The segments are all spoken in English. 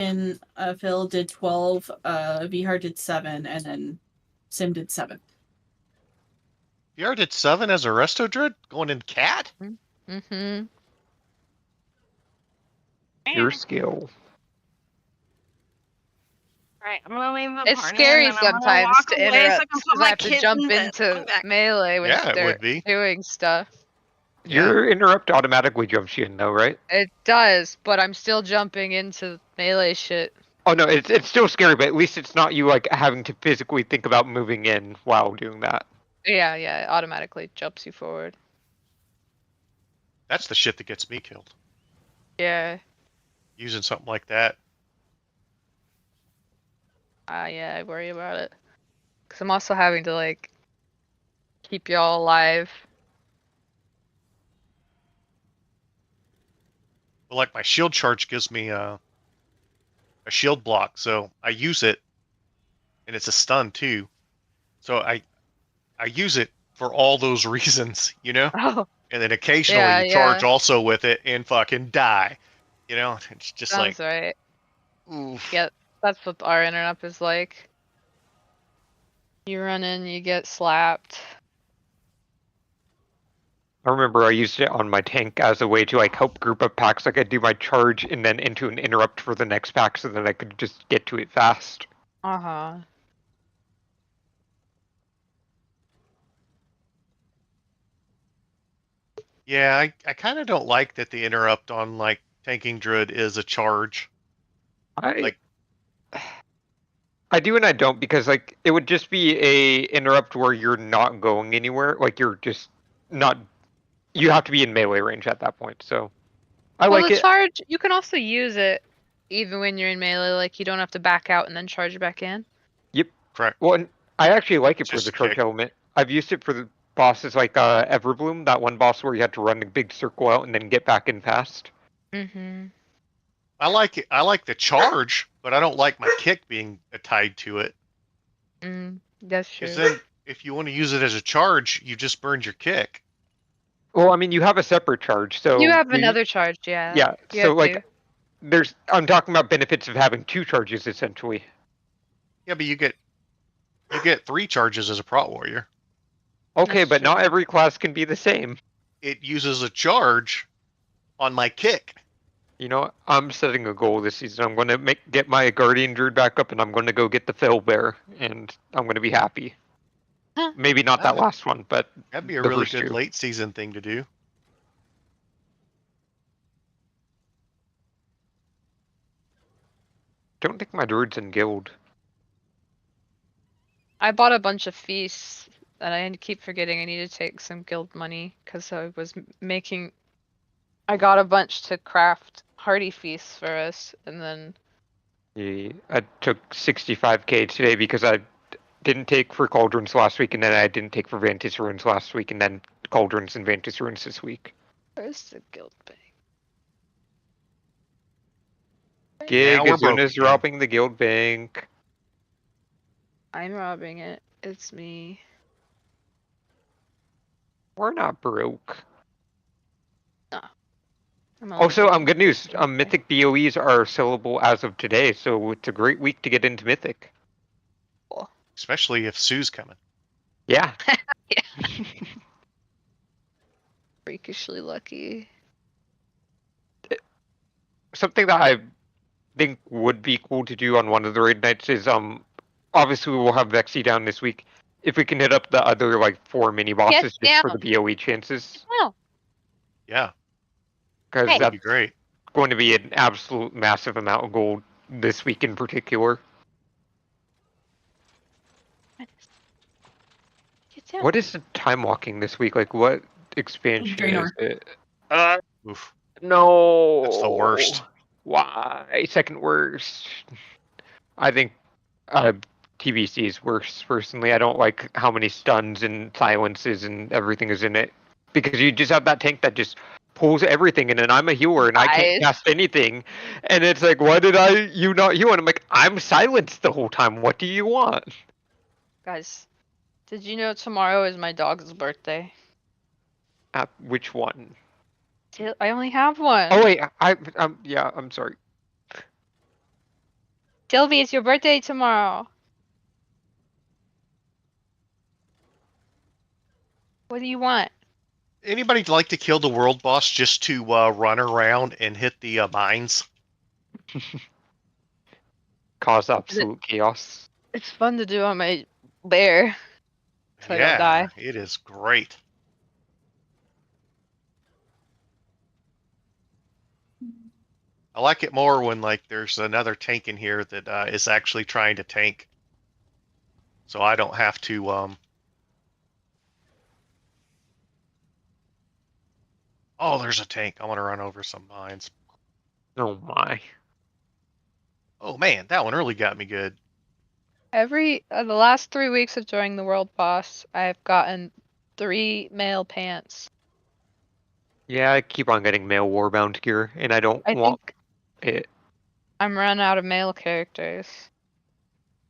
And Phil did 12, Vihar did 7, and then Sim did 7. VR did 7 as a resto druid going in cat? Mm-hmm. Your skill. Right, I'm gonna leave the It's party scary and then I'm gonna sometimes walk to away so I interrupt can put because I my have to kids jump in bed. into I'm back. melee when Yeah, it they're would be. doing stuff. Yeah. Your interrupt automatically jumps you in, though, right? It does, but I'm still jumping into melee shit. Oh no, it's still scary, but at least it's not you like having to physically think about moving in while doing that. Yeah, it automatically jumps you forward. That's the shit that gets me killed. Yeah. Using something like that. Yeah, I worry about it. Because I'm also having to, like, keep y'all alive. But like my shield charge gives me a shield block, so I use it, and it's a stun too. So I use it for all those reasons, you know? Oh, And then occasionally you charge yeah. also with it and fucking die. You know? It's just Sounds like, right. oof. Yeah, that's what our interrupt is like. You run in, you get slapped. I remember I used it on my tank as a way to like help group up packs. Like I'd do my charge and then into an interrupt for the next pack, so that I could just get to it fast. Uh-huh. Yeah, I kind of don't like that the interrupt on like tanking druid is a charge. I Like- I do and I don't, because like it would just be a interrupt where you're not going anywhere. Like you're just not. You have to be in melee range at that point. So I Well, like the it. charge, you can also use it even when you're in melee. Like, you don't have to back out and then charge back in. Yep. Correct. Well, and I actually like it It's for just the a charge kick. element. I've used it for the bosses like Everbloom, that one boss where you had to run a big circle out and then get back in fast. Mm-hmm. I like it. I like the charge, but I don't like my kick being tied to it. That's true. Because then, if you want to use it as a charge, you just burned your kick. Well, I mean, you have a separate charge, so You have another charge, yeah. Yeah, You so have like, two. I'm talking about benefits of having two charges essentially. Yeah, but you get 3 charges as a prot warrior. Okay, That's but true. not every class can be the same. It uses a charge on my kick. You know, I'm setting a goal this season. I'm going to get my Guardian Druid back up, and I'm going to go get the Fel Bear, and I'm going to be happy. Huh. Maybe not that last one, but That'd be a the really first good two. late season thing to do. Don't think my Druid's in guild. I bought a bunch of feasts, and I keep forgetting I need to take some guild money, because I was making... I got a bunch to craft hearty feasts for us, and then... Yeah, I took 65k today because I didn't take for Cauldrons last week, and then I didn't take for Vantis Ruins last week, and then Cauldrons and Vantis Ruins this week. Where's the guild bank? Gig, Now we're as soon broke as again. robbing the guild bank. I'm robbing it. It's me. We're not broke. I'm only Also, broken good news. for Mythic BOEs are sellable as of today, so it's a great week to get into Mythic. Especially if Sue's coming. Yeah. freakishly lucky. Something that I think would be cool to do on one of the raid nights is obviously we'll have Vexy down this week. If we can hit up the other like 4 mini bosses just for the BOE chances. Oh. Yeah. Because Hey. That'd be that's great. going to be an absolute massive amount of gold this week in particular. What is the time walking this week? Like, what expansion Draenor. is it? Oof. No. That's the worst. Why? Second worst. I think TBC is worse, personally. I don't like how many stuns and silences and everything is in it. Because you just have that tank that just pulls everything in, and I'm a healer, and I can't cast anything. And it's like, why did you not heal? And I'm like, I'm silenced the whole time. What do you want? Guys, did you know tomorrow is my dog's birthday? Which one? I only have one. Oh wait, yeah, I'm sorry. Sylvie, it's your birthday tomorrow. What do you want? Anybody like to kill the world boss just to run around and hit the mines? Cause absolute chaos. It's fun to do on my bear. So I don't Yeah, die. it is great. I like it more when like there's another tank in here that is actually trying to tank, so I don't have to. Oh, there's a tank. I want to run over some mines. Oh my. Oh man, that one really got me good. The last 3 weeks of joining the world boss, I've gotten 3 male pants. Yeah, I keep on getting male warbound gear, and I don't I want think it. I'm run out of male characters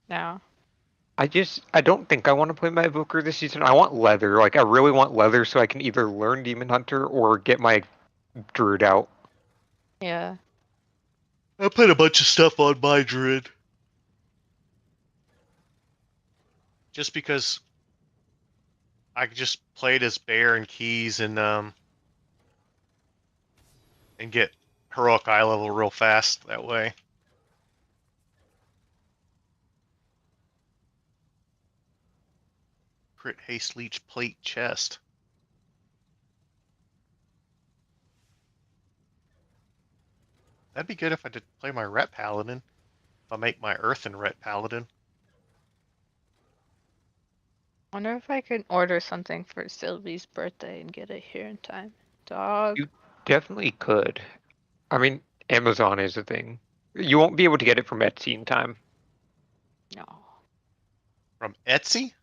now. I don't think I want to play my evoker this season. I want leather. Like, I really want leather so I can either learn Demon Hunter or get my druid out. Yeah. I put a bunch of stuff on my druid. Just because I just played as bear and keys and get heroic eye level real fast that way. Crit haste leech plate chest. That'd be good if I did play my ret paladin. If I make my earthen ret paladin. Wonder if I could order something for Sylvie's birthday and get it here in time. Dog. You definitely could. I mean, Amazon is a thing. You won't be able to get it from Etsy in time. No. From Etsy?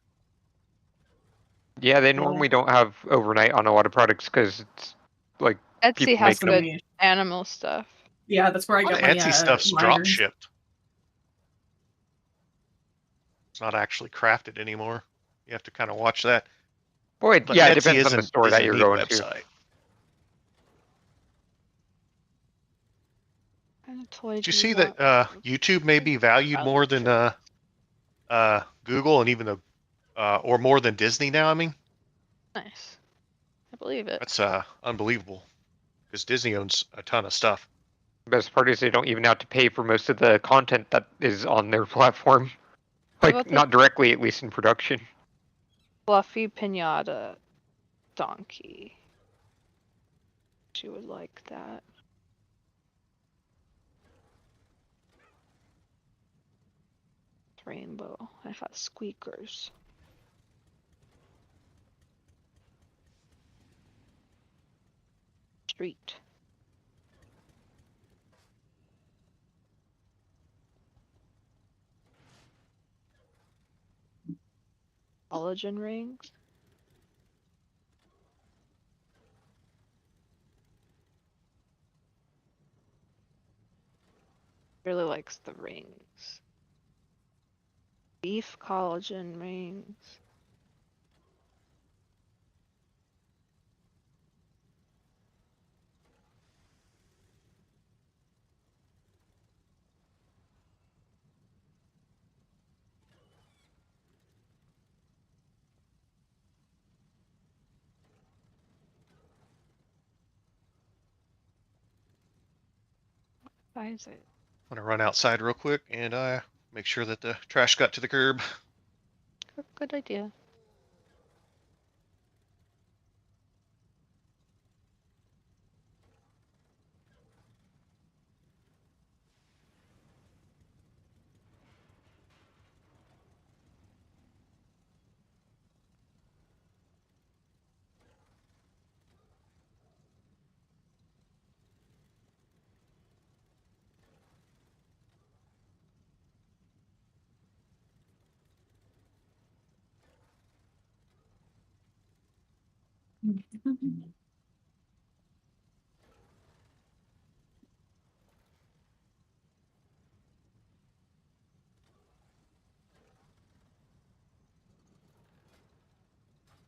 Yeah, they normally don't have overnight on a lot of products because it's like Etsy people has make them. good animal stuff. Yeah, that's where I A lot got of my Etsy stuff's drop miners. shipped. It's not actually crafted anymore. You have to kind of watch that. Boy, But yeah, it Etsy depends on the store is that a you're neat going to. website. What kind of toy Did do you see want? that YouTube may be valued more than Google and even the or more than Disney now? I mean, Nice. I believe it. that's unbelievable because Disney owns a ton of stuff. Best part is they don't even have to pay for most of the content that is on their platform. What Like, about the not directly, at least in production. fluffy pinata donkey? She would like that. Rainbow. It has squeakers. Street. Collagen rings. Really likes the rings. Beef collagen rings. Why is it? I'm gonna run outside real quick and make sure that the trash got to the curb. Good idea.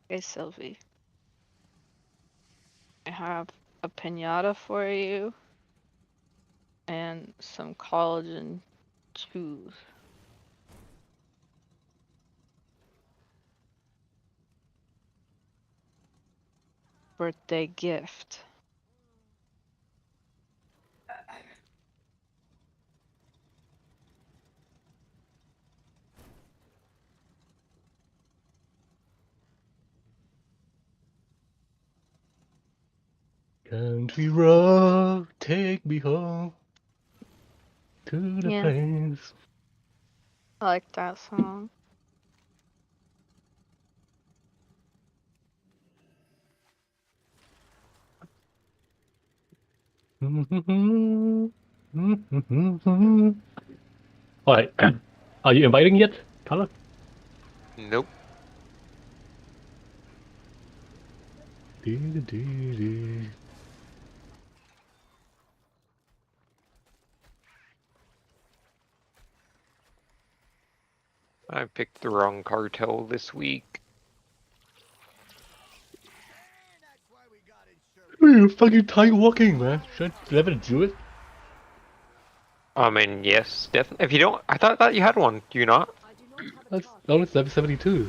Hey Sylvie. I have a pinata for you and some collagen choose. Birthday gift. Country road, take me home to the Yeah. place. I like that song. Alright, are you inviting yet, Carla? Nope. I picked the wrong cartel this week. You're fucking time walking, man. Should I never do it? I mean, yes, definitely. If you don't, I thought you had one. Do you not? That's only 772.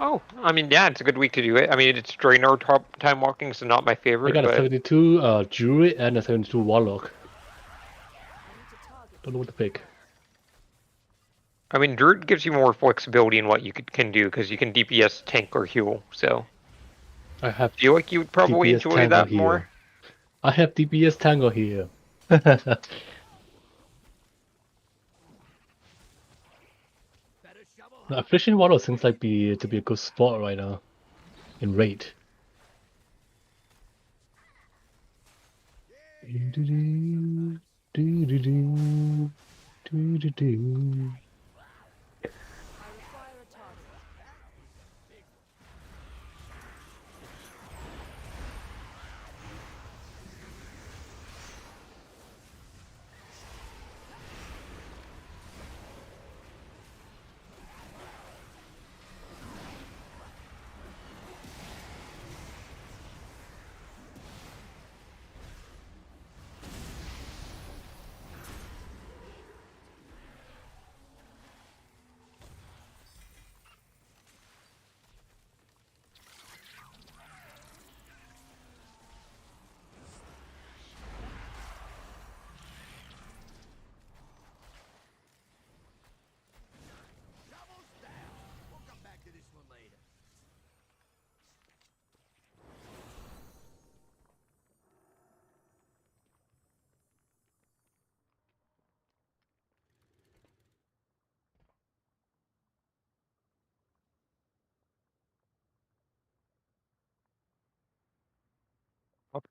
Oh, I mean, yeah, it's a good week to do it. I mean, it's during our top time walking, so not my I favorite, got a but 72 Druid and a 72 Warlock. Don't know what to pick. I mean, Druid gives you more flexibility in what you can do because you can DPS, tank, or heal. So I have I feel like you would probably DPS enjoy Tango that here. more. I have DPS Tango here. Affliction Warlock seems like to be a good spot right now in raid.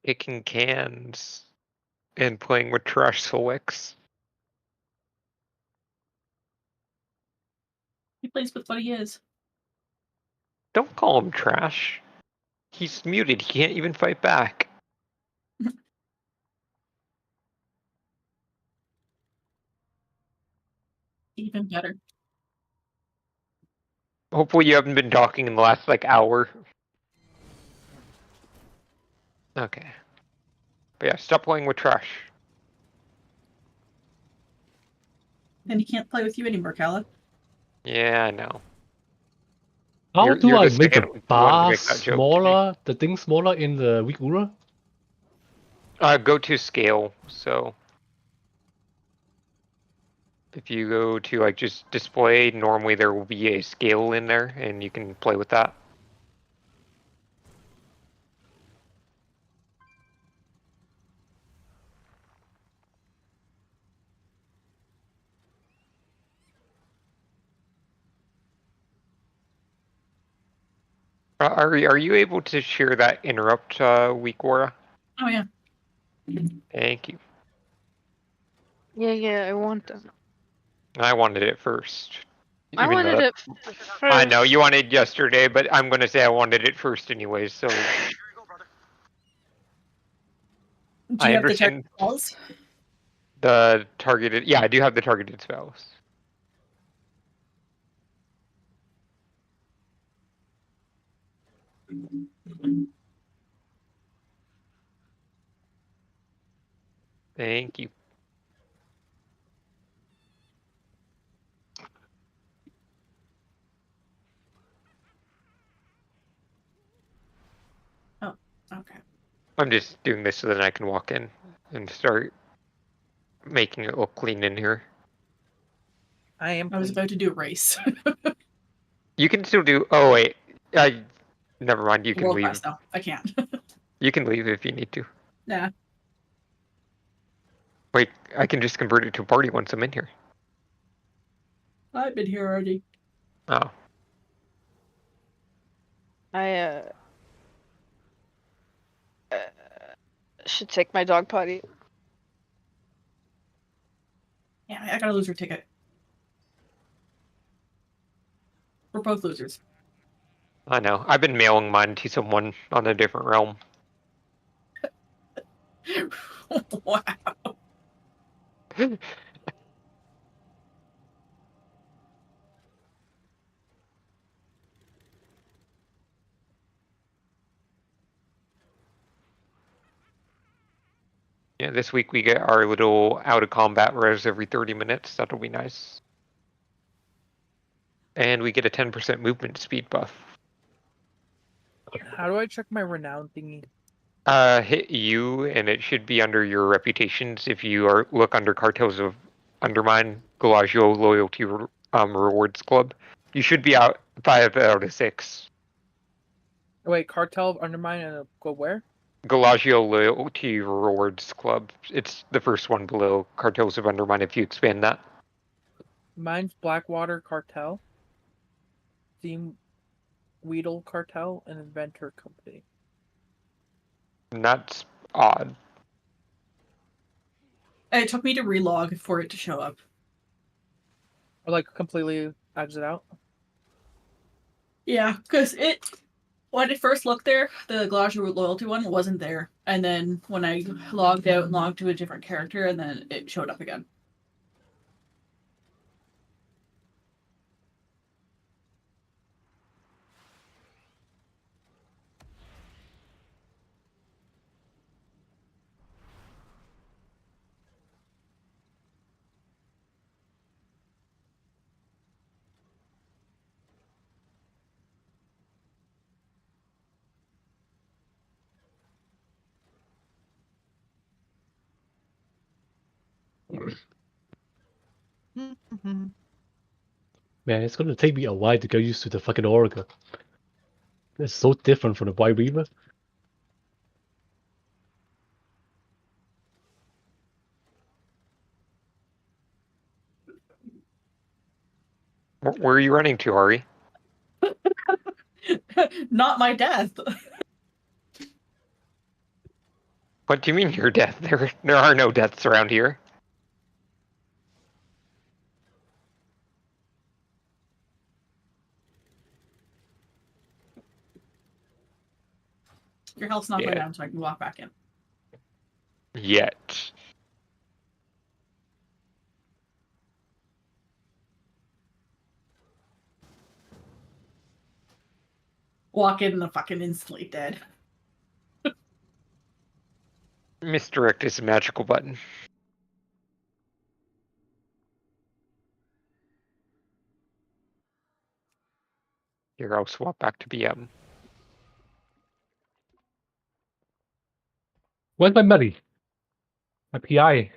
Kicking cans and playing with trash selects. He plays with what he is. Don't call him trash. He's muted. He can't even fight back. Even better. Hopefully you haven't been talking in the last like hour. Okay. But yeah, stop playing with trash. And he can't play with you anymore, Kala. Yeah, I know. How do You're I the make the second one to bar make that joke to me. smaller, the thing smaller in the weak Ura? Go to scale. So if you go to like just display, normally there will be a scale in there and you can play with that. Are you able to share that interrupt week aura? Oh yeah. Thank you. Yeah, I want them. I wanted it first. I Even though wanted that- it first. I know you wanted yesterday, but I'm gonna say I wanted it first anyways. So Do I you have the understand target spells? the targeted. Yeah, I do have the targeted spells. Thank you. Okay. I'm just doing this so that I can walk in and start making it look clean in here. I am. I was clean. about to do a race. You can still do. Oh wait, never mind. You can World leave. class now. I can't. You can leave if you need to. Nah. Wait, I can just convert it to a party once I'm in here. I've been here already. Oh, I should take my dog potty. Yeah, I got a loser ticket. We're both losers. I know. I've been mailing mine to someone on a different realm. Wow. Yeah, this week we get our little out of combat res every 30 minutes. That'll be nice. And we get a 10% movement speed buff. How do I check my renown thingy? Hit U, and it should be under your reputations. If you look under Cartels of Undermine, Galagio Loyalty Rewards Club, you should be out 5 out of 6. Oh, wait, cartel of undermine and go where? Galagio Loyalty Rewards Club. It's the first one below Cartels of Undermine if you expand that. Mine's Blackwater Cartel, Steam Weedle Cartel, and Inventor Company. And that's odd. It took me to relog for it to show up. Or like completely exit out. Yeah, because when I first looked there, the Glacier Loyalty one wasn't there. And then when I logged out and logged to a different character, and then it showed up again. Man, it's gonna take me a while to get used to the fucking Oracle. It's so different from the White Reaver. Where are you running to, Ari? Not my death. What do you mean your death? There are no deaths around here. Your health's not going Yeah. down, so I can walk back in. Yet. Walk in and I'm fucking instantly dead. Misdirect is a magical button. Here, I'll swap back to BM. Where's my money? My PI.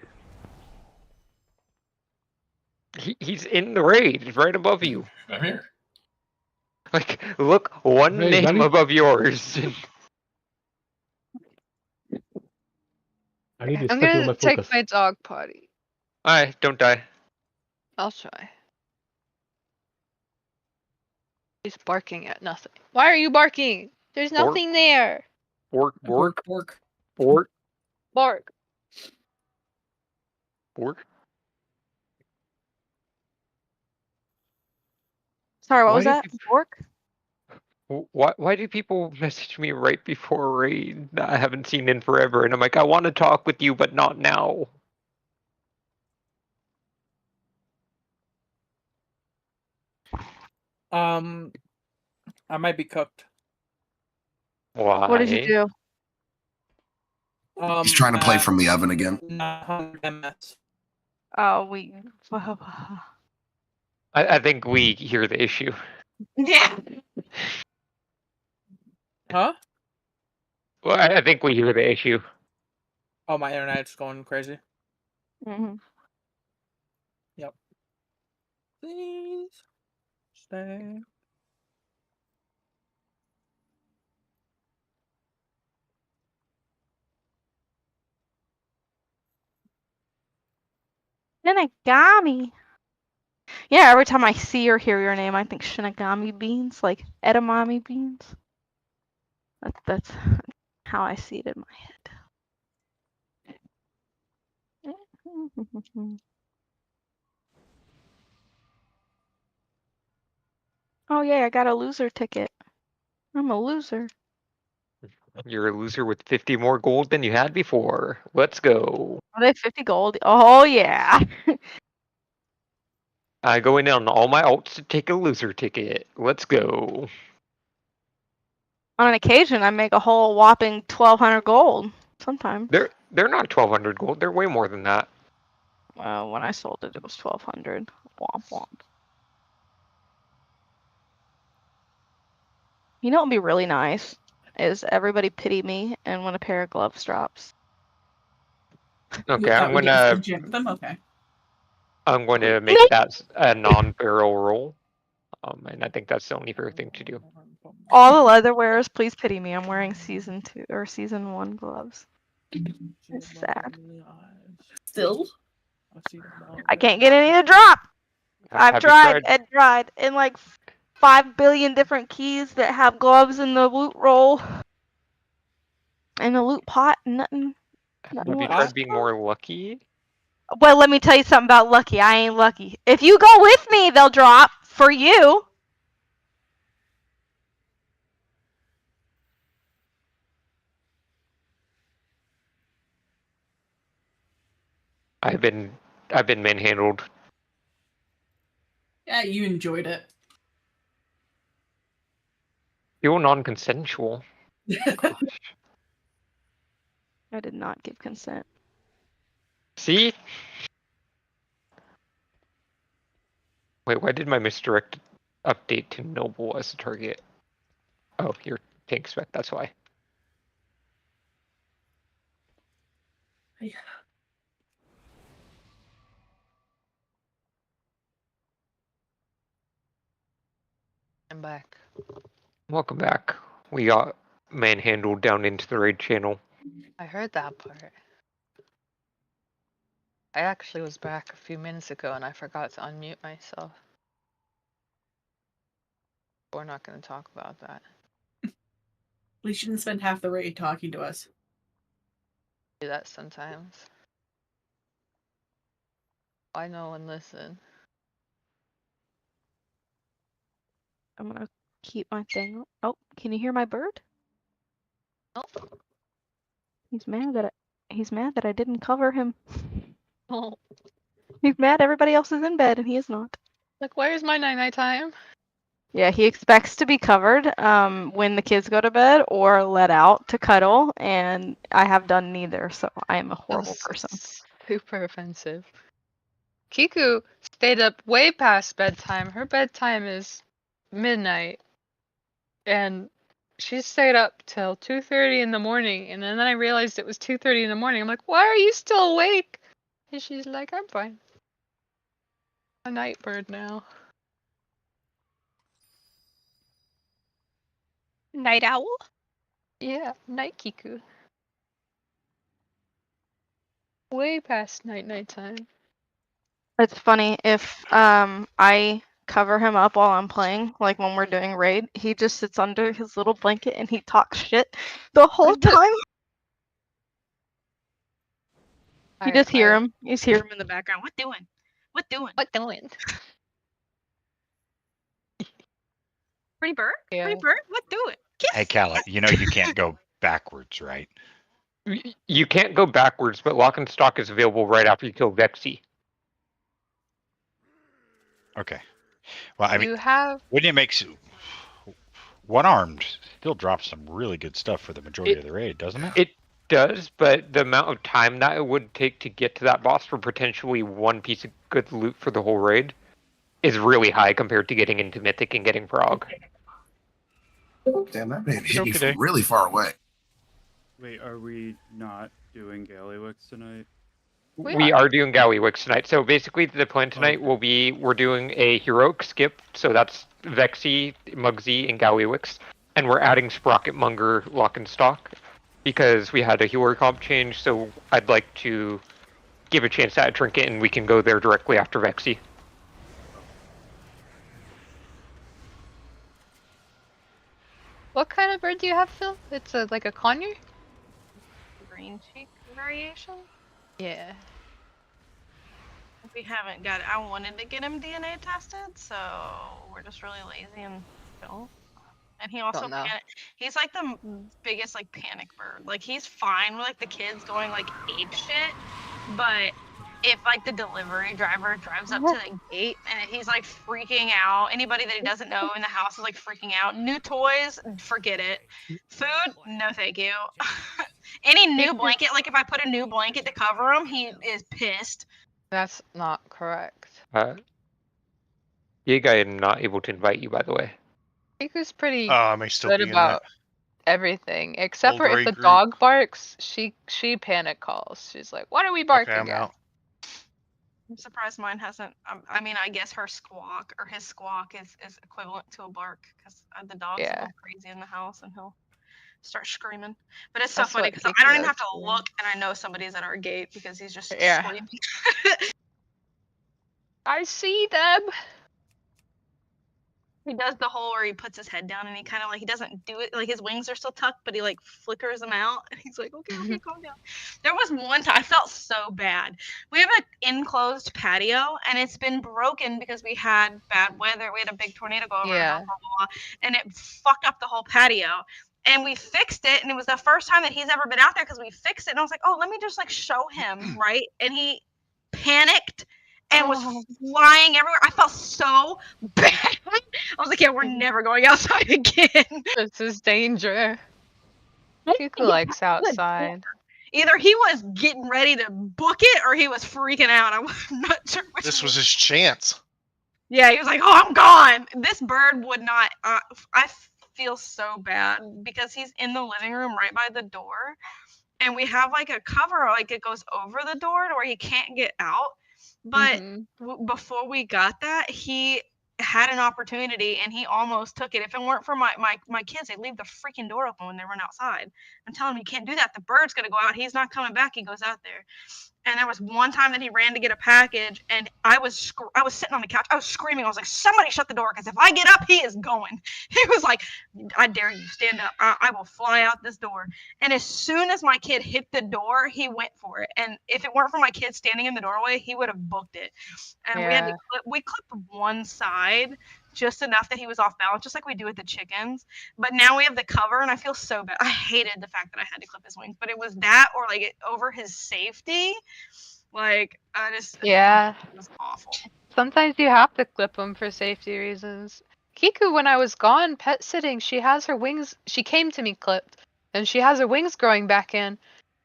He's in the raid, he's right above you. I'm here. Like, look, one Hey, name buddy. above yours. I need to I'm start doing gonna my take focus. my dog potty. Alright, don't die. I'll try. He's barking at nothing. Why are you barking? There's Bork. nothing there. Bork, bork, Bork. bork, Bark. bork. Sorry, what Why was do that? people- Fork? Why do people message me right before a raid that I haven't seen in forever? And I'm like, I want to talk with you, but not now. I might be cooked. Why? What did you do? He's trying to play at from the oven again. 900 MS. Oh, we. I think we hear the issue. Yeah. Huh? Well, I think we hear the issue. Oh, my internet's going crazy. Mm-hmm. Please stay. Shinigami. Yeah, every time I see or hear your name, I think Shinigami beans, like edamame beans. That's how I see it in my head. Oh yeah, I got a loser ticket. I'm a loser. You're a loser with 50 more gold than you had before. Let's go. Are they 50 gold? Oh yeah. I go in on all my alts to take a loser ticket. Let's go. On an occasion, I make a whole whopping 1,200 gold. Sometimes. They're not 1,200 gold. They're way more than that. Well, when I sold it, it was 1,200. Womp womp. You know what would be really nice? Is everybody pity me and when a pair of gloves drops. Okay, That I'm would get us to gonna gym them. Okay. make that a non-barrel roll. And I think that's the only fair thing to do. All the leather wearers, please pity me. I'm wearing season 2 or season 1 gloves. It's sad. Still. I can't get any to drop. I've Have you tried and tried, and like 5 billion different keys that have gloves in the loot roll and the loot pot. Nothing. Have you works. tried being more lucky? Well, let me tell you something about lucky. I ain't lucky. If you go with me, they'll drop for you. I've been manhandled. Yeah, you enjoyed it. Feel non-consensual. I did not give consent. See? Wait, why did my misdirect update to noble as a target? Oh, you're tank spec, that's why. I'm back. Welcome back. We got manhandled down into the raid channel. I heard that part. I actually was back a few minutes ago and I forgot to unmute myself. We're not going to talk about that. At least you didn't spend half the raid talking to us. Do that sometimes. I know and listen. I'm gonna keep my thing. Oh, can you hear my bird? Oh. He's mad that I didn't cover him. Oh. He's mad everybody else is in bed and he is not. Like, where's my night time? Yeah, he expects to be covered when the kids go to bed or let out to cuddle, and I have done neither, so I am a horrible person. Super offensive. Kiku stayed up way past bedtime. Her bedtime is midnight. And she stayed up till 2:30 in the morning, and then I realized it was 2:30 in the morning. I'm like, why are you still awake? And she's like, I'm fine. A night bird now. Night owl? Yeah, night Kiku. Way past nighttime. It's funny if I cover him up while I'm playing, like when we're doing raid, he just sits under his little blanket and he talks shit the whole time. You just hear him. You just hear him in the background. What doing? What doing? What doing? Pretty bird? Yeah. Pretty bird? What doing? Kiss. Hey, Calla, you know you can't go backwards, right? You can't go backwards, but lock and stock is available right after you kill Vexy. Okay. Well, I mean, You have wouldn't it make one-armed still drops some really good stuff for the majority of the raid, doesn't it? It does, but the amount of time that it would take to get to that boss for potentially one piece of good loot for the whole raid is really high compared to getting into Mythic and getting Frog. Damn, that man hit me Okay. from really far away. Wait, are we not doing Gallywix tonight? We are doing Gallywix tonight. So basically, the plan tonight Okay. will be we're doing a heroic skip. So that's Vexy, Mugsy, and Gallywix, and we're adding Sprocketmonger Lock and Stock because we had a healer comp change. So I'd like to give a chance at a trinket, and we can go there directly after Vexy. What kind of bird do you have, Phil? It's like a conure? Green cheek variation. Yeah. We haven't got it. I wanted to get him DNA tested, so we're just really lazy and don't. And he also Don't know. he's like the biggest like panic bird. Like he's fine with like the kids going like ape shit, but if like the delivery driver drives up to the gate and he's like freaking out, anybody that he doesn't know in the house is like freaking out. New toys, forget it. Food, no thank you. Any new blanket, like if I put a new blanket to cover him, he is pissed. That's not correct. Yiga, I am not able to invite you, by the way. Kiku's pretty I may still good be in about that everything, except old for if Ray the group. dog barks, she panic calls. She's like, "What are we barking Okay, I'm at?" out. I'm surprised mine hasn't. I mean, I guess her squawk or his squawk is equivalent to a bark because the dogs Yeah. will go crazy in the house and he'll start screaming. But it's so That's funny what because I Kiku don't even does have to too. look and I know somebody's at our gate because he's just Yeah. screaming. I see them. He does the whole where he puts his head down and he kind of like he doesn't do it like his wings are still tucked, but he like flickers them out and he's like, okay, calm down. There was one time I felt so bad. We have an enclosed patio and it's been broken because we had bad weather. We had a big tornado go over our house, blah, blah, blah, and it fucked up the whole patio. And we fixed it, and it was the first time that he's ever been out there because we fixed it. And I was like, oh, let me just like show him, right? And he panicked and was flying everywhere. I felt so bad. I was like, yeah, we're never going outside again. This is danger. Kiku likes outside. Either he was getting ready to book it or he was freaking out. I'm not sure which This one. was his chance. Yeah, he was like, oh, I'm gone. This bird would not. I feel so bad because he's in the living room right by the door. And we have like a cover, like it goes over the door to where he can't get out. But before we got that, he had an opportunity and he almost took it. If it weren't for my kids, they'd leave the freaking door open when they run outside. I'm telling him, you can't do that. The bird's going to go out. He's not coming back. He goes out there. And there was one time that he ran to get a package, and I was sitting on the couch. I was screaming. I was like, somebody shut the door, because if I get up, he is going. He was like, I dare you, stand up. I will fly out this door. And as soon as my kid hit the door, he went for it. And if it weren't for my kid standing in the doorway, he would have booked it. And we clipped one side just enough that he was off balance, just like we do with the chickens. But now we have the cover, and I feel so bad. I hated the fact that I had to clip his wings, but it was that or like it over his safety. Like I just it was awful. Sometimes you have to clip them for safety reasons. Kiku, when I was gone pet sitting, she has her wings. She came to me clipped, and she has her wings growing back in.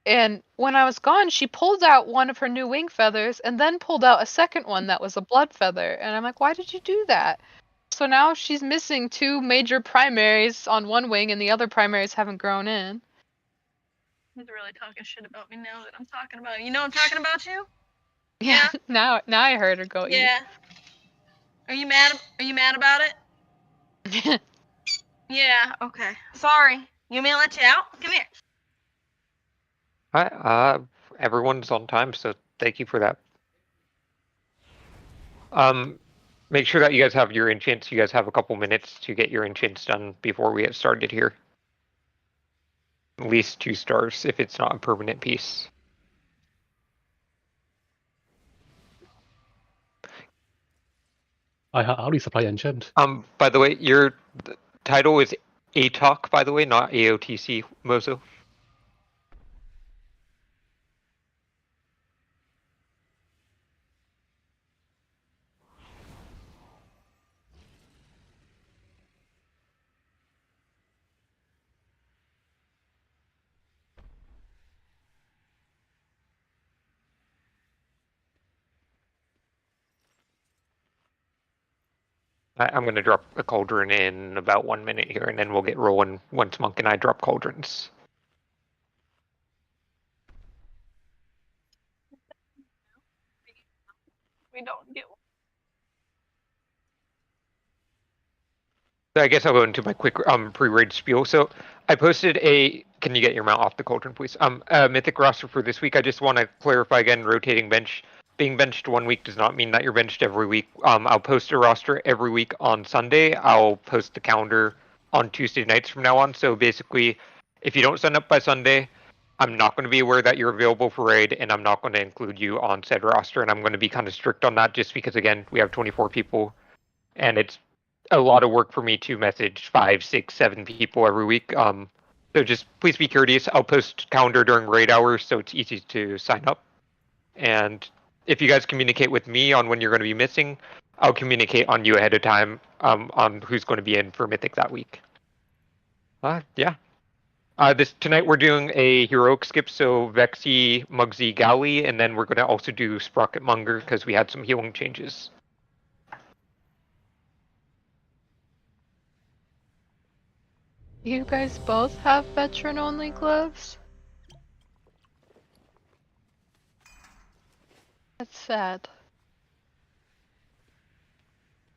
And when I was gone, she pulled out one of her new wing feathers and then pulled out a second one that was a blood feather. And I'm like, why did you do that? So now she's missing two major primaries on one wing, and the other primaries haven't grown in. He's really talking shit about me now that I'm talking about you. You know I'm talking about you? Yeah. Now I heard her go. Yeah. Are you mad? Are you mad about it? Yeah. Okay. Sorry. You want me to let you out? Come here. Hi, everyone's on time, so thank you for that. Make sure that you guys have your enchants. You guys have a couple minutes to get your enchants done before we get started here. At least 2 stars if it's not a permanent piece. How do you supply enchant? By the way, your title is ATOC, by the way, not AOTC, Mozo. I'm going to drop a cauldron in about 1 minute here, and then we'll get rolling once Monk and I drop cauldrons. we don't get one. So I guess I'll go into my quick pre-raid spiel. So I posted a. Can you get your mount off the cauldron, please? Mythic roster for this week. I just want to clarify again. Rotating bench. Being benched 1 week does not mean that you're benched every week. I'll post a roster every week on Sunday. I'll post the calendar on Tuesday nights from now on. So basically, if you don't sign up by Sunday, I'm not going to be aware that you're available for raid, and I'm not going to include you on said roster. And I'm going to be kind of strict on that, just because again, we have 24 people, and it's a lot of work for me to message 5, 6, 7 people every week. So just please be courteous. I'll post calendar during raid hours, so it's easy to sign up. And if you guys communicate with me on when you're going to be missing, I'll communicate on you ahead of time on who's going to be in for Mythic that week. Yeah. Tonight we're doing a heroic skip, so Vexy, Mugsy, Galley, and then we're going to also do Sprocket Monger because we had some healing changes. You guys both have veteran-only gloves? That's sad.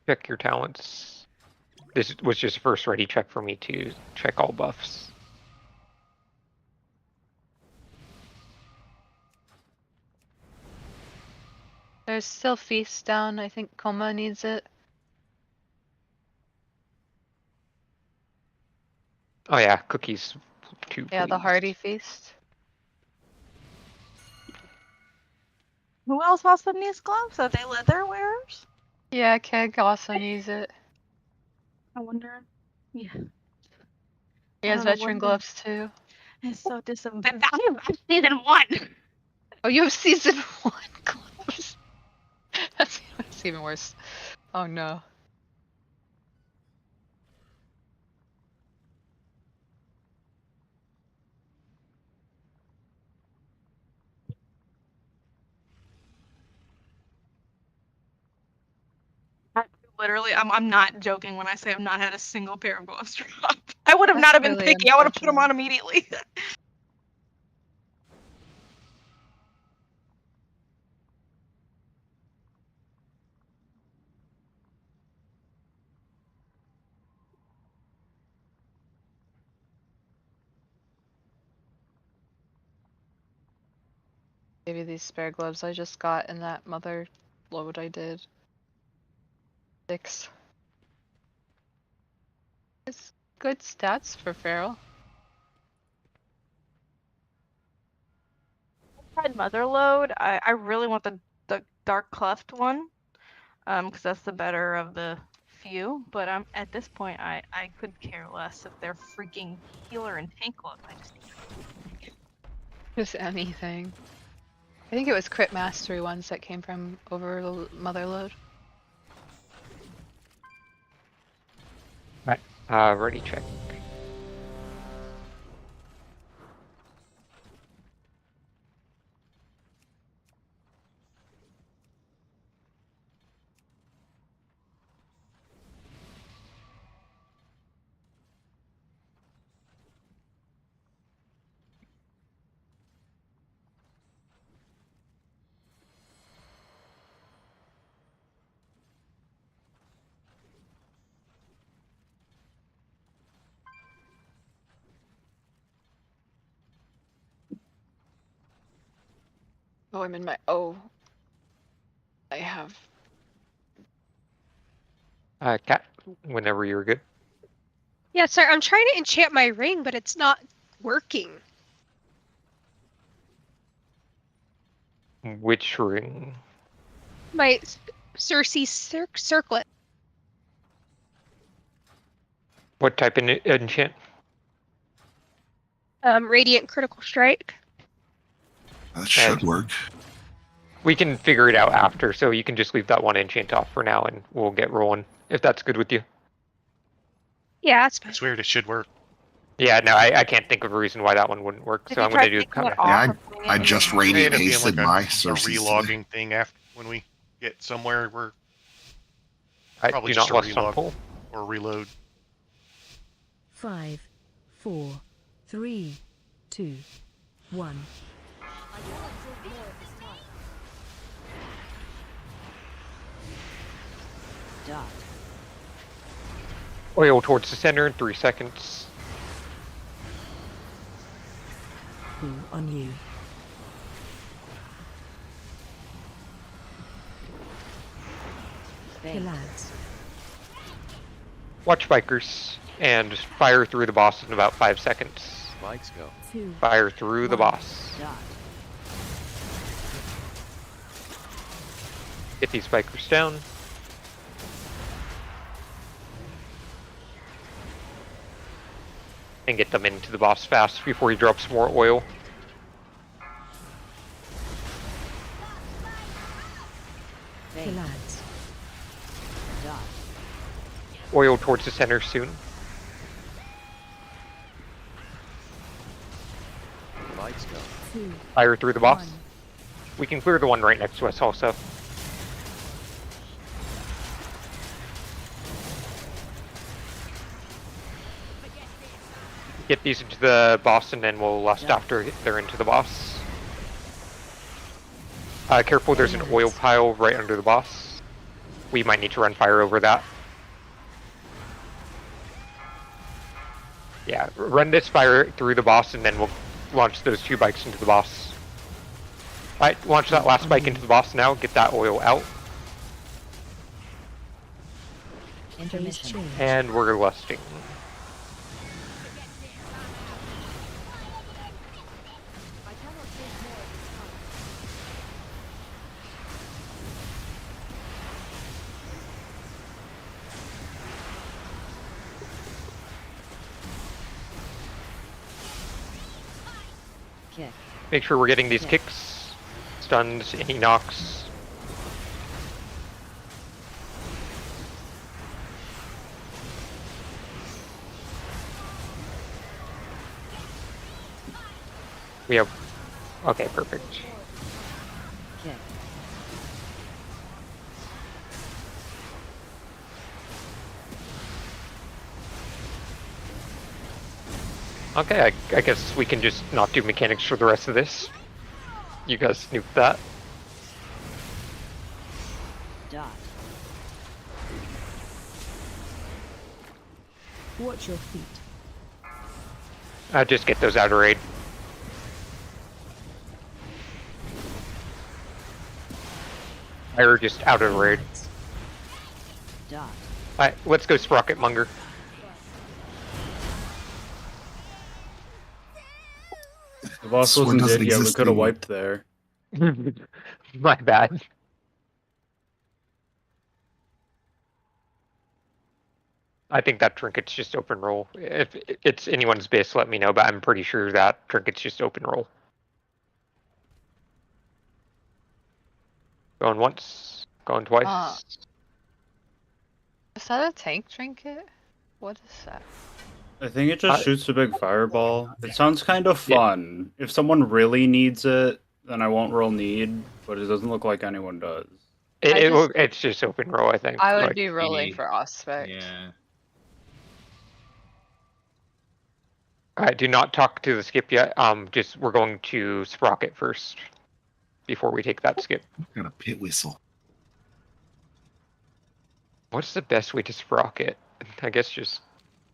Check your talents. This was just a first ready check for me to check all buffs. There's still feast down. I think Coma needs it. Oh yeah, cookies too. Yeah, the please. hearty feast. Who else also needs gloves? Are they leather wearers? Yeah, Keg also needs it. I wonder. Yeah. He has don't know veteran what gloves too. It's so disappointing. I'm season 1. Oh, you have season 1 gloves. That's even worse. Oh no. Literally, I'm not joking when I say I've not had a single pair of gloves drop. I would have That's not have been really picky. I would have put them on unfortunate. immediately. Maybe these spare gloves I just got in that mother load I did. 6. It's good stats for Feral. Tried mother load. I really want the dark cleft one, because that's the better of the few. But at this point, I could care less if they're freaking healer and tank gloves. I just Just anything. I think it was Crit Mastery ones that came from over Motherload. Ready check. Oh, I'm in my I have. Cat, whenever you're good. Yeah, sorry, I'm trying to enchant my ring, but it's not working. Which ring? My Cersei circlet. What type of enchant? Radiant critical strike. That should work. We can figure it out after, so you can just leave that one enchant off for now, and we'll get rolling, if that's good with you. Yeah, that's fine. It's weird. It should work. Yeah, no, I can't think of a reason why that one wouldn't work, Did so you I'm try going to do taking it kind off Yeah, or putting it I in just your- radiant It'll be hasted like my a Cersei today. relogging thing after when we get somewhere. We're I probably do just not a lust on relog pull. or reload. 5, 4, 3, 2, 1. Dot. Oil towards the center in 3 seconds. Who on you? Lads. Watch bikers and fire through the boss in about 5 seconds. Lights go. 2. Fire through the boss. Dot. Get these bikers down. And get them into the boss fast before he drops more oil. Lads. Dot. Oil towards the center soon. Lights go. 2. Fire through the boss. 1. We can clear the one right next to us also. Get these into the boss and then we'll lust after they're into the boss. Careful, there's an oil pile right under the boss. We might need to run fire over that. Yeah, run this fire through the boss and then we'll launch those 2 bikes into the boss. Alright, launch that last bike into the boss now, get that oil out. Intermission. And we're lusting. Kick. Make sure we're getting these kicks, stuns, any knocks. We have... Okay, perfect. Kick. Okay, I guess we can just not do mechanics for the rest of this. You guys snoop that. Dot. Watch your feet. Just get those out of raid. Fire just out of raid. Dot. Alright, let's go Sprocket Monger. The boss This one wasn't doesn't dead yet, we exist could have anymore. wiped there. My bad. I think that trinket's just open roll. If it's anyone's base, let me know, but I'm pretty sure that trinket's just open roll. Going once, going twice. Is that a tank trinket? What is that? I think it just shoots a big fireball. It sounds kind of fun. If someone really needs it, then I won't roll need, but it doesn't look like anyone does. It's just open roll, I think. I would Like, be rolling for Aspect. Yeah. Alright, do not talk to the skip yet. Just we're going to Sprocket first before we take that skip. Got a pit whistle. What's the best way to Sprocket? I guess just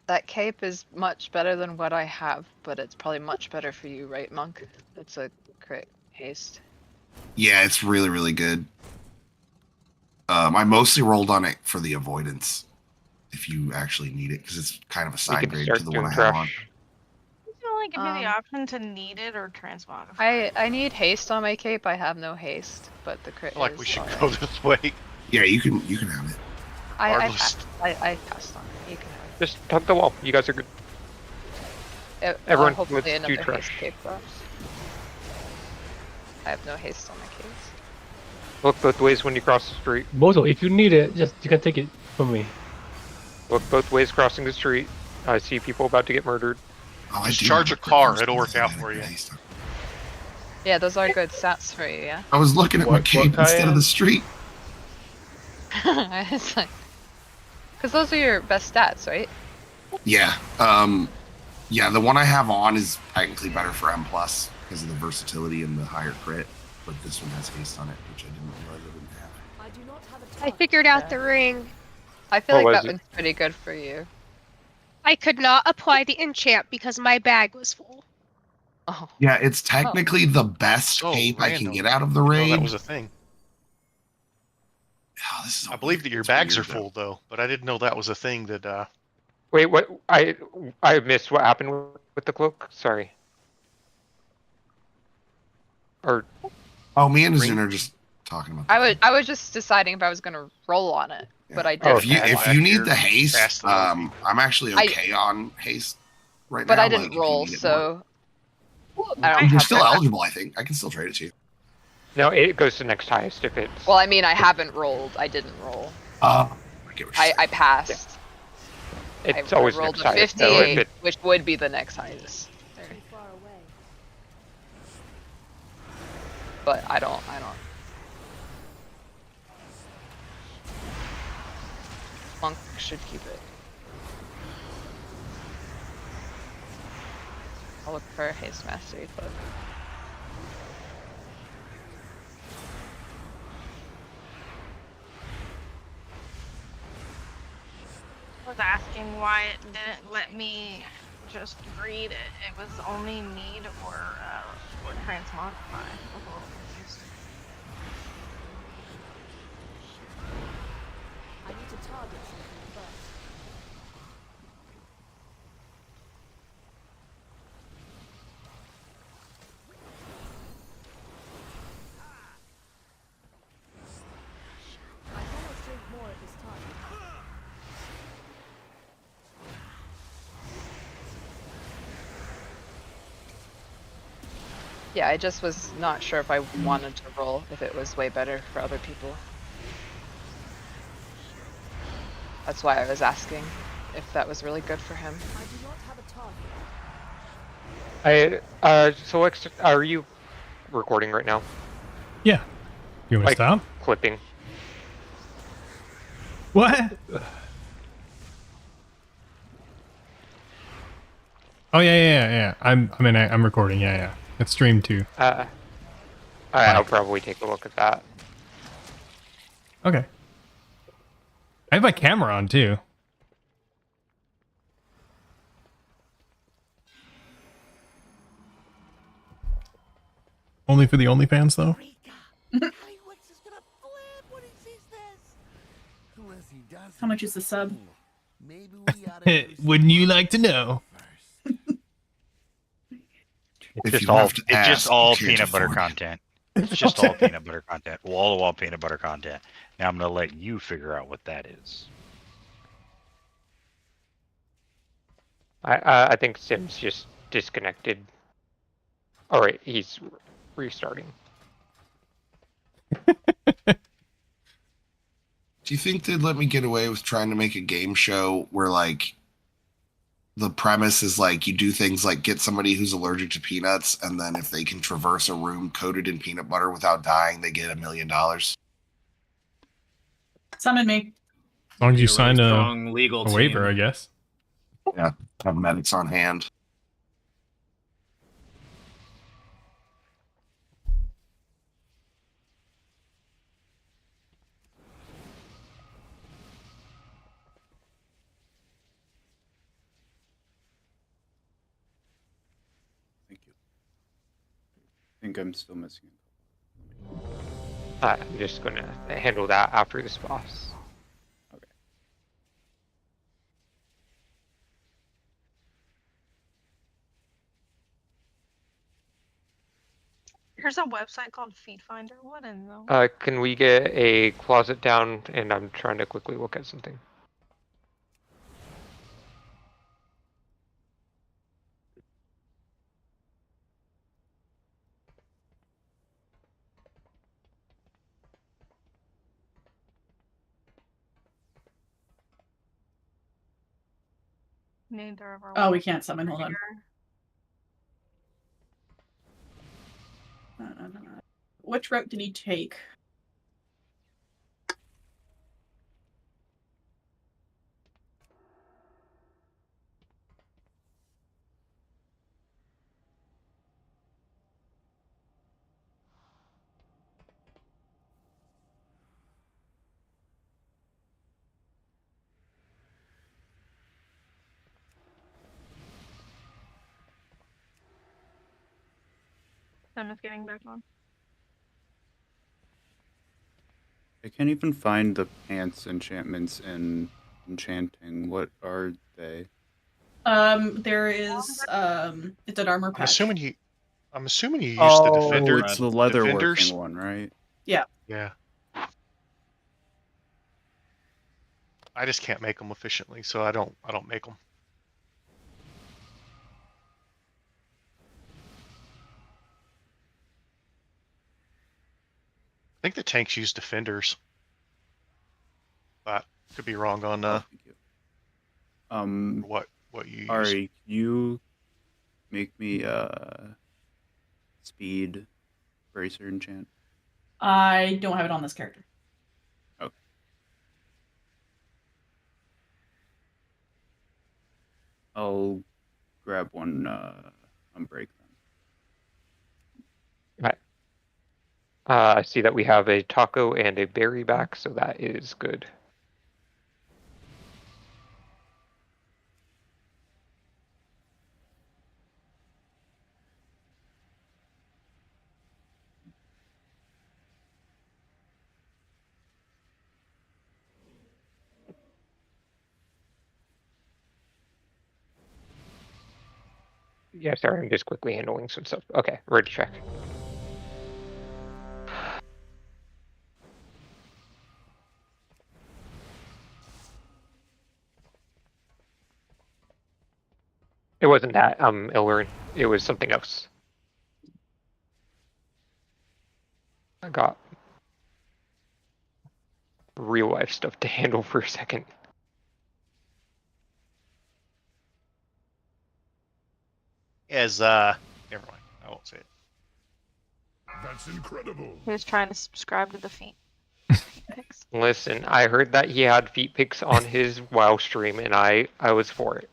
That cape is much better than what I have, but it's probably much better for you, right, Monk? It's a crit haste. Yeah, it's really, really good. I mostly rolled on it for the avoidance, if you actually need it, because it's kind of a side grade to the one I have on. Does it only give me the option to need it or transmog? I need haste on my cape. I have no haste, but the crit I feel like is we should alright. go this way. Yeah, you can have it. I passed on it. You can have Just hug the wall. You guys are good. it. Everyone, Hopefully let's do another trash. haste cape drops. I have no haste on my capes. Look both ways when you cross the street. Mozo, if you need it, just you can take it from me. Look both ways crossing the street. I see people about to get murdered. Oh, Just charge a car, it'll work out for you. Yeah, those are good stats for you, yeah? I was looking at my cape instead of the street. It's like... Because those are your best stats, right? Yeah. Yeah, the one I have on is technically better for M+, because of the versatility and the higher crit, but this one has haste on it, which I didn't realize I didn't have. I figured out the ring. I feel What like was that it? one's pretty good for you. I could not apply the enchant because my bag was full. Oh. Yeah, it's technically the best So cape I can random. get out of the Oh, raid. that was a thing. Oh, this is I believe that your it's bags weird, are full though, but I didn't know that was a thing that. Wait, what? I missed what happened with the cloak. Sorry. Or Oh, me and Ring? Zune are just talking about. I was just deciding if I was gonna roll on it, but I Oh, did. okay. If you need Here, the haste, fast and OP. I'm actually okay on haste right But now. I didn't like, if you roll, need it more. so I don't You're have still that. eligible, I think. I can still trade it to you. No, it goes to next highest if it's. Well, I mean, I haven't rolled. I didn't roll. I get what you're saying. I passed. It's I always rolled next a highest, though, if 58, it- which would be the next highest. There. But I don't. Monk should keep it. I'll look for a haste mastery cloak. I was asking why it didn't let me just read it. It was only need or transmogrify. I was a little confused. I need to target something first. I cannot drink more at this time. Yeah, I just was not sure if I wanted to roll, if it was way better for other people. That's why I was asking if that was really good for him. I do not have a target. So are you recording right now? Yeah. You want to Like, stop? clipping. What? Oh yeah. I'm recording. Yeah. It's streamed too. I'll probably take a look at that. Okay. I have my camera on too. Only for the OnlyFans though. How much is the sub? Wouldn't you like to know? It's just all peanut butter content. It's just all peanut butter content. Wall to wall peanut butter content. Now I'm gonna let you figure out what that is. I think Sim's just disconnected. All right, he's restarting. Do you think they'd let me get away with trying to make a game show where, like, the premise is like you do things like get somebody who's allergic to peanuts, and then if they can traverse a room coated in peanut butter without dying, they get $1 million? Summon me. As long as you Really sign strong legal a waiver, team. I guess. Yeah, have medics on hand. Thank you. I think I'm still missing. I'm just gonna handle that after this boss. There's a website called Feed Finder. What in the? Can we get a closet down? And I'm trying to quickly look at something. Neither of our. Oh, we can't summon. Hold on. Which route did he take? time of getting back on. I can't even find the pants enchantments in enchanting. What are they? There is it's an armor patch. I'm assuming you used Oh, the defender. it's the leatherworking defenders. one, right? Yeah. Yeah. I just can't make them efficiently, so I don't make them. I think the tanks use defenders, but could be wrong on what you use. Ari, you make me speed bracer enchant. I don't have it on this character. Okay. I'll grab one on break then. Right. I see that we have a taco and a berry back, so that is good. Yeah, sorry, I'm just quickly handling some stuff. Okay, ready to check. It wasn't that, Ilwern. It was something else. I got real life stuff to handle for a second. Never mind. I won't say it. That's incredible. He was trying to subscribe to the feet. Listen, I heard that he had feet pics on his WoW stream, and I was for it.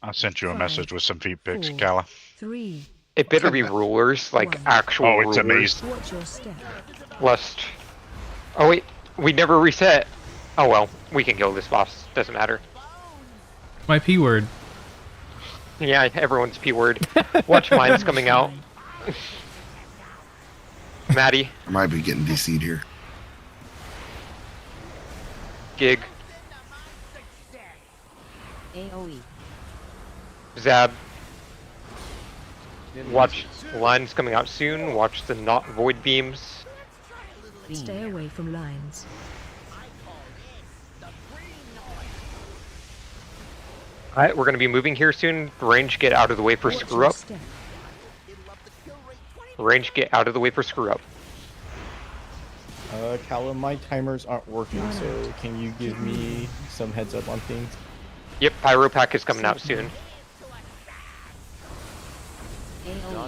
I sent you a message with some feet pics, Kala. 3. It better be rulers, like actual Oh, it's rulers. amazing. Watch your step. Lust. Oh wait, we never reset. Oh well, we can kill this boss. Doesn't matter. My P word. Yeah, everyone's P word. Watch mine's coming out. Maddie. I might be getting DC'd here. Gig. AOE. Zab. Watch lines coming out soon. Watch the not void beams. Stay away from lines. Alright, we're gonna be moving here soon. Range, get out of the way for screw up. Range, get out of the way for screw up. Callum, my timers aren't working, so can you give me some heads up on things? Yep, Pyro Pack is coming out soon.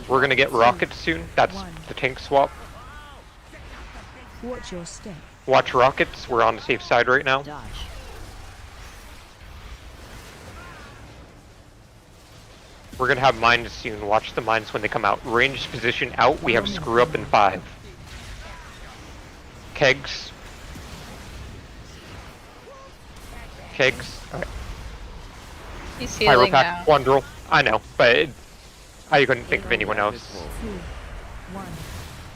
We're gonna get rockets soon. That's the tank swap. Watch your step. Watch rockets. We're on the safe side right now. We're gonna have mines soon. Watch the mines when they come out. Ranged position out. We have screw up in 5. Kegs. Kegs. Alright. He's Pyro healing Pack. now. Wandrel. I know, but I couldn't think of anyone else.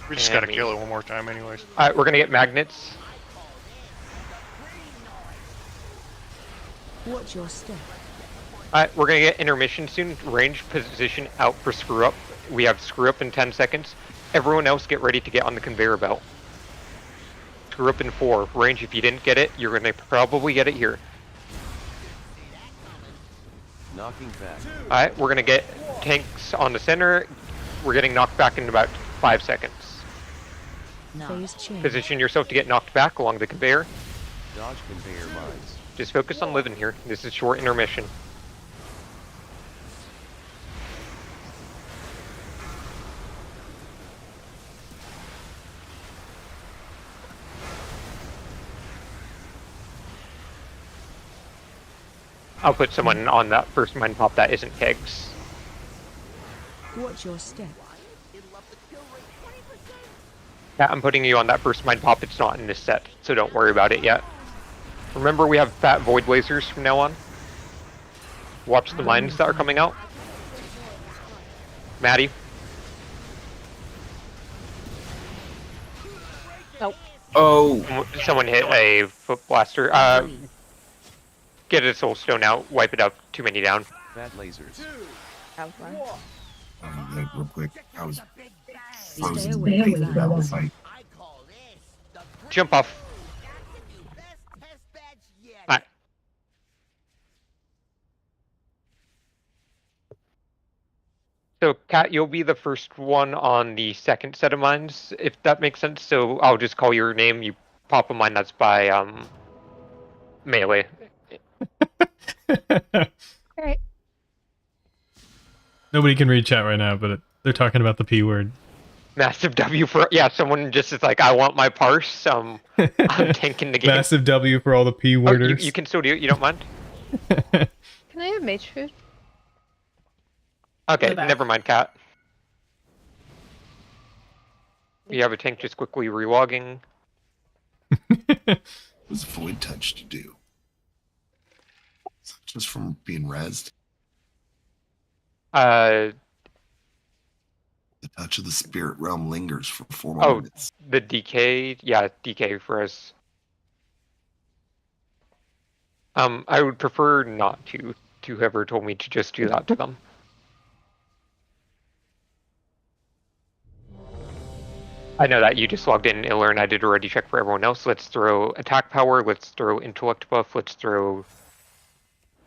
We just gotta kill it one more time, anyways. Alright, we're gonna get magnets. Watch your step. Alright, we're gonna get intermission soon. Range position out for screw up. We have screw up in 10 seconds. Everyone else get ready to get on the conveyor belt. Screw up in 4. Range, if you didn't get it, you're gonna probably get it here. Knocking back. Alright, we're gonna get tanks on the center. We're getting knocked back in about 5 seconds. Phase change. Position yourself to get knocked back along the conveyor. Dodge conveyor mines. Just focus on living here. This is short intermission. I'll put someone on that first mine pop that isn't kegs. Watch your step. Yeah, I'm putting you on that first mine pop. It's not in this set, so don't worry about it yet. Remember, we have fat void blazers from now on. Watch the mines that are coming out. Maddie. Oh. Someone hit a foot blaster. Get a soul stone out. Wipe it up. Too many down. Fat lasers. Have fun. Real quick. I was Stay frozen. away from lines. Jump off. Alright. So, Kat, you'll be the first one on the second set of mines, if that makes sense. So I'll just call your name. You pop a mine that's by melee. Alright. Nobody can read chat right now, but they're talking about the P word. Massive W for someone just is like, I want my parse. I'm tanking the game. Massive W for all the P worders. You can still do it. You don't mind? Can I have mage food? Okay, never mind, Kat. You have a tank just quickly relogging. What's Void Touch to do? Just from being rezzed? The touch of the spirit realm lingers for 4 more minutes. The DK, DK for us. I would prefer not to whoever told me to just do that to them. I know that you just logged in, Iller, and I did already check for everyone else. Let's throw attack power, let's throw intellect buff, let's throw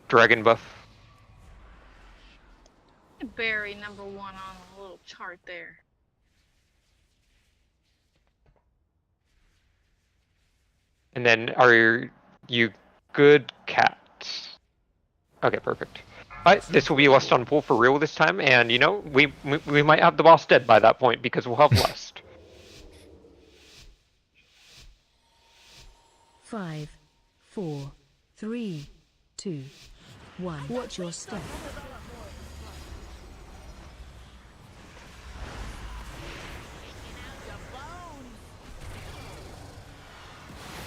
dragon buff. Berry #1 on a little chart there. And then are you good, Cat? Okay, perfect. Alright, this will be Lust on Pool for real this time, and you know, we might have the boss dead by that point because we'll have Lust. 5, 4, 3, 2, 1. Watch your step.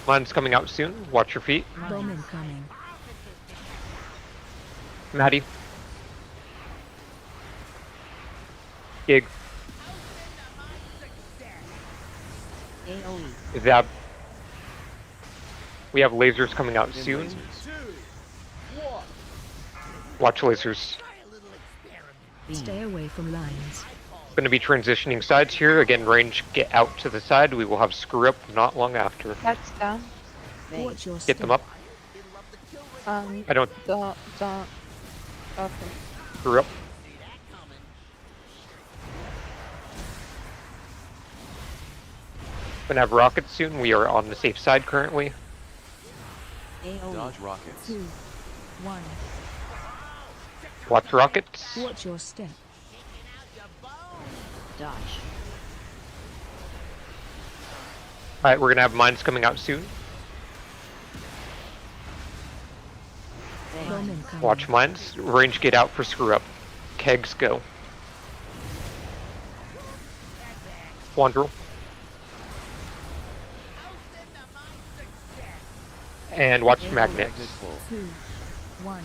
Mine's coming out soon. Watch your feet. Bomb incoming. Maddie. Gig. AOE. Zab. We have lasers coming out soon. Watch lasers. Stay away from lines. Going to be transitioning sides here. Again, range, get out to the side. We will have screw up not long after. That's down. Watch your Get them up. I don't. Don't. Okay. Screw up. Gonna have rockets soon. We are on the safe side currently. Dodge rockets. 2, 1. Watch rockets. Watch your step. Dodge. Alright, we're gonna have mines coming out soon. Bomb incoming. Watch mines. Range, get out for screw up. Kegs, go. Wandrel. And watch magnets. 2, 1.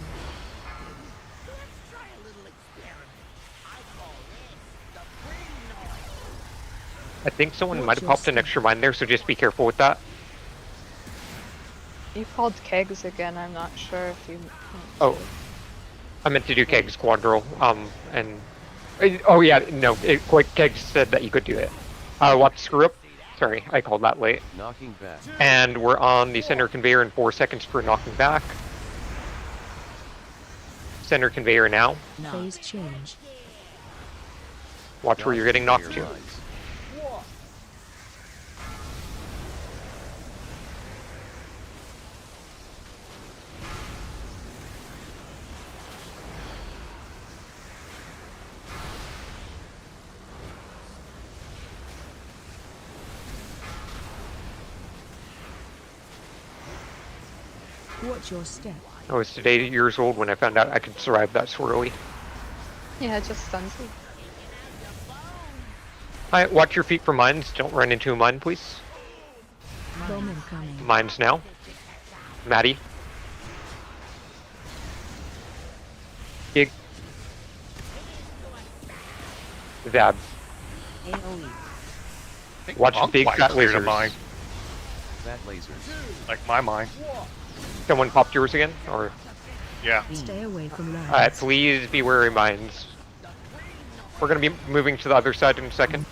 I think someone might have popped an extra mine there, so just be careful with that. You called kegs again. I'm not sure if you. Oh, I meant to do kegs, Quadril. And oh yeah, no, kegs said that you could do it. Watch screw up. Sorry, I called that late. Knocking back. And we're on the center conveyor in 4 seconds for knocking back. Center conveyor now. Phase change. Watch where you're getting knocked to. Watch your step. I was today years old when I found out I could survive that swirly. Yeah, it just stuns you. Alright, watch your feet for mines. Don't run into a mine, please. Bomb incoming. Mines now. Maddie. Gig. Zab. AOE. Watch big fat lasers. Mine. Fat lasers. Like my mine. Someone popped yours again, or? Yeah. Stay away from lines. Alright, please be wary mines. We're gonna be moving to the other side in a second.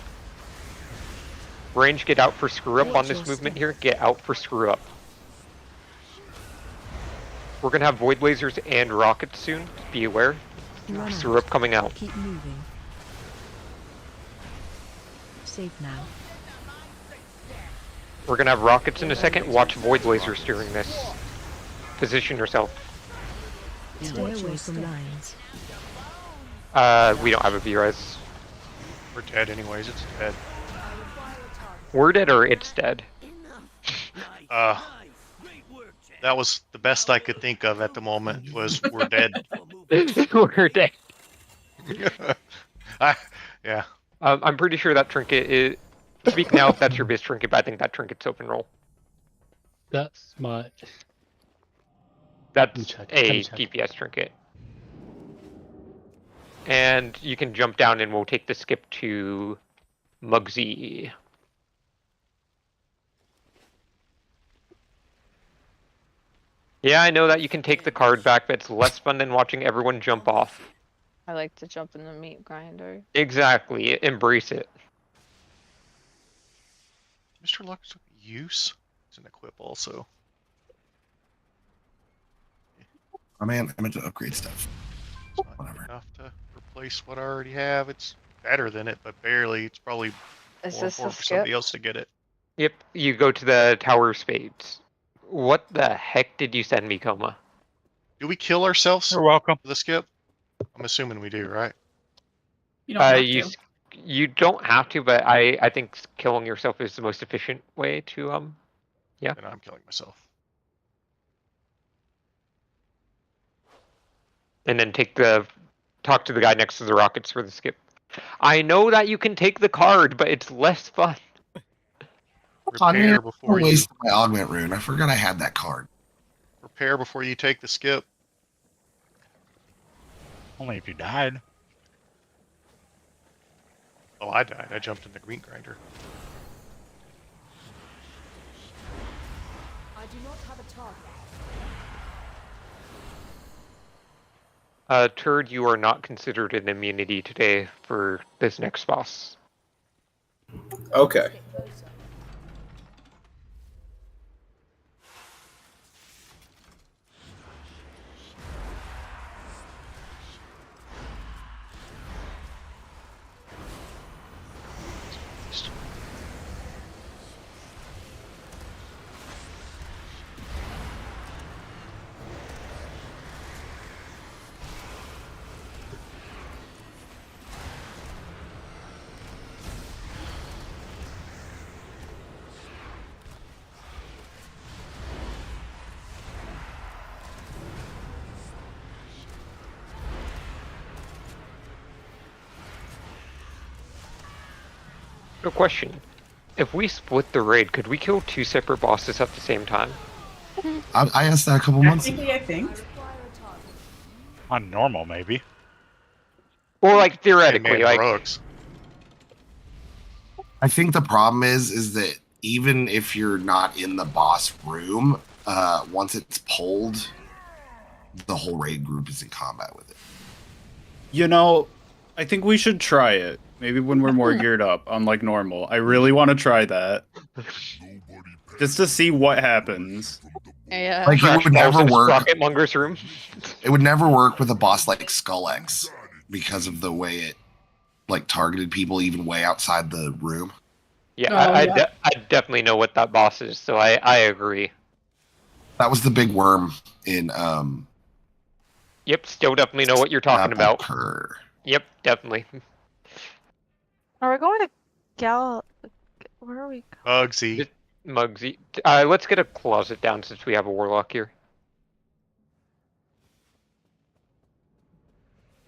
Range, get out for screw up on this movement here. Get out for screw up. We're gonna have void lasers and rockets soon. Be aware. Screw up coming out. Keep moving. Safe now. We're gonna have rockets in a second. Watch void lasers during this. Position yourself. Stay away from lines. We don't have a V-res. We're dead anyways, it's dead. We're dead or it's dead? That was the best I could think of at the moment, was we're dead. We're dead. Yeah. I'm pretty sure that trinket is... Speak now if that's your base trinket, but I think that trinket's open roll. That's my... That's a DPS trinket. And you can jump down and we'll take the skip to Muggsy. Yeah, I know that you can take the card back, but it's less fun than watching everyone jump off. I like to jump in the meat grinder. Exactly, embrace it. Mr. Luck's use is an equip also. Oh man, I meant to upgrade stuff. It's not enough to replace what I already have. It's better than it, but barely. It's probably Is more this the important for skip? somebody else to get it. Yep, you go to the Tower of Spades. What the heck did you send me, Coma? Do we kill ourselves? You're welcome. For the skip? I'm assuming we do, right? You don't have to. You don't have to, but I think killing yourself is the most efficient way to yeah. And I'm killing myself. And then talk to the guy next to the rockets for the skip. I know that you can take the card, but it's less fun. Repair before you wasted my augment rune. I forgot I had that card. repair before you take the skip. Only if you died. Oh, I died. I jumped in the green grinder. I do not have a target. Turd, you are not considered an immunity today for this next boss. Okay. No question. If we split the raid, could we kill 2 separate bosses at the same time? I asked that a couple months ago. I think. On normal, maybe. Or like theoretically, like Brooks. I think the problem is that even if you're not in the boss room, once it's pulled, the whole raid group is in combat with it. You know, I think we should try it. Maybe when we're more geared up, unlike normal. I really want to try that. Just to see what happens. Yeah. Like it would never work. Rocketmonger's room. It would never work with a boss like Skull X because of the way it like targeted people even way outside the room. Yeah, Oh, I definitely know what that boss is, so I agree. That was the big worm in Yep, still definitely know what you're talking about. Sepulcher. Yep, definitely. Are we going to where are we? Muggsy. Muggsy. Let's get a closet down since we have a warlock here.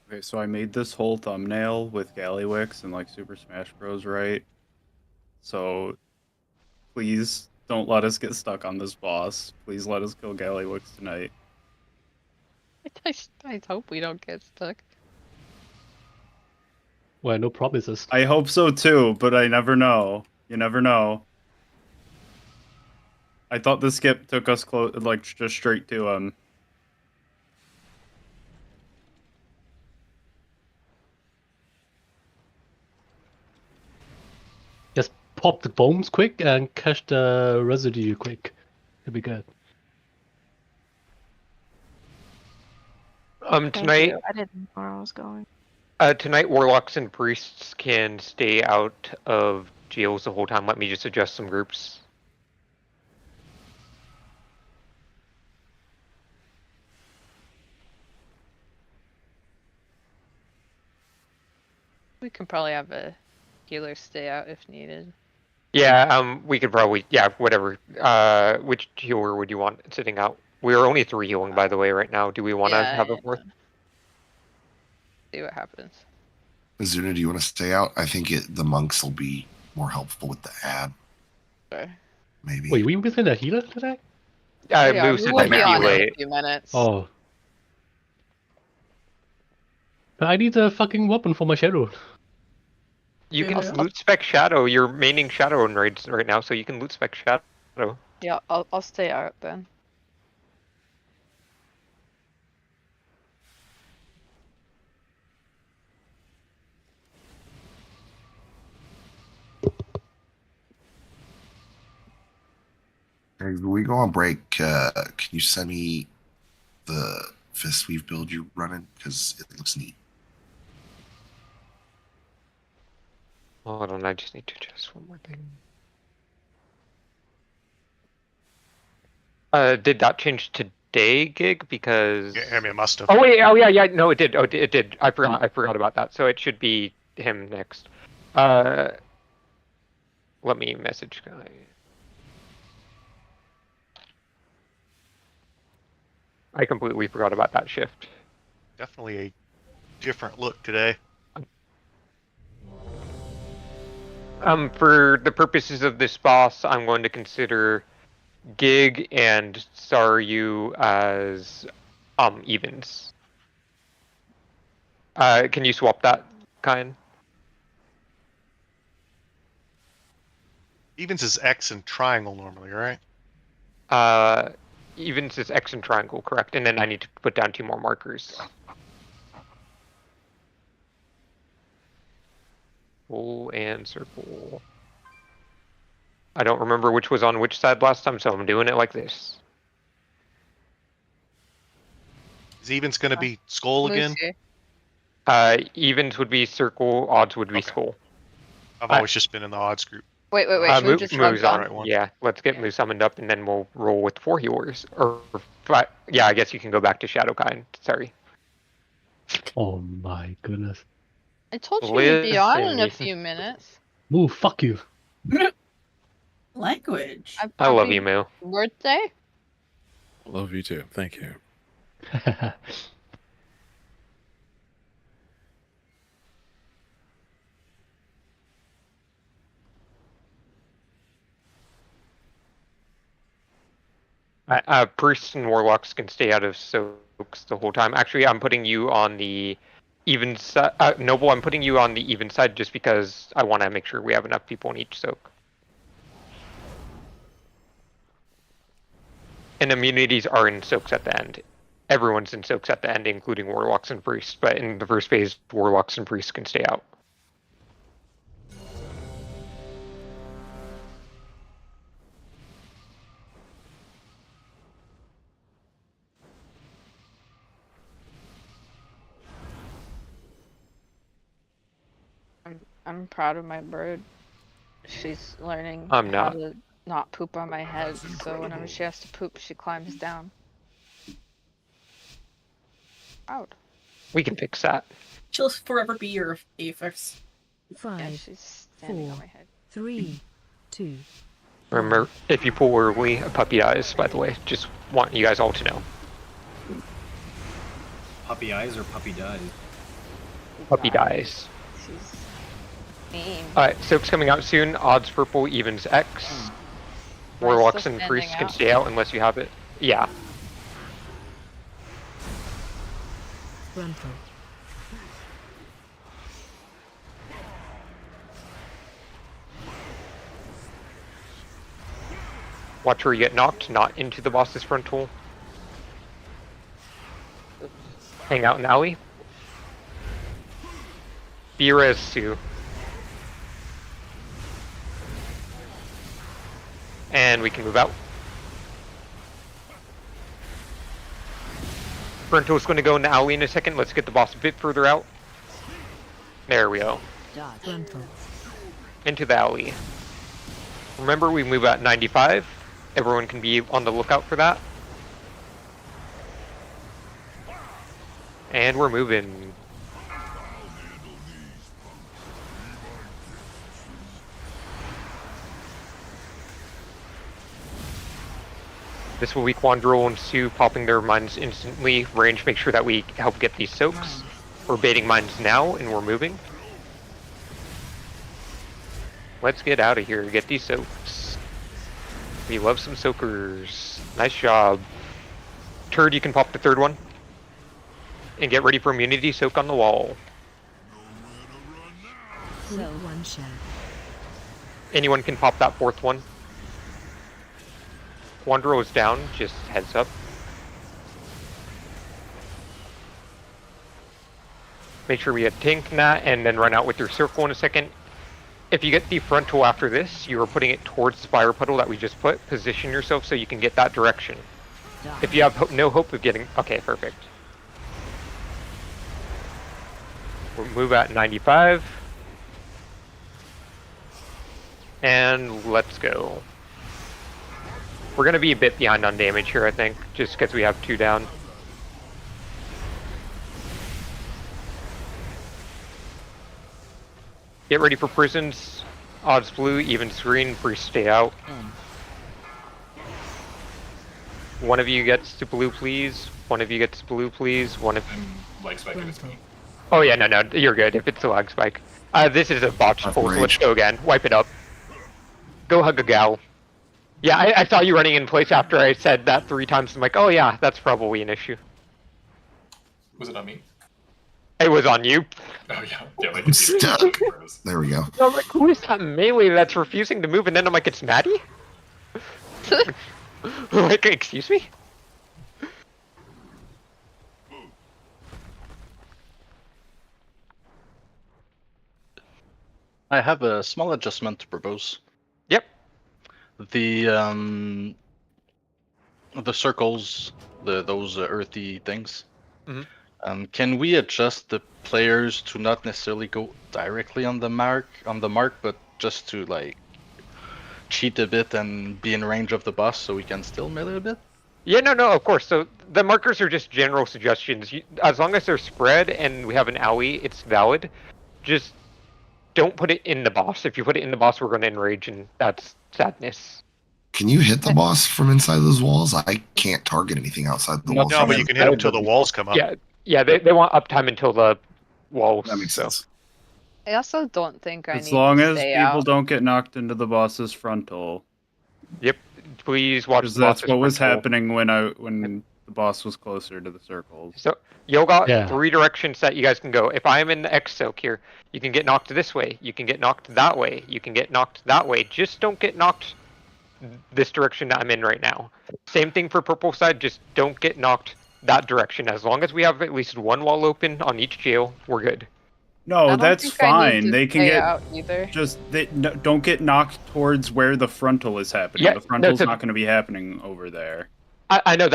Okay, so I made this whole thumbnail with Gallywix and like Super Smash Bros. Right? So please don't let us get stuck on this boss. Please let us kill Gallywix tonight. I hope we don't get stuck. Well, no promises. I hope so too, but I never know. You never know. I thought the skip took us close, like just straight to Just pop the bombs quick and catch the residue quick. It'll be good. Tonight. I didn't know where I was going. Tonight, warlocks and priests can stay out of jails the whole time. Let me just adjust some groups. We can probably have a healer stay out if needed. Yeah, we could probably, yeah, whatever. Which healer would you want sitting out? We are only 3 healing, by the way, right now. Do we want to have a 4th? See what happens. Azuna, do you want to stay out? I think the monks will be more helpful with the ad. Sure. Maybe. Wait, we missing a healer today? Moose we will be on in a few minutes. Oh. But I need a fucking weapon for my shadow. You can loot spec Shadow. You're maining Shadow in raids right now, so you can loot spec Shadow. Yeah, I'll stay out then. When we go on break, can you send me the Fistweave build you're running? Because it looks neat. Hold on, I just need to adjust one more thing. Did that change today, Gig? Because yeah, I mean, it must have. Oh wait, oh yeah, no, it did. Oh, it did. I forgot about that. So it should be him next. Let me message guy. I completely forgot about that shift. Definitely a different look today. For the purposes of this boss, I'm going to consider Gig and Saryu as evens. Can you swap that, kind? Evens is X and triangle normally, right? Evens is X and triangle, correct? And then I need to put down 2 more markers. Full and circle. I don't remember which was on which side last time, so I'm doing it like this. Is evens going to be skull again? Evens would be circle, odds would be skull. I've always just been in the odds group. Wait, Moose on. Yeah, let's get Moose summoned up, and then we'll roll with 4 healers. Or 5. Yeah, I guess you can go back to Shadowkind. Sorry. Oh my goodness. I told you we'd be on in a few minutes. Moo, fuck you. Language. I love you, Moo. Birthday? Love you too. Thank you. Priests and warlocks can stay out of soaks the whole time. Actually, I'm putting you on the even side. Noble, I'm putting you on the even side just because I want to make sure we have enough people in each soak. And immunities are in soaks at the end. Everyone's in soaks at the end, including warlocks and priests. But in the first phase, warlocks and priests can stay out. I'm proud of my bird. She's learning I'm how not. to not poop on my head, so whenever she has to poop, she climbs down. Proud. We can fix that. She'll forever be your Apex. 5, she's standing 4, on my head. 3, 2. Remember, if you pull early, a puppy dies, by the way. Just want you guys all to know. Puppy eyes or puppy dies? Puppy dies. She's mean. Alright, soak's coming out soon. Odds purple, evens X. Warlocks still and priests standing can out? stay out unless you have it. Yeah. Gruntle. Watch where you get knocked, not into the boss's frontal. Hang out in the alley. Be res Sue. And we can move out. Frontal's going to go in the alley in a second. Let's get the boss a bit further out. There we go. Into the alley. Remember, we move at 95. Everyone can be on the lookout for that. And we're moving. This will be Quandrel and Sue popping their mines instantly. Range, make sure that we help get these soaks. We're baiting mines now, and we're moving. Let's get out of here, get these soaks. We love some soakers. Nice job. Turd, you can pop the third one. And get ready for immunity soak on the wall. Anyone can pop that fourth one. Quandrel is down, just heads up. Make sure we tank that and then run out with your circle in a second. If you get the frontal after this, you are putting it towards the fire puddle that we just put. Position yourself so you can get that direction. If you have no hope of getting... Okay, perfect. We'll move at 95. And let's go. We're going to be a bit behind on damage here, I think, just because we have 2 down. Get ready for prisons. Odds blue, even green, priest stay out. One of you gets to blue, please. One of you gets to blue, please. One of... Lag spike if it's me. Oh yeah, no, you're good if it's a lag spike. This is a botched force. Let's go again. Wipe it up. Go hug a gal. Yeah, I saw you running in place after I said that 3 times. I'm like, oh yeah, that's probably an issue. Was it on me? It was on you. Oh yeah, yeah, like I'm stuck. There we go. I'm like, who is that melee that's refusing to move? And then I'm like, it's Maddie? Like, excuse me? I have a small adjustment to propose. Yep. The circles, those earthy things. Mm-hmm. Can we adjust the players to not necessarily go directly on the mark, but just to like cheat a bit and be in range of the boss so we can still melee a bit? Yeah, no, of course. So the markers are just general suggestions. As long as they're spread and we have an AOE, it's valid. Just don't put it in the boss. If you put it in the boss, we're going to enrage, and that's sadness. Can you hit the boss from inside those walls? I can't target anything outside the walls. No, but you can hit them until the walls come up. Yeah, they want uptime until the walls. That makes sense. I also don't think I need As long to as stay people out. don't get knocked into the boss's frontal. Yep. Please watch. Because that's what was happening when the boss was closer to the circles. So you got 3 directions that you guys can go. If I'm in the X soak here, you can get knocked this way. You can get knocked that way. You can get knocked that way. Just don't get knocked this direction that I'm in right now. Same thing for purple side. Just don't get knocked that direction. As long as we have at least 1 wall open on each jail, we're good. No, that's fine. They can get out either. don't get knocked towards where the frontal is happening. Yeah, the frontal's not going to be happening over there. I know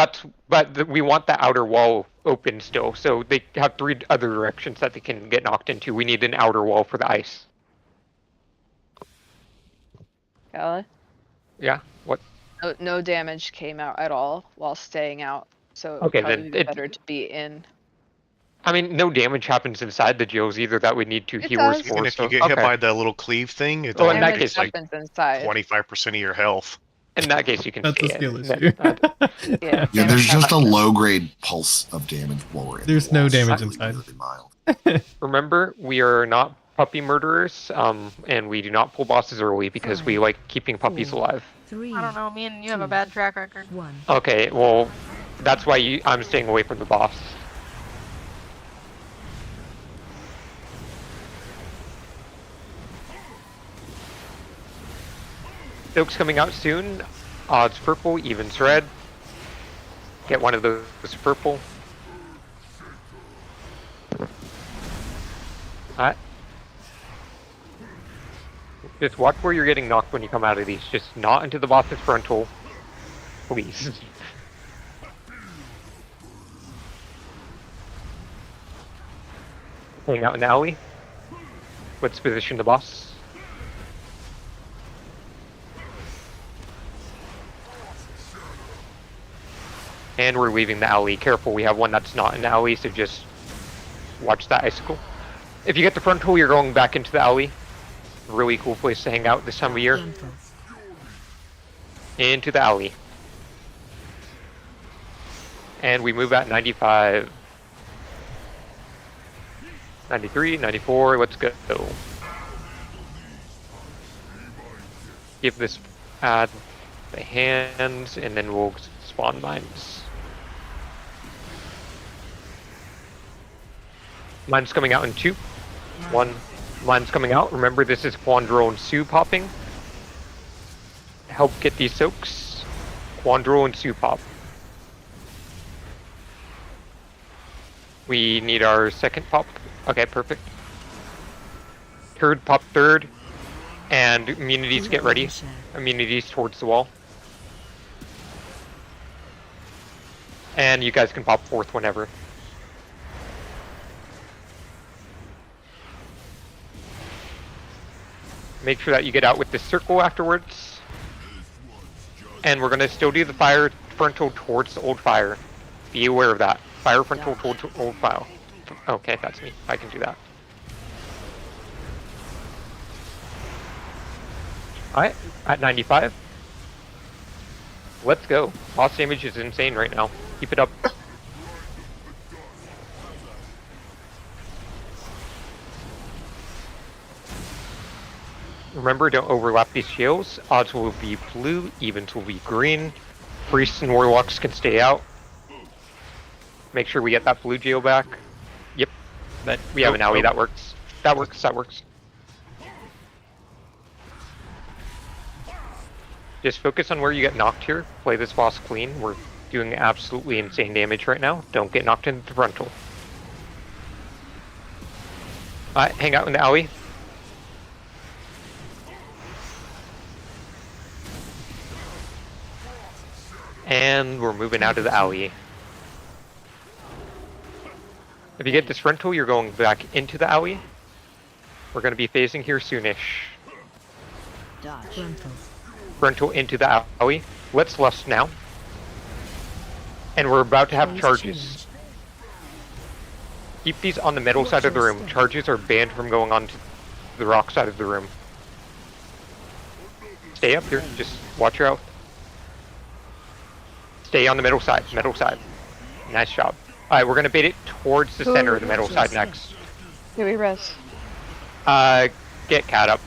but we want the outer wall open still, so they have 3 other directions that they can get knocked into. We need an outer wall for the ice. Gala? Yeah. What? No damage came out at all while staying out, so it Okay, would then probably be better to be in. I mean, no damage happens inside the jails either that we need to It healers does. for. Even if you get hit by the little cleave thing, it Oh, in that only case, takes like happens inside. 25% of your health. In that case, you can That's a stay skill in. issue. Yeah. Yeah, there's just a low grade pulse of damage while we're in. There's the no walls. damage Really, inside. really mild. Remember, we are not puppy murderers, and we do not pull bosses early because we like keeping puppies alive. I don't know. Me and you have a bad track record. Okay, well, that's why I'm staying away from the boss. Soak's coming out soon. Odds purple, evens red. Get one of those purple. Alright. Just watch where you're getting knocked when you come out of these. Just not into the boss's frontal. Please. Hang out in the alley. Let's position the boss. And we're leaving the alley. Careful, we have one that's not in the alley, so just watch that icicle. If you get the frontal, you're going back into the alley. Really cool place to hang out this time of year. Into the alley. And we move at 95. 93, 94, let's go. Give this add the hands, and then we'll spawn mines. Mine's coming out in 2. 1. Mine's coming out. Remember, this is Quandro and Sue popping. Help get these soaks. Quandro and Sue pop. We need our second pop. Okay, perfect. Third pop third. And immunities get ready. Immunities towards the wall. And you guys can pop fourth whenever. Make sure that you get out with this circle afterwards. And we're gonna still do the fire frontal towards the old fire. Be aware of that. Fire frontal towards old file. Okay, that's me. I can do that. Alright, at 95. Let's go. Boss damage is insane right now. Keep it up. Remember, don't overlap these shields. Odds will be blue, evens will be green. Priests and warlocks can stay out. Make sure we get that blue geo back. Yep. That we have an alley, that works. That works, that works. Just focus on where you get knocked here. Play this boss clean. We're doing absolutely insane damage right now. Don't get knocked into the frontal. Alright, hang out in the alley. And we're moving out of the alley. If you get this frontal, you're going back into the alley. We're going to be phasing here soonish. Frontal into the alley. Let's lust now. And we're about to have charges. Keep these on the metal side of the room. Charges are banned from going on to the rock side of the room. Stay up here. Just watch your health. Stay on the middle side. Middle side. Nice job. Alright, we're gonna bait it towards the center of the middle side next. Yeah, we res. Get cat up.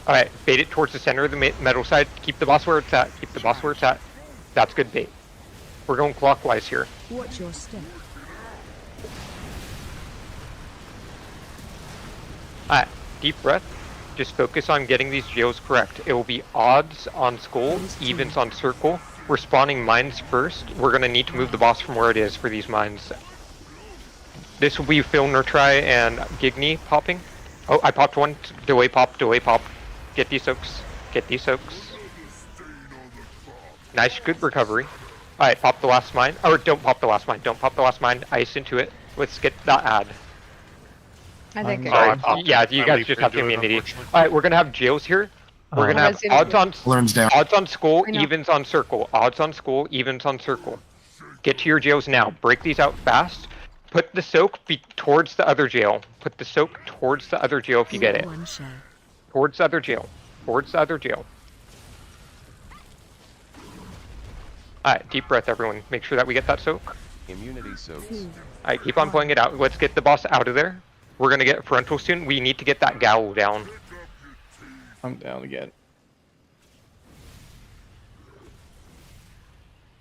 Alright, bait it towards the center of the metal side. Keep the boss where it's at. Keep the boss where it's at. That's good bait. We're going clockwise here. Watch your step. Alright, deep breath. Just focus on getting these geos correct. It will be odds on skull, evens on circle. We're spawning mines first. We're going to need to move the boss from where it is for these mines. This will be Filner Try and Gigny popping. Oh, I popped one. Delay pop, delay pop. Get these soaks. Get these soaks. Nice, good recovery. Alright, pop the last mine. Or don't pop the last mine. Don't pop the last mine. Ice into it. Let's get that ad. I think Sorry, yeah, you guys just have to be an idiot. Alright, we're gonna have jails here. We're gonna have odds on skull, evens on circle. Odds on skull, evens on circle. Get to your jails now. Break these out fast. Put the soak towards the other jail. Put the soak towards the other jail if you get it. Towards the other jail. Towards the other jail. Alright, deep breath everyone. Make sure that we get that soak. Immunity soaks. Alright, keep on playing it out. Let's get the boss out of there. We're gonna get frontal soon. We need to get that Gowl down. I'm down again.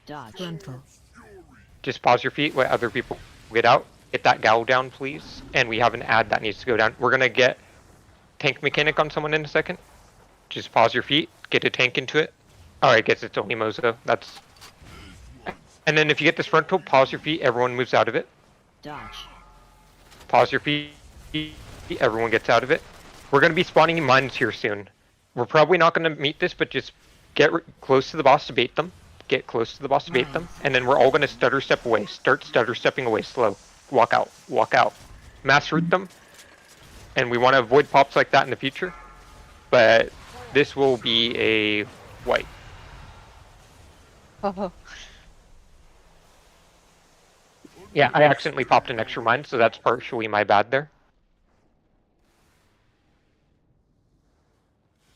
Dodge. Just pause your feet, let other people get out. Get that Gowl down, please. And we have an ad that needs to go down. We're gonna get tank mechanic on someone in a second. Just pause your feet. get a tank into it. Alright, I guess it's only Mozo. That's... And then if you get this frontal, pause your feet, everyone moves out of it. Dodge. Pause your feet, everyone gets out of it. We're going to be spawning mines here soon. We're probably not going to meet this, but just get close to the boss to bait them. Get close to the boss to bait them. And then we're all going to stutter step away. Start stutter stepping away slow. Walk out. Walk out. Mass root them. And we want to avoid pops like that in the future. But this will be a white. Oh. Yeah, I accidentally popped an extra mine, so that's partially my bad there.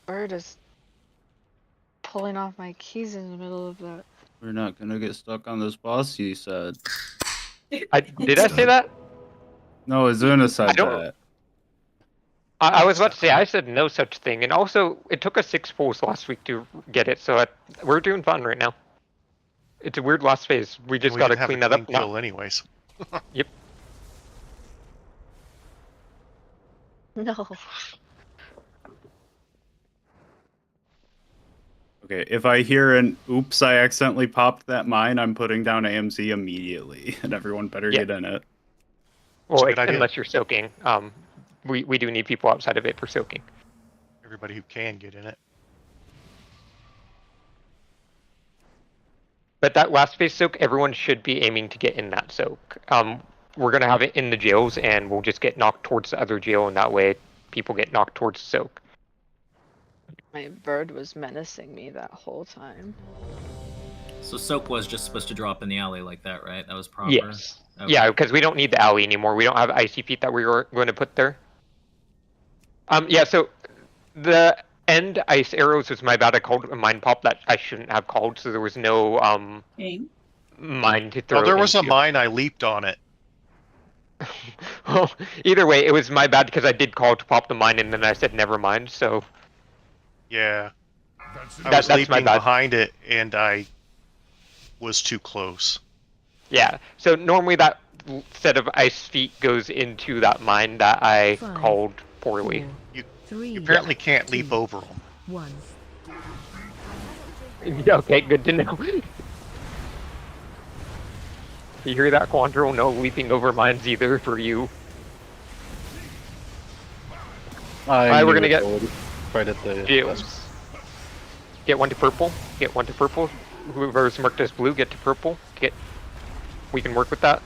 Bird is pulling off my keys in the middle of that. We're not gonna get stuck on this boss, you said. Did I say that? No, Azuna said that. I was about to say, I said no such thing. And also, it took us 6 pulls last week to get it, so we're doing fun right now. It's a weird last phase. We just gotta clean that up now. Anyways. Yep. No. Okay, if I hear an oops, I accidentally popped that mine, I'm putting down AMC immediately, and everyone better get in it. Well, unless you're soaking. We do need people outside of it for soaking. Everybody who can get in it. But that last phase soak, everyone should be aiming to get in that soak. We're going to have it in the jails, and we'll just get knocked towards the other jail, and that way people get knocked towards the soak. My bird was menacing me that whole time. So soak was just supposed to drop in the alley like that, right? That was proper? Yes. Okay. Yeah, because we don't need the alley anymore. We don't have icy feet that we were going to put there. Yeah, so the end ice arrows was my bad. I called a mine pop that I shouldn't have called, so there was no mine to throw. Oh, there was a into. mine, I leaped on it. Well, either way, it was my bad because I did call to pop the mine and then I said never mind, so... Yeah. I That's was leaping my bad. behind it and I was too close. Yeah, so normally that set of ice feet goes into that mine that I called poorly. You apparently can't leap over them. 1. Okay, good to know. You hear that, Quandro? No leaping over mines either for you. Alright, we're gonna get right at the jails. Get one to purple. Get one to purple. Whoever's marked as blue, get to purple. We can work with that.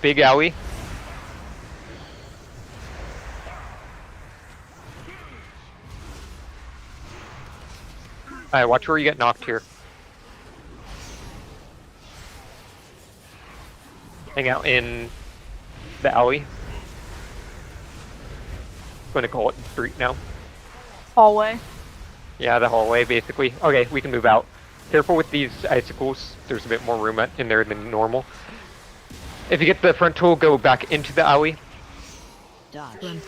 Big alley. Alright, watch where you get knocked here. Hang out in the alley. I'm gonna call it the street now. Hallway. Yeah, the hallway, basically. Okay, we can move out. Careful with these icicles. There's a bit more room in there than normal. If you get the front tool, go back into the alley. Dodge.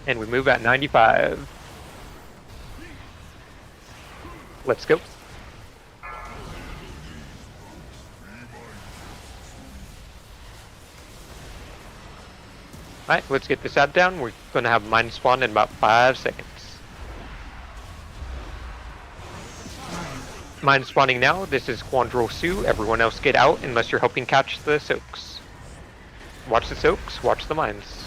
And we move at 95. Let's go. Alright, let's get this ad down. We're going to have mine spawn in about 5 seconds. Mine spawning now. This is Quandro Sue. Everyone else get out unless you're helping catch the soaks. Watch the soaks, watch the mines.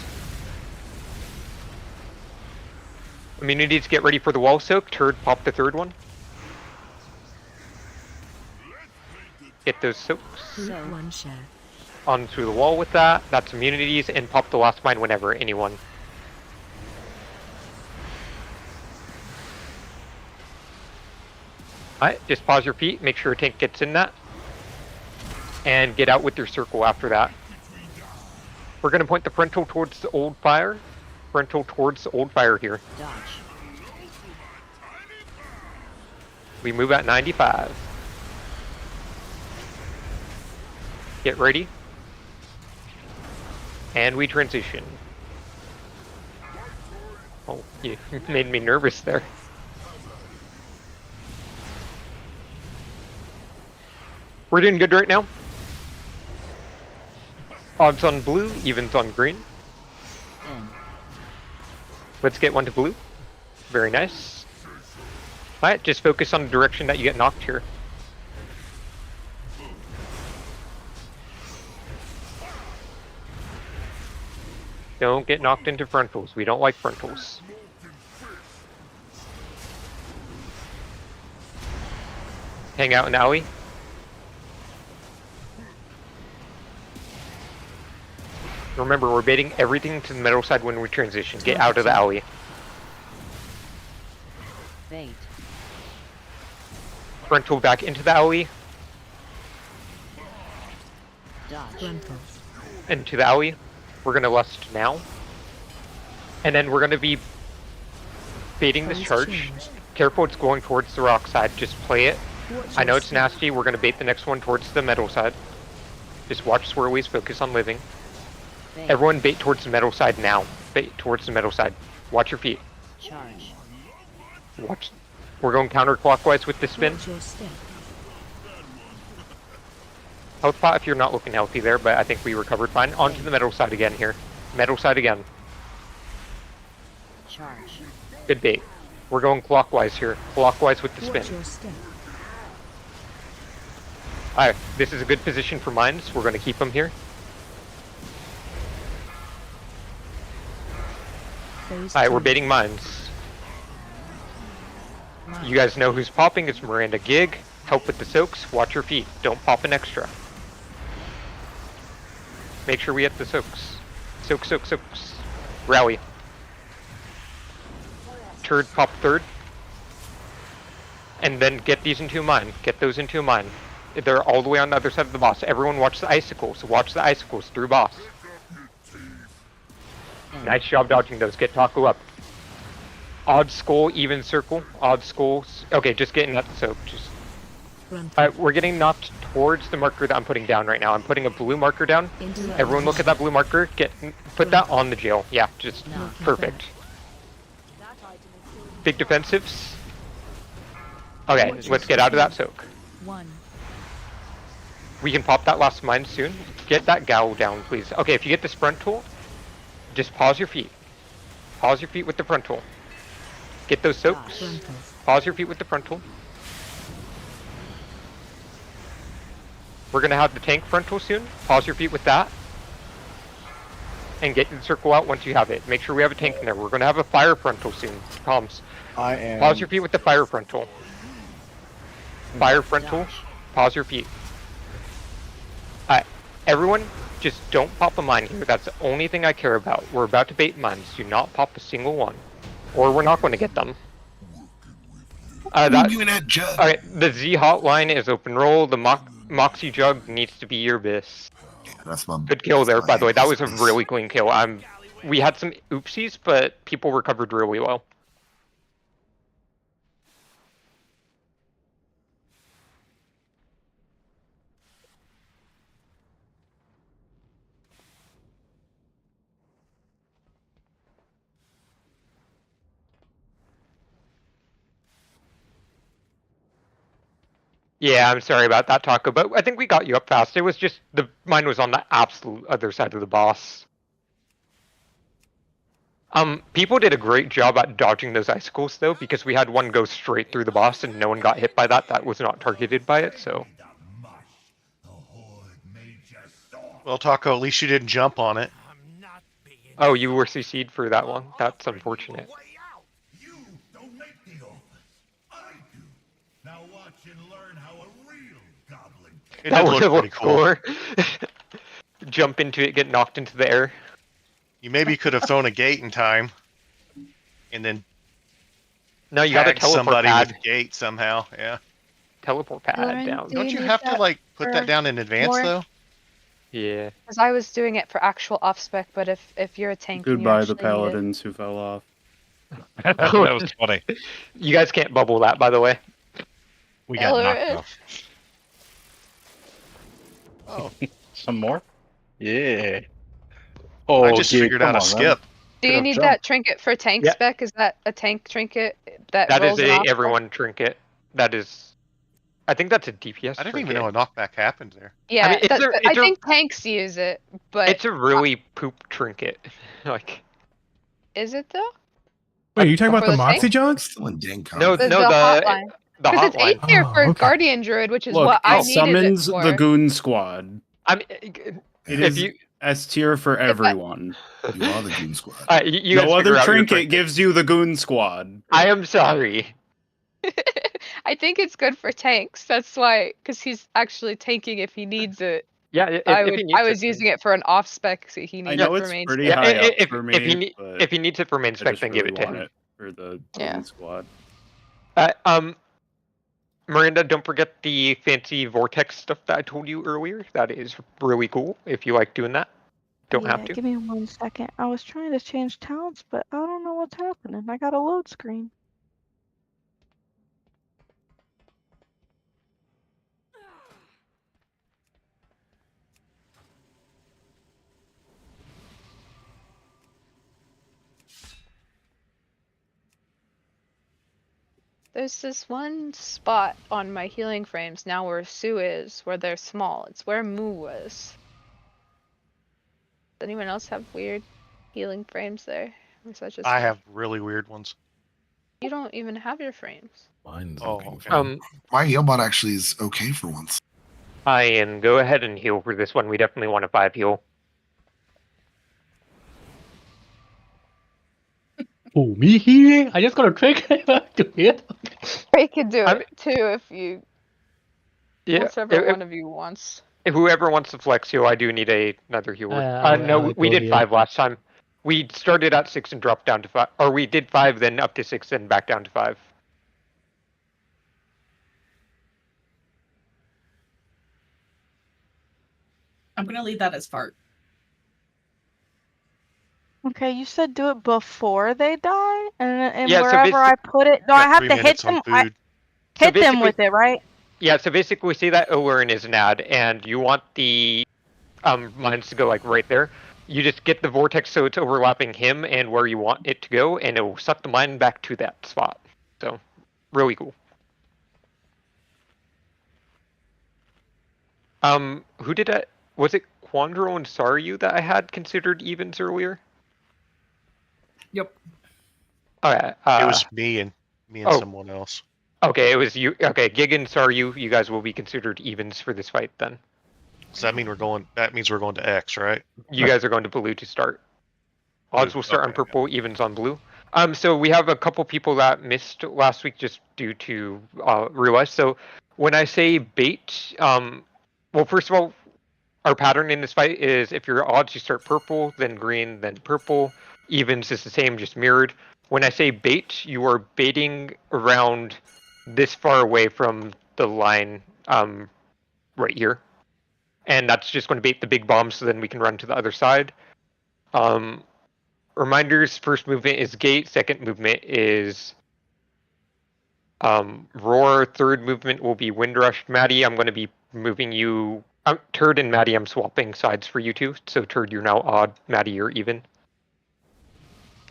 Immunities, get ready for the wall soak. Turd, pop the third one. Get those soaks. One share. Onto the wall with that. That's immunities, and pop the last mine whenever, anyone. Alright, just pause your feet, make sure a tank gets in that. And get out with your circle after that. We're going to point the frontal towards the old fire. Frontal towards the old fire here. Dodge. We move at 95. Get ready. And we transition. Oh, you made me nervous there. We're doing good right now. Odds on blue, evens on green. Let's get one to blue. Very nice. Alright, just focus on the direction that you get knocked here. Don't get knocked into frontals. We don't like frontals. Hang out in alley. Remember, we're baiting everything to the middle side when we transition. Get out of the alley. Bait. Frontal back into the alley. Dodge. Into the alley. We're gonna lust now. And then we're gonna be baiting this charge. Careful, it's going towards the rock side. Just play it. I know it's nasty. We're gonna bait the next one towards the metal side. Just watch swirlies, focus on living. Everyone bait towards the metal side now. Bait towards the metal side. Watch your feet. Charge. Watch. We're going counterclockwise with the spin. Health pot if you're not looking healthy there, but I think we recovered fine. Onto the metal side again here. Metal side again. Charge. Good bait. We're going clockwise here. Clockwise with the spin. Alright, this is a good position for mines. We're going to keep them here. Alright, we're baiting mines. You guys know who's popping. It's Miranda Gig. Help with the soaks. Watch your feet. Don't pop an extra. Make sure we hit the soaks. Soak, soak, soaks. Rally. Turd, pop third. And then get these into a mine. Get those into a mine. They're all the way on the other side of the boss. Everyone watch the icicles. Watch the icicles through boss. Nice job dodging those. Get Taco up. Odd skull, even circle. Odd skulls. Okay, just getting that soak. Just. We're getting knocked towards the marker that I'm putting down right now. I'm putting a blue marker down. Everyone look at that blue marker. Put that on the jail. Yeah, just perfect. Big defensives. Okay, let's get out of that soak. We can pop that last mine soon. Get that gal down, please. Okay, if you get this front tool, just pause your feet. Pause your feet with the front tool. Get those soaks. Pause your feet with the front tool. We're gonna have the tank frontal soon. Pause your feet with that. And get the circle out once you have it. Make sure we have a tank in there. We're gonna have a fire frontal soon. Comms. Pause your feet with the fire frontal. Fire frontal. Pause your feet. Everyone, just don't pop a mine here. That's the only thing I care about. We're about to bait mines. Do not pop a single one. Or we're not going to get them. Alright, the Z hotline is open roll. The Moxie jug needs to be your bis. That's my good kill there, by the way. That was a really clean kill. We had some oopsies, but people recovered really well. Yeah, I'm sorry about that, Taco, but I think we got you up fast. It was just, mine was on the absolute other side of the boss. People did a great job at dodging those icicles, though, because we had one go straight through the boss and no one got hit by that. That was not targeted by it, so. Well, Taco, at least you didn't jump on it. Oh, you were CC'd for that one? That's unfortunate. That would look pretty cool. Jump into it, get knocked into the air. You maybe could have thrown a gate in time, and then no, you got to teleport somebody pad. with a gate somehow. Yeah. Teleport pad Lauren, down. Don't you have to like put that down in advance though? Yeah. Because I was doing it for actual off spec, but if you're a tank, Goodbye the paladins who fell off. That was funny. You guys can't bubble that, by the way. We got knocked off. Oh, some more? Yeah. Oh, I just figured out a skip. Do you need that trinket for tank spec? Is that a tank trinket that is rolls it off? everyone trinket. That is, I think that's a DPS. I didn't even know a knockback happened there. Yeah, I mean, I think tanks use it, but it's a really poop trinket. Like, is it though? Wait, are you talking about For the the Moxie tank? Jogs? Still in DenCon. No, The no, hotline. the Because it's hotline. easier for okay. Guardian Druid, which is Look, what I it needed it summons for. the Goon Squad. I mean, It if is you, S tier for everyone. You are the Goon Squad. you guys No figure other out your trinket trinket. gives you the Goon Squad. I am sorry. I think it's good for tanks. That's why, because he's actually tanking if he needs it. Yeah, if he needs I was it, using it for an off spec, so he I needs know it for it's main pretty spec. high up if, for if he me, but if he needs it for main I spec, just then give really it to want him. it for the Yeah. Goon Squad. Miranda, don't forget the fancy vortex stuff that I told you earlier. That is really cool. If you like doing that, don't have to. Give me 1 second. I was trying to change talents, but I don't know what's happening. I got a load screen. There's this one spot on my healing frames now where Sue is, where they're small. It's where Moo was. Does anyone else have weird healing frames there? Or is that just I me? have really weird ones. You don't even have your frames. Mine's okay. My healbot actually is okay for once. Ian, go ahead and heal for this one. We definitely want a 5 heal. Oh, me healing? I just got a trick to hit. Ray could do it too if you. Yeah, Whichever one of you wants. If whoever wants to flex heal, I do need another healer. I'll we go did here. 5 last time. We started at 6 and dropped down to 5. Or we did 5, then up to 6, then back down to 5. I'm gonna leave that as fart. Okay, you said do it before they die, and Yeah, so wherever I put it, do I have to hit them? I So hit them with basically- it, right? Yeah, so basically we say that Olurin is an ad, and you want the mines to go like right there. You just get the vortex so it's overlapping him and where you want it to go, and it will suck the mine back to that spot. So, really cool. Who did that? Was it Quandro and Saryu that I had considered evens earlier? Yep. Okay. It was me and someone else. Okay, it was you. Okay, Gig and Saryu, you guys will be considered evens for this fight then. Does that mean we're going? That means we're going to X, right? You guys are going to blue to start. Odds will start on purple, evens on blue. So we have a couple people that missed last week just due to real life. So when I say bait, well, first of all, our pattern in this fight is if your odds, you start purple, then green, then purple. Evens is the same, just mirrored. When I say bait, you are baiting around this far away from the line right here. And that's just going to bait the big bombs so then we can run to the other side. Reminders, first movement is gate, second movement is roar, third movement will be wind rush. Maddie, I'm going to be moving you... Turd and Maddie, I'm swapping sides for you two. So Turd, you're now odd, Maddie, you're even.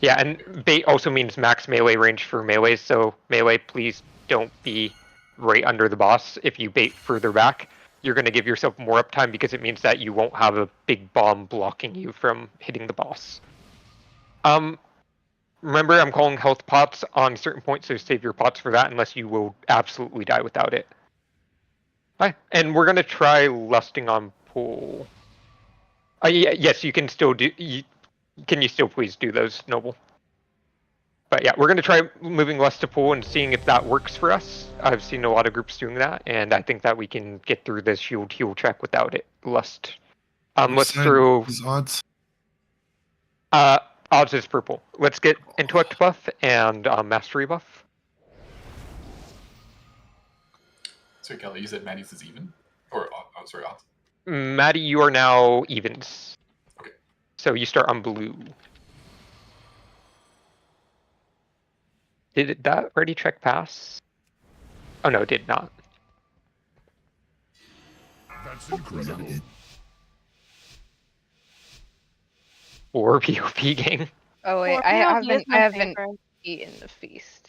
Yeah, and bait also means max melee range for melees, so melee, please don't be right under the boss. If you bait further back, you're going to give yourself more uptime because it means that you won't have a big bomb blocking you from hitting the boss. Remember, I'm calling health pots on certain points, so save your pots for that unless you will absolutely die without it. Hi, and we're going to try lusting on pool. Yes, you can still do... Can you still please do those, Noble? But yeah, we're going to try moving lust to pool and seeing if that works for us. I've seen a lot of groups doing that, and I think that we can get through this shield heal check without it. Lust. Let's throw... odds? Odds is purple. Let's get intellect buff and mastery buff. Sorry, Kelly, you said Maddie's is even? Or, oh, sorry, odds. Maddie, you are now evens. Okay. So you start on blue. Did that ready check pass? Oh no, it did not. That's incredible. Or PvP game. Oh wait, Well, I PvP is my haven't favorite. eaten the feast.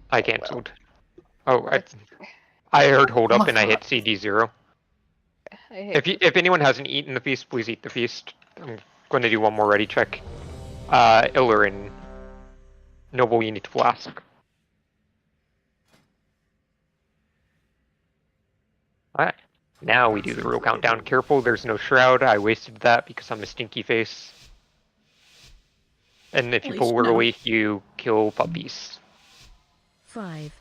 I canceled. Oh, I heard hold up and I hit CD0. If anyone hasn't eaten the feast, please eat the feast. I'm going to do one more ready check. Illurin. Noble, you need to flask. Alright. Now we do the real countdown. Careful, there's no shroud. I wasted that because I'm a stinky face. And if you pull early, you kill puppies. 5,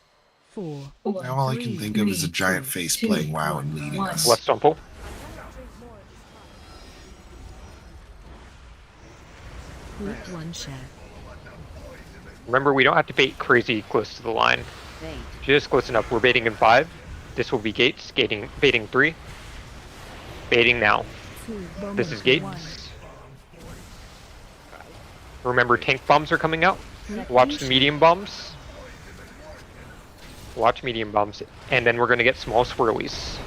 4. Now all I can think of is a giant face playing WoW and leading us. Left on pull. Group 1 share. Remember, we don't have to bait crazy close to the line. Just close enough. We're baiting in 5. This will be gates. Baiting 3. Baiting now. This is gates. Remember, tank bombs are coming out. Watch the medium bombs. Watch medium bombs. And then we're going to get small swirlies.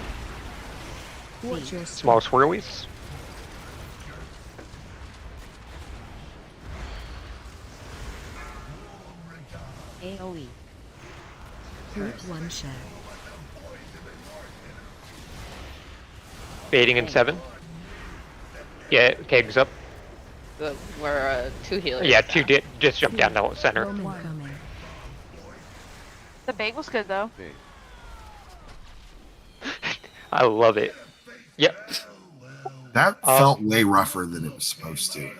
Small swirlies. AOE. Group 1 share. Baiting in 7. Yeah, kegs up. We're 2 healers. Yeah, 2 did just jump down the center. The bait was good though. I love it. Yep. That felt way rougher than it was supposed to.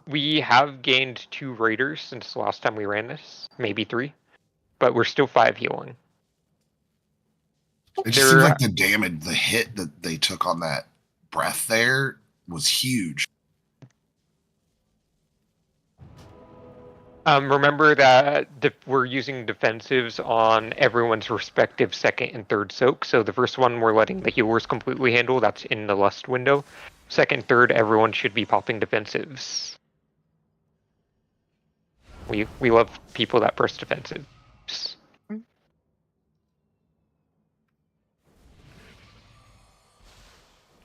We have gained 2 raiders since the last time we ran this. Maybe 3. But we're still 5 healing. It just seems like the damage, the hit that they took on that breath there was huge. Remember that we're using defensives on everyone's respective second and third soak. So the first one we're letting the healers completely handle. That's in the lust window. Second, third, everyone should be popping defensives. We love people that press defensives.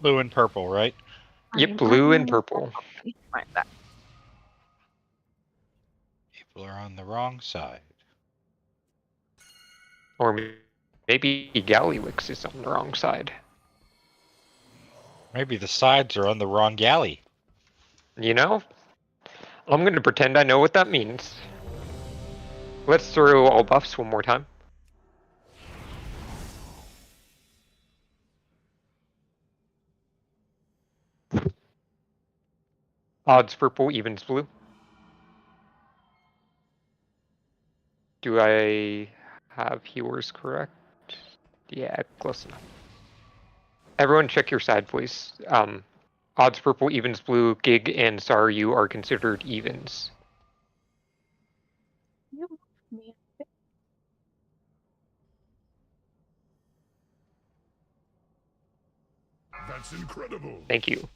Blue and purple, right? Yep, blue and purple. People are on the wrong side. Or maybe Gallywix is on the wrong side. Maybe the sides are on the wrong galley. You know? I'm going to pretend I know what that means. Let's throw all buffs one more time. Odds purple, evens blue. Do I have healers correct? Yeah, close enough. Everyone check your side, please. Odds purple, evens blue, Gig, and Saryu are considered evens. That's incredible. Thank you.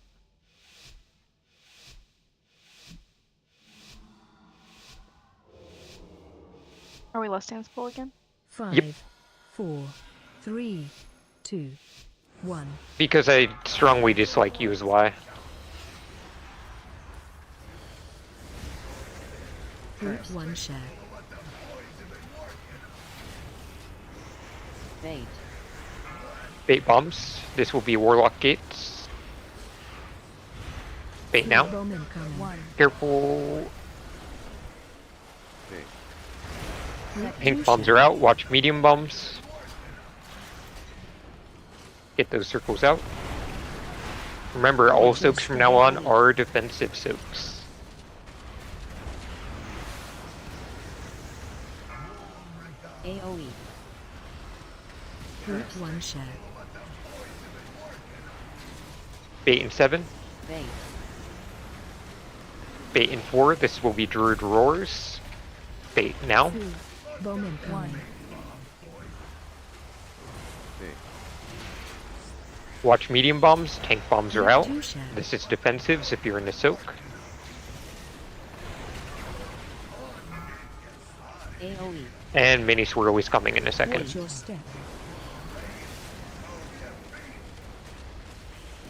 Are we less dance pool again? 5, 4, 3, 2, 1. Because I strongly dislike you is why. Group 1 share. Bait. Bait bombs. This will be Warlock gates. Bait now. Careful. Pink bombs are out. Watch medium bombs. Get those circles out. Remember, all soaks from now on are defensive soaks. AOE. Group 1 share. Bait in 7. Bait. Bait in 4. This will be Druid Roars. Bait now. Bowman coming. Watch medium bombs. Tank bombs are out. This is defensives if you're in the soak. AOE. And mini swirlies coming in a second. Watch your step.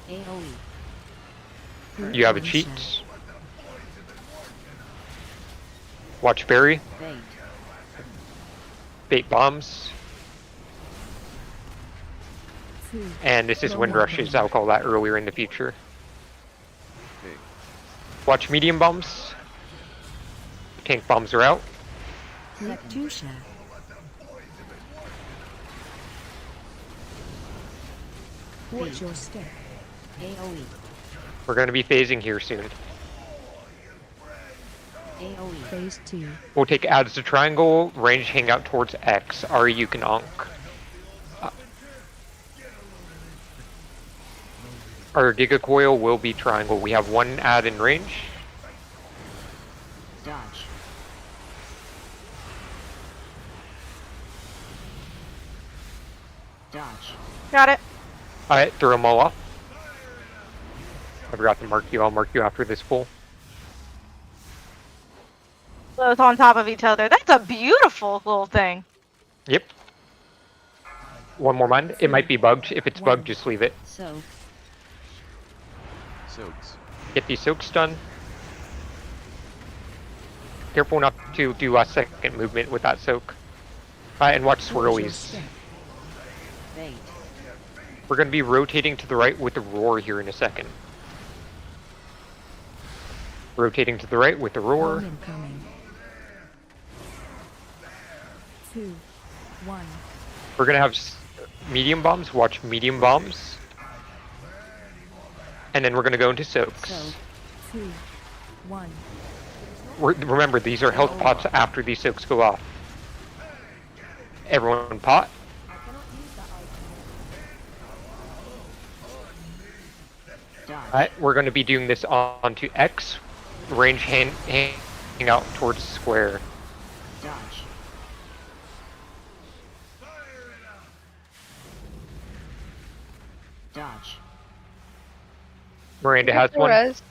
AOE. You have a cheat. Watch Barry. Bait. Bait bombs. And this is wind rushes. I'll call that earlier in the future. Watch medium bombs. Tank bombs are out. Tusha. Watch your step. AoE. We're going to be phasing here soon. AoE. Phase 2. We'll take adds to triangle, range hang out towards X. Ari, you can onk. Our Giga Coil will be triangle. We have one add in range. Dodge. Dodge. Got it. Alright, throw them all off. I forgot to mark you. I'll mark you after this pull. Both on top of each other. That's a beautiful little thing. Yep. One more mind. It might be bugged. If it's bugged, just leave it. So. Soaks. Get these soaks done. Careful not to do a second movement with that soak. And watch swirlies. We're going to be rotating to the right with the roar here in a second. Rotating to the right with the roar. 2, 1. We're going to have medium bombs. Watch medium bombs. And then we're going to go into soaks. So, 2, 1. Remember, these are health pots after these soaks go off. Everyone pot. Alright, we're going to be doing this onto X. Range hang out towards square. Dodge. Dodge. Miranda has one. Res.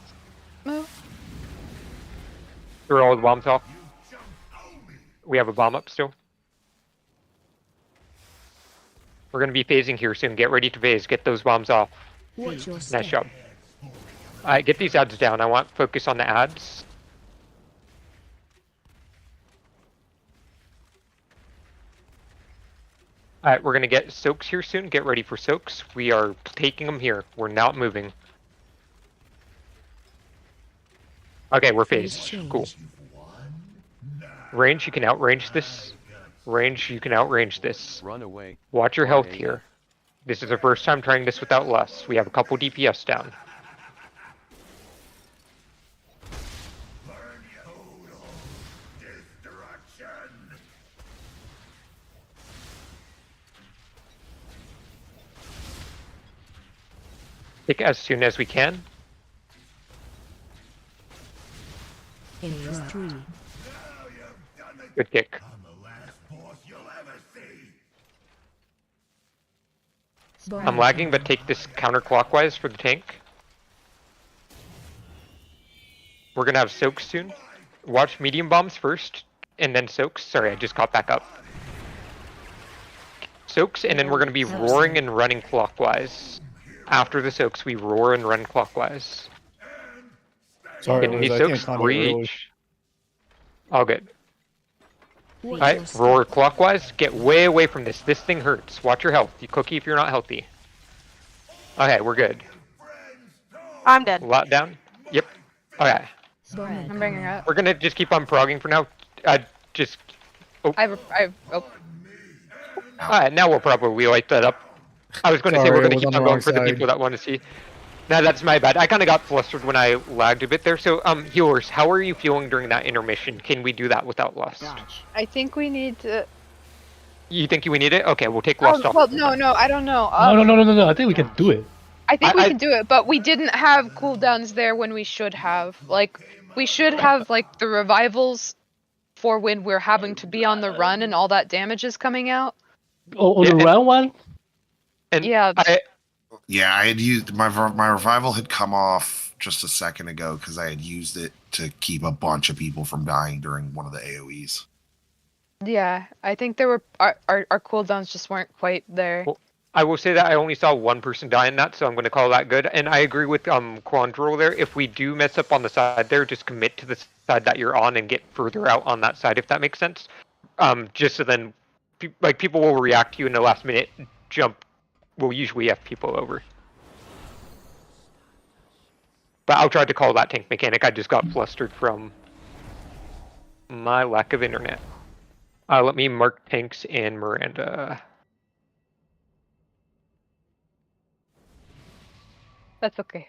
Move. Throw all the bombs off. We have a bomb up still. We're going to be phasing here soon. Get ready to phase. Get those bombs off. Watch your Nice step. job. Alright, get these adds down. I want focus on the adds. Alright, we're going to get soaks here soon. Get ready for soaks. We are taking them here. We're not moving. Okay, we're phased. Cool. Range, you can outrange this. Range, you can outrange this. Run away. Watch your health here. This is the first time trying this without lust. We have a couple DPS down. Pick as soon as we can. In phase 3. Good kick. I'm lagging, but take this counterclockwise for the tank. We're gonna have soaks soon. Watch medium bombs first, and then soaks. Sorry, I just caught back up. Soaks, and then we're gonna be roaring and running clockwise. After the soaks, we roar and run clockwise. Sorry, Getting these I can't soaks, comment early. reach. All good. Alright, roar clockwise. Get way away from this. This thing hurts. Watch your health. You cookie if you're not healthy. Okay, we're good. I'm dead. Lot down. Yep. Okay. I'm bringing her up. We're gonna just keep on progging for now. Just. Oh. Alright, now we'll probably light that up. I was gonna say Sorry, we're I gonna was keep on on the going wrong for the side. people that want to see. No, that's my bad. I kind of got flustered when I lagged a bit there. So, healers, how are you feeling during that intermission? Can we do that without lust? I think we need to. You think we need it? Okay, we'll take lust off. Well, no, I don't know. No. I think we can do it. I think we can do it, but we didn't have cooldowns there when we should have. Like, we should have, like, the revivals for when we're having to be on the run and all that damage is coming out. Oh, the round one? And yeah. Yeah, I had used my revival had come off just a second ago because I had used it to keep a bunch of people from dying during one of the AoEs. Yeah, I think there were our cooldowns just weren't quite there. Well, I will say that I only saw one person die in that, so I'm going to call that good. And I agree with Quandrel there. If we do mess up on the side there, just commit to the side that you're on and get further out on that side, if that makes sense. Just so then, people will react to you in the last minute. Jump will usually F people over. But I'll try to call that tank mechanic. I just got flustered from my lack of internet. Let me mark Tanks and Miranda. That's okay.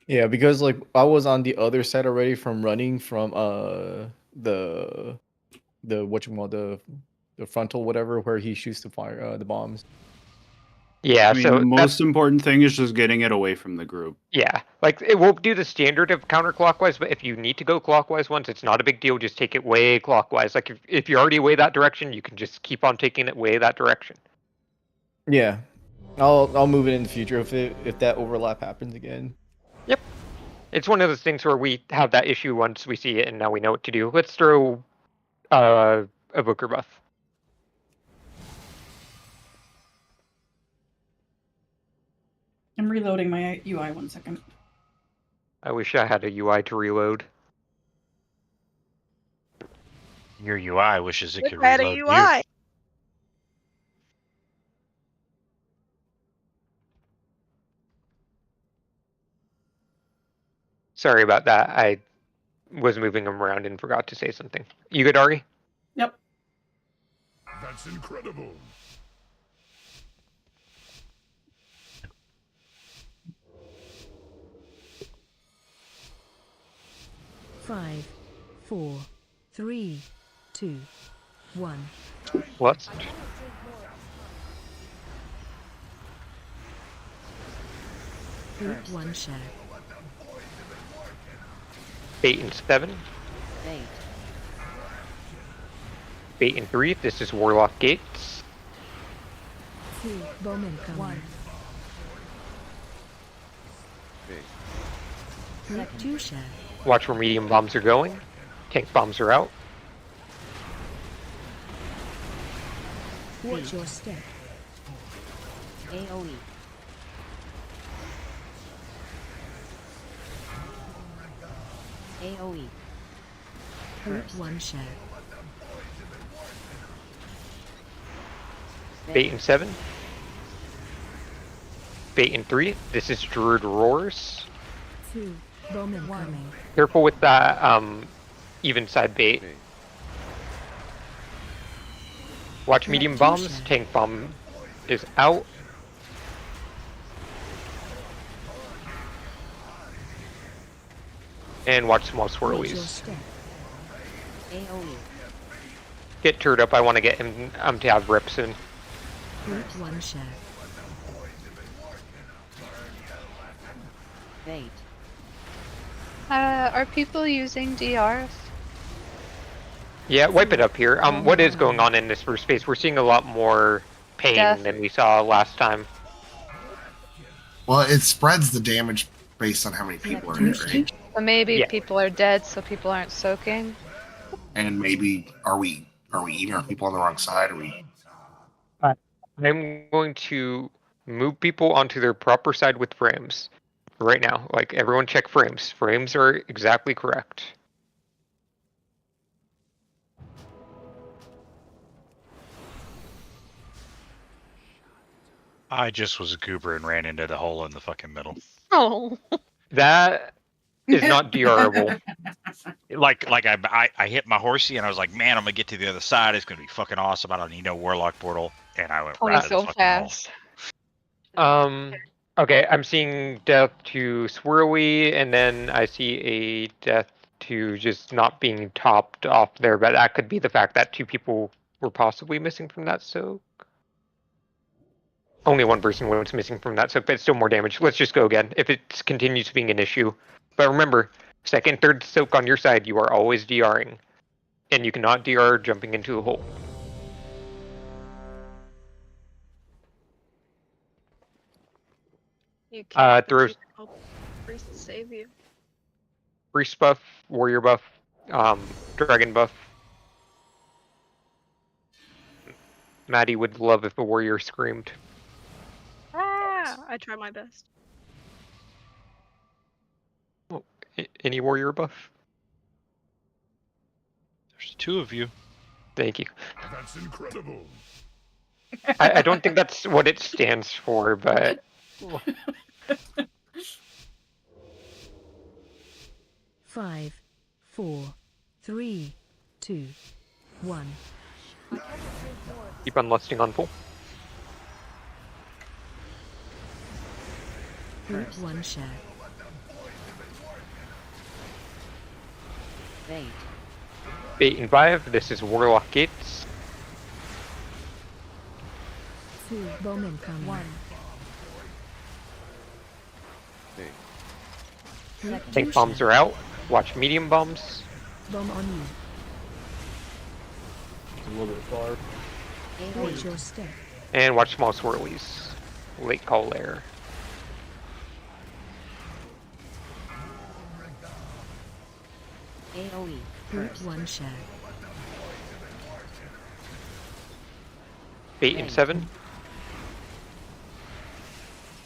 Yeah, because like I was on the other side already from running from the the frontal whatever where he shoots the fire the bombs. Yeah, I mean, so the most important thing is just getting it away from the group. Yeah, like it won't do the standard of counterclockwise, but if you need to go clockwise once, it's not a big deal. Just take it way clockwise. Like if you're already way that direction, you can just keep on taking it way that direction. Yeah, I'll move it in the future if that overlap happens again. Yep, it's one of those things where we have that issue once we see it, and now we know what to do. Let's throw a Booker buff. I'm reloading my UI 1 second. I wish I had a UI to reload. Your UI wishes it Wish could I had a reload you. UI. Sorry about that. I was moving them around and forgot to say something. You good, Ari? Yep. That's incredible. Five, 4, 3, 2, 1. What? Group 1 share. 8 and 7. 8. 8 and 3. This is Warlock Gates. 2, bomb incoming. 1. Group 2 share. Watch where medium bombs are going. Tank bombs are out. Watch your step. AOE. AOE. Group 1 share. 8 and 7. 8 and 3. This is Druid Roars. 2, bomb incoming. Careful with that even side bait. Watch medium bombs. Tank bomb is out. And watch small swirlies. AOE. Get turret up. I want to get him to have rip soon. Group 1 share. Bait. Are people using DRs? Yeah, wipe it up here. What is going on in this first phase? We're seeing a lot more pain Death. than we saw last time. Well, it spreads the damage based on how many people are in it, right? So maybe Yeah. people are dead, so people aren't soaking. And maybe are we eating our people on the wrong side? Are we? I'm going to move people onto their proper side with frames right now. Like, everyone check frames. Frames are exactly correct. I just was a goober and ran into the hole in the fucking middle. Oh. That is not DRable. Like I hit my horsey and I was like, man, I'm gonna get to the other side. It's gonna be fucking awesome. I don't need no warlock portal, and I went Going right into so the fucking fast. Okay, I'm seeing death to swirly, and then I see a death to just not being topped off there, but that could be the fact that 2 people were possibly missing from that soak. Only 1 person was missing from that soak, but it's still more damage. Let's just go again if it continues being an issue. But remember, 2nd, 3rd soak on your side, you are always DRing. And you cannot DR jumping into the hole. You can't. Throw Hope priest save you. priest buff, warrior buff, dragon buff. Maddie would love if a warrior screamed. Ah, I try my best. Any warrior buff? There's 2 of you. Thank you. That's incredible. I don't think that's what it stands for, but 5, 4, 3, 2, 1. Keep on lusting on full. Group 1 share. Bait. Bait and 5. This is Warlock Gates. 2. Bomb incoming. 1. Tank bombs are out. Watch medium bombs. Bomb on you. It's a little bit far. Watch your step. And watch small swirlies. Late call there. AOE. Group 1 share. Bait and 7.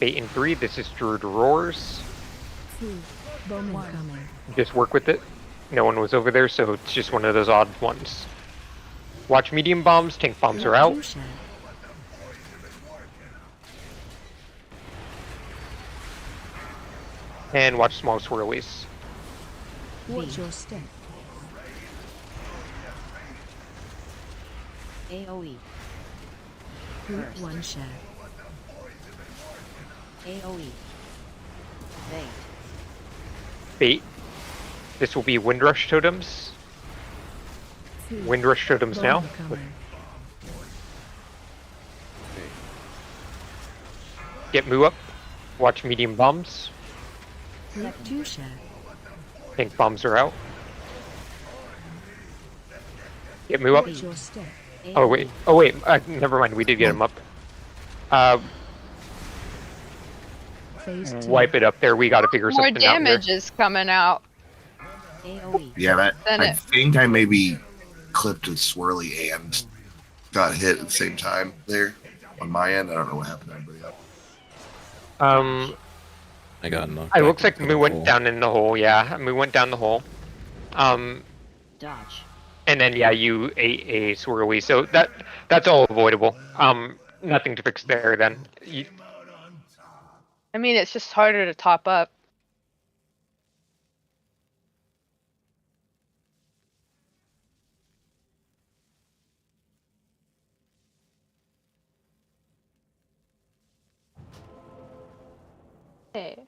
Bait and 3. This is Druid Roars. 2. Bomb incoming. Just work with it. No one was over there, so it's just one of those odd ones. Watch medium bombs. Tank bombs are out. And watch small swirlies. Watch your step. AOE. Group 1 share. AOE. Bait. Bait. This will be Windrush Totems. Windrush Totems now. Get Moo up. Watch medium bombs. Group 2 share. Tank bombs are out. Get Moo up. Watch your step. Oh wait. Oh wait. Never mind. We did get him up. Phase 2. Wipe it up there. We gotta figure More something out damage here. is coming out. AOE. Yeah, that Then I it- think I maybe clipped a swirly and got hit at the same time there on my end. I don't know what happened to everybody else. I got knocked. It back looks like into Moo the went hole. down in the hole. Yeah, Moo went down the hole. Dodge. And then yeah, you ate a swirly. So that's all avoidable. Nothing to fix there then. I mean, it's just harder to top up. Hey.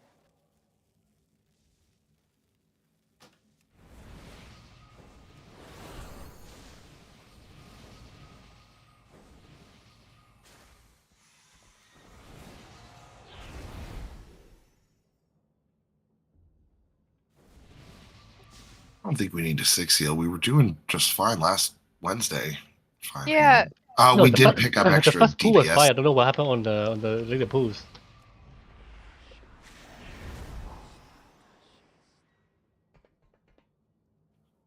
I don't think we need a 6 heal. We were doing just fine last Wednesday. Fine. Yeah. No, We the did fir- pick up the extra first pool was DPS. fine. I don't know what happened on the later pools.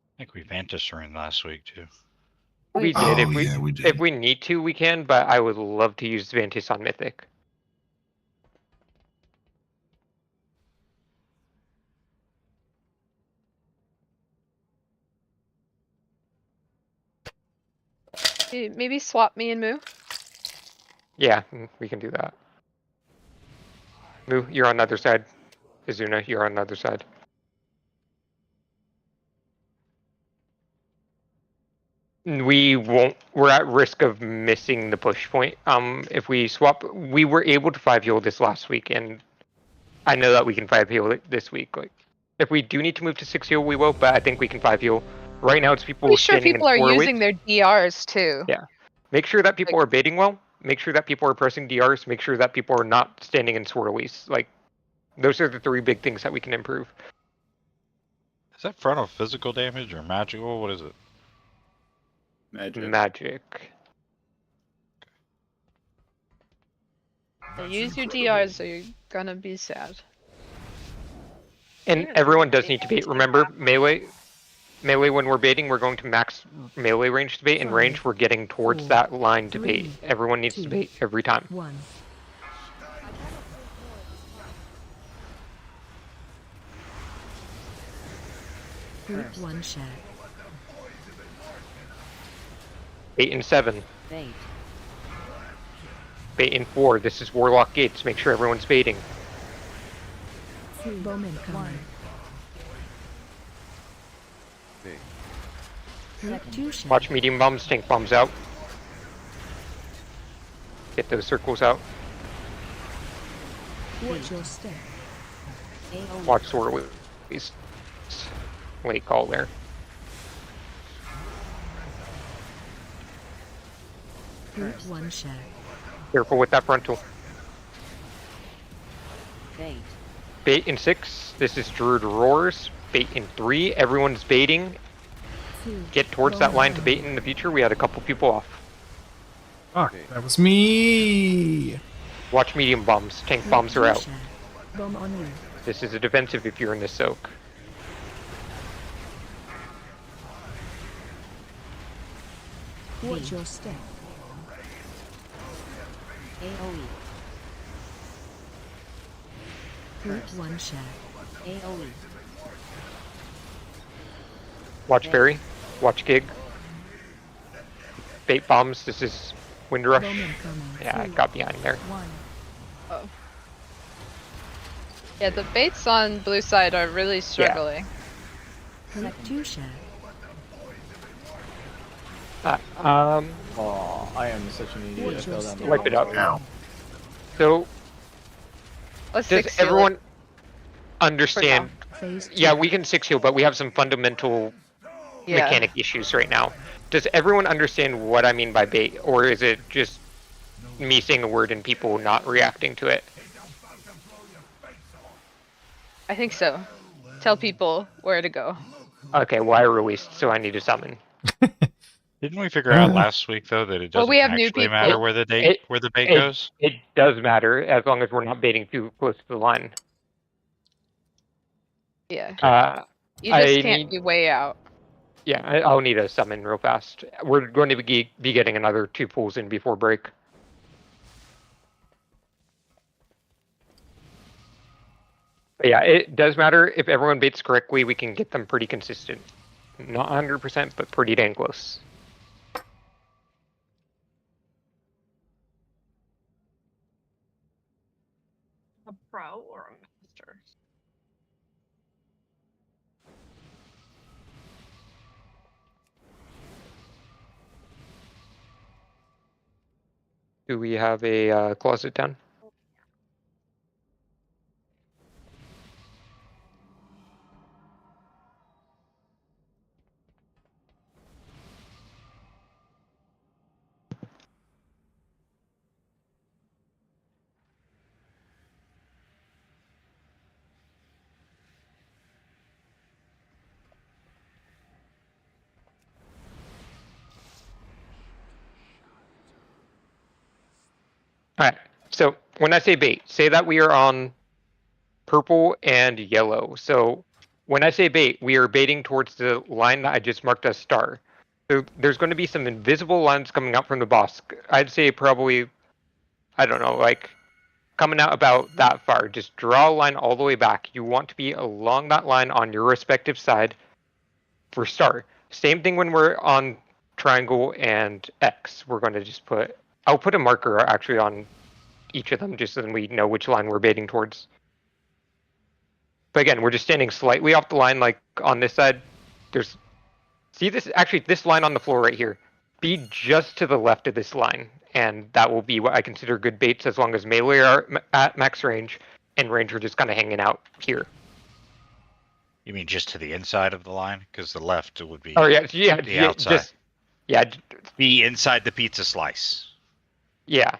I think we Vantage Rune last week too. We did. Oh, yeah, we did. If we need to, we can. But I would love to use Vantis on Mythic. Maybe swap me and Moo. Yeah, we can do that. Moo, you're on the other side. Izuna, you're on the other side. We won't. We're at risk of missing the push point. If we swap, we were able to 5 heal this last week, and I know that we can 5 heal it this week. Like, if we do need to move to 6 heal, we will. But I think we can 5 heal. Right now, it's people Pretty sure standing people in are 4 using weights. their DRs too. Yeah. Make sure that people are baiting well. Make sure that people are pressing DRs. Make sure that people are not standing in swirlies. Like, those are the 3 big things that we can improve. Is that frontal physical damage or magical? What is it? Magic. So use your DRs or you're gonna be sad. And everyone does need to bait. Remember, melee, when we're baiting, we're going to max melee range to bait. In range, we're getting towards that line to bait. Everyone needs to bait every time. 1. Group 1 share. 8 and 7. Bait. Bait and 4. This is Warlock Gates. Make sure everyone's baiting. Bomb incoming. Watch medium bombs, tank bombs out. Get those circles out. Watch your step. Watch sword please. Late call there. Group 1 share. Careful with that frontal. Bait. Bait in 6. This is Druid Roars. Bait in 3. Everyone's baiting. Get towards that line to bait in the future. We had a couple people off. Fuck, that was me. Watch medium bombs. Tank bombs are out. Bomb on you. This is a defensive if you're in the soak. Watch your step. AOE. Group 1 share. AOE. Watch Fairy. Watch Gig. Bait bombs. This is Wind Rush. Yeah, I got behind there. Oh. Yeah, the baits on blue side are really struggling. Group 2 share. Oh, I am such an idiot. I fell down the Wipe it up now. So, Let's does 6 heal everyone it. understand? Yeah, we can 6 heal, but we have some fundamental Yeah. mechanic issues right now. Does everyone understand what I mean by bait, or is it just me saying a word and people not reacting to it? I think so. Tell people where to go. Okay, well I released, so I need to summon. Didn't we figure out last week though that it Well, doesn't we have new actually people. matter where the bait goes? It does matter as long as we're not baiting too close to the line. Yeah. You just can't be way out. Yeah, I'll need a summon real fast. We're going to be getting another 2 pulls in before break. But yeah, it does matter. If everyone baits correctly, we can get them pretty consistent. Not 100%, but pretty dang close. A pro or a master? Do we have a closet down? Alright, so when I say bait, say that we are on purple and yellow. So when I say bait, we are baiting towards the line that I just marked as star. So there's going to be some invisible lines coming out from the boss. I'd say probably, I don't know, like coming out about that far. Just draw a line all the way back. You want to be along that line on your respective side for star. Same thing when we're on triangle and X. We're going to just put, I'll put a marker actually on each of them just so then we know which line we're baiting towards. But again, we're just standing slightly off the line, like on this side. There's, see this, actually this line on the floor right here. Be just to the left of this line, and that will be what I consider good baits as long as melee are at max range, and range are just kind of hanging out here. You mean just to the inside of the line? Because the left would be the outside. Be inside the pizza slice. Yeah.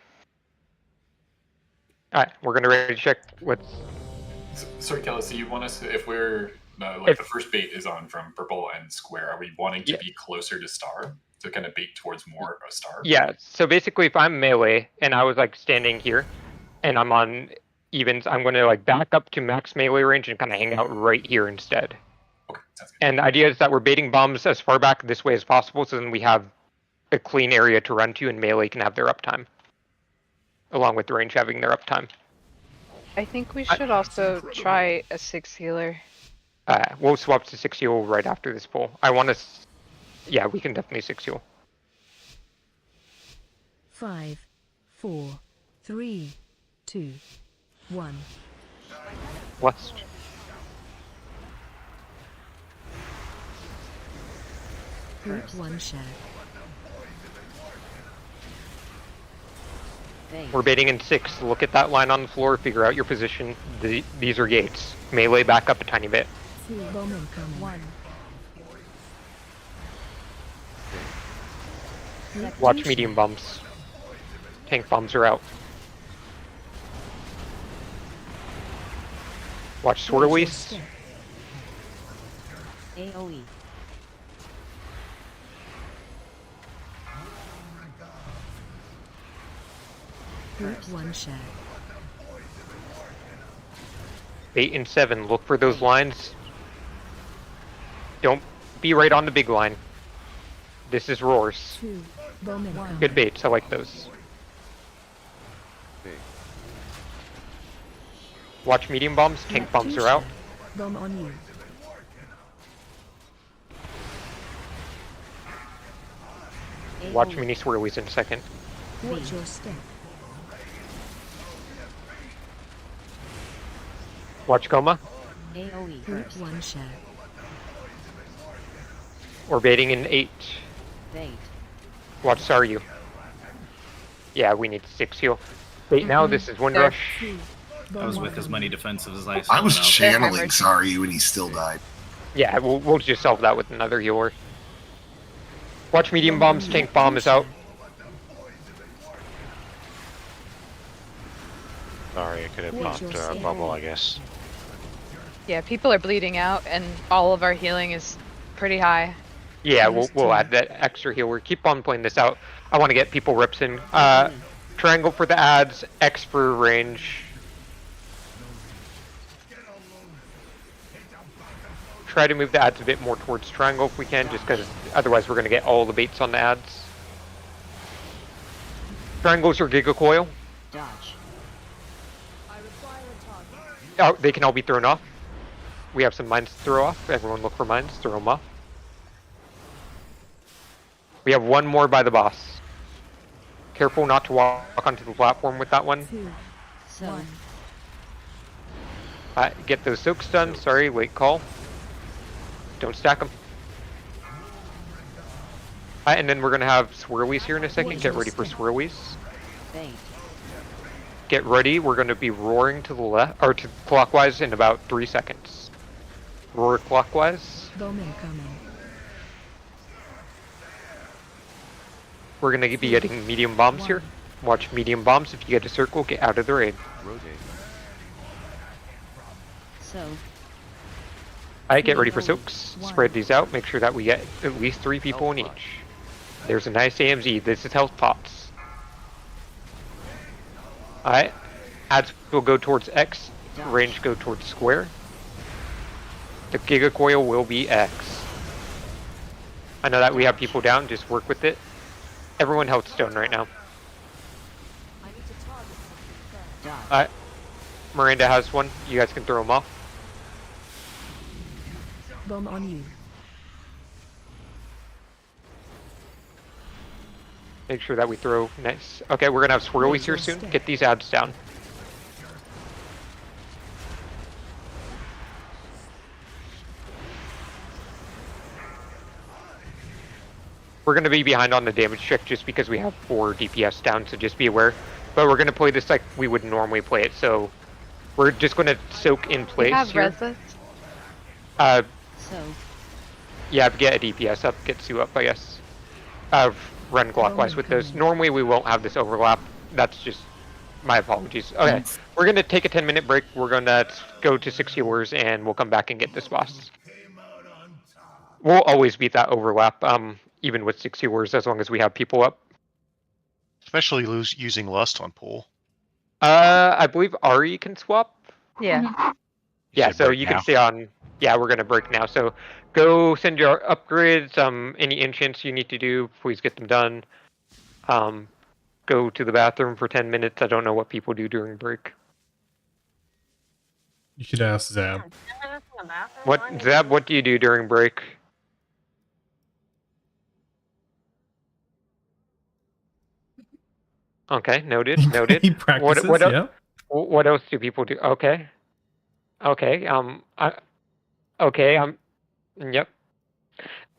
All right, we're gonna ready to check what's. Sorry, Kelly. So you want us to, if we're like the first bait is on from purple and square, are we wanting to be closer to star to kind of bait towards more of a star? Yeah. So basically, if I'm melee and I was like standing here, and I'm on evens, I'm going to like back up to max melee range and kind of hang out right here instead. Okay, sounds good. And the idea is that we're baiting bombs as far back this way as possible, so then we have a clean area to run to, and melee can have their uptime, along with the range having their uptime. I think we should also try a 6 healer. We'll swap to 6 heal right after this pull. I want to. Yeah, we can definitely 6 heal. 5, 4, 3, 2, 1. West. Group 1 share. We're baiting in 6. Look at that line on the floor. Figure out your position. These are gates. Melee back up a tiny bit. Bomb incoming. 1. Watch medium bombs. Tank bombs are out. Watch swirlies. AOE. Group 1 share. 8 and 7. Look for those lines. Don't be right on the big line. This is roars. 2. Bomb incoming. Good baits. I like those. Watch medium bombs. Tank bombs are out. Bomb on you. Watch mini swirlies in a second. Watch your step. Watch coma. AOE. Group 1 share. We're baiting in 8. Bait. Watch Saryu. Yeah, we need 6 heal. Bait now. This is Windrush. I was with as many defensive as I. I was channeling Saryu and he still died. Yeah, we'll just solve that with another healer. Watch medium bombs. Tank bomb is out. Sorry, I could have popped a bubble, I guess. Yeah, people are bleeding out, and all of our healing is pretty high. Yeah, we'll add that extra healer. Keep on playing this out. I want to get people rips in. Triangle for the ads. X for range. Try to move the ads a bit more towards triangle if we can, just because otherwise we're going to get all the baits on the ads. Triangles or Giga Coil. Dodge. Oh, they can all be thrown off. We have some mines to throw off. Everyone look for mines. Throw them off. We have one more by the boss. Careful not to walk onto the platform with that one. 2. So. Get those soaks done. Sorry, late call. Don't stack them. And then we're going to have swirlies here in a second. Get ready for swirlies. Bait. Get ready. We're going to be roaring to the left, or to clockwise in about 3 seconds. Roar clockwise. Bomb incoming. We're going to be getting medium bombs here. Watch medium bombs. If you get a circle, get out of the raid. Rotate. So. Alright, get ready for soaks. Spread these out. Make sure that we get at least 3 people in each. There's a nice AMZ. This is health pots. Alright. Ads will go towards X. Range go towards square. The Giga Coil will be X. I know that we have people down. Just work with it. Everyone health stone right now. Alright. Miranda has one. You guys can throw them off. Bomb on you. Make sure that we throw nice. Okay, we're gonna have swirlies here soon. Get these ads down. We're gonna be behind on the damage check just because we have 4 DPS down, so just be aware. But we're gonna play this like we would normally play it, so we're just gonna soak in place We have here. resist. So. Yeah, get a DPS up, get Sue up, I guess. Run clockwise with those. Normally we won't have this overlap. That's just my apologies. Okay, we're gonna take a 10-minute break. We're gonna go to 6 healers and we'll come back and get this boss. We'll always beat that overlap, even with 6 healers, as long as we have people up. Especially using Lust on pool. I believe Ari can swap. Yeah. Yeah, so you can stay on. Yeah, we're gonna break now. So go send your upgrades. Any enchants you need to do, please get them done. Go to the bathroom for 10 minutes. I don't know what people do during break. You should ask Zab. What Zab? What do you do during break? Okay, noted. Noted. He practices. What else do people do? Okay. Okay. Yep.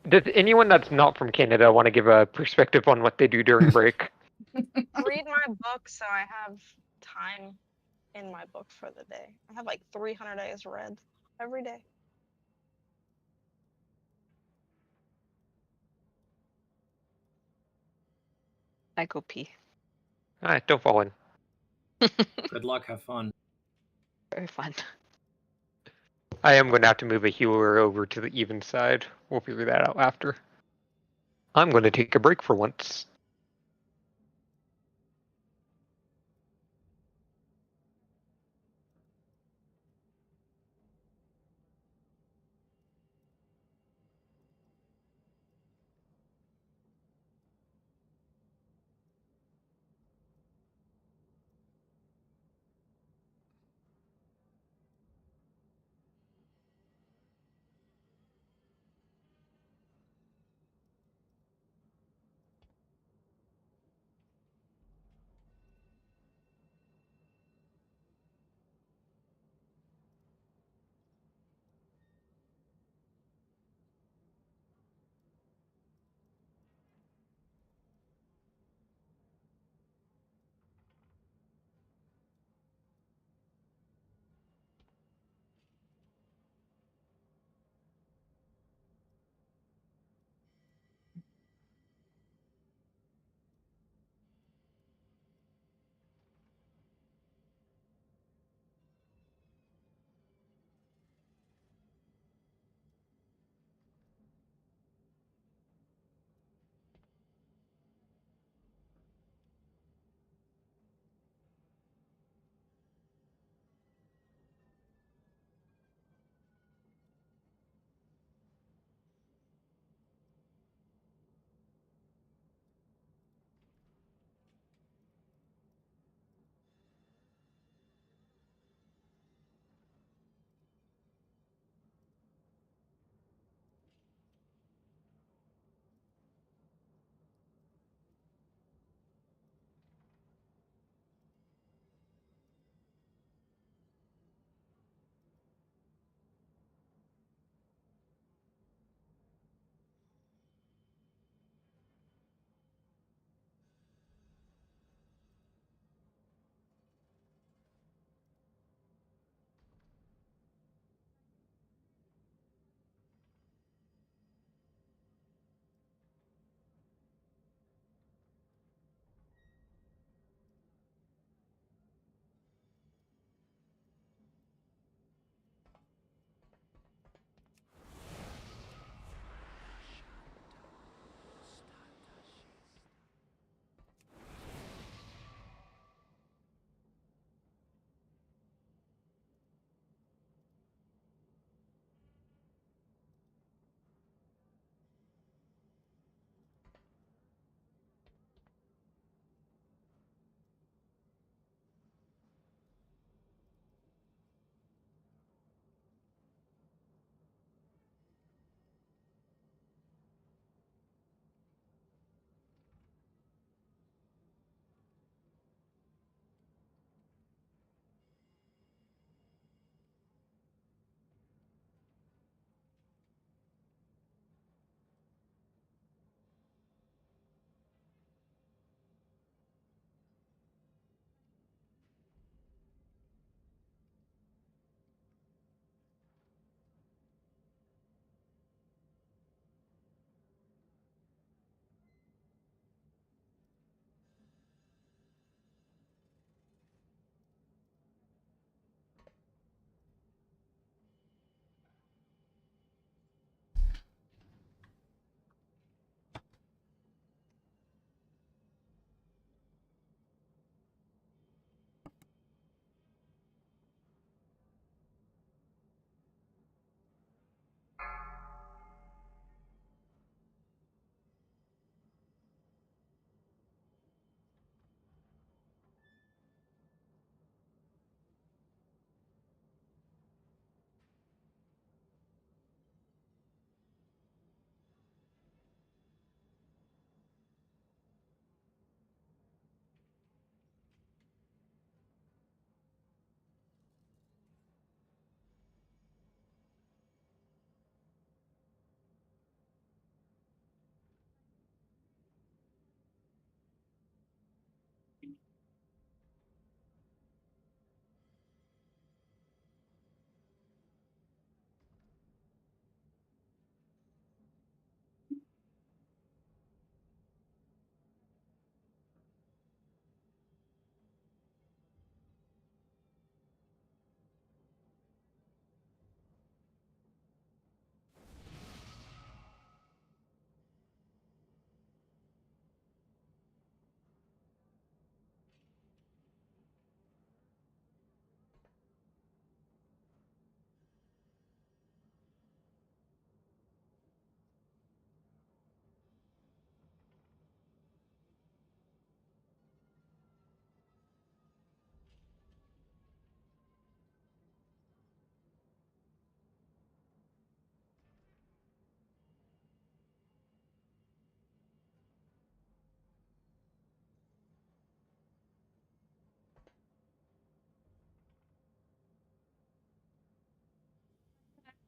Does anyone that's not from Canada want to give a perspective on what they do during break? Read my book so I have time in my book for the day. I have like 300 days read every day. I go pee. Alright, don't fall in. Good luck. Have fun. Very fun. I am going to have to move a healer over to the even side. We'll figure that out after. I'm going to take a break for once.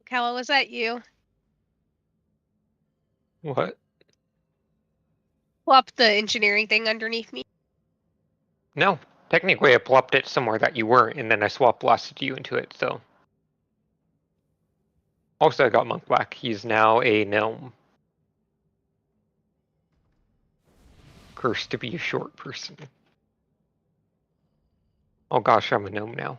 Kala, was that you? What? Plop the engineering thing underneath me. No. Technically, I plopped it somewhere that you weren't, and then I swap blasted you into it, so. Also, I got Monk Black. He's now a gnome. Cursed to be a short person. Oh gosh, I'm a gnome now.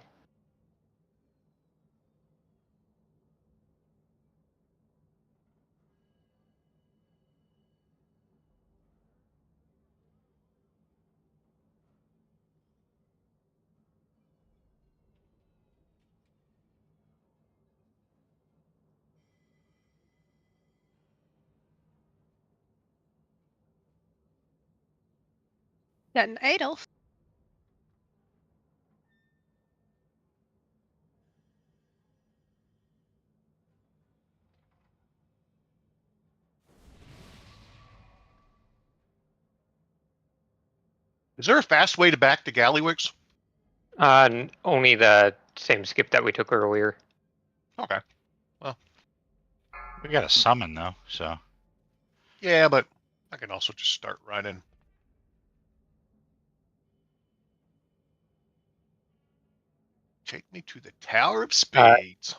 Got an idol. Is there a fast way to back to Gallywix? Only the same skip that we took earlier. Okay. Well, we got a summon though, so. Yeah, but I can also just start running. Take me to the Tower of Spades.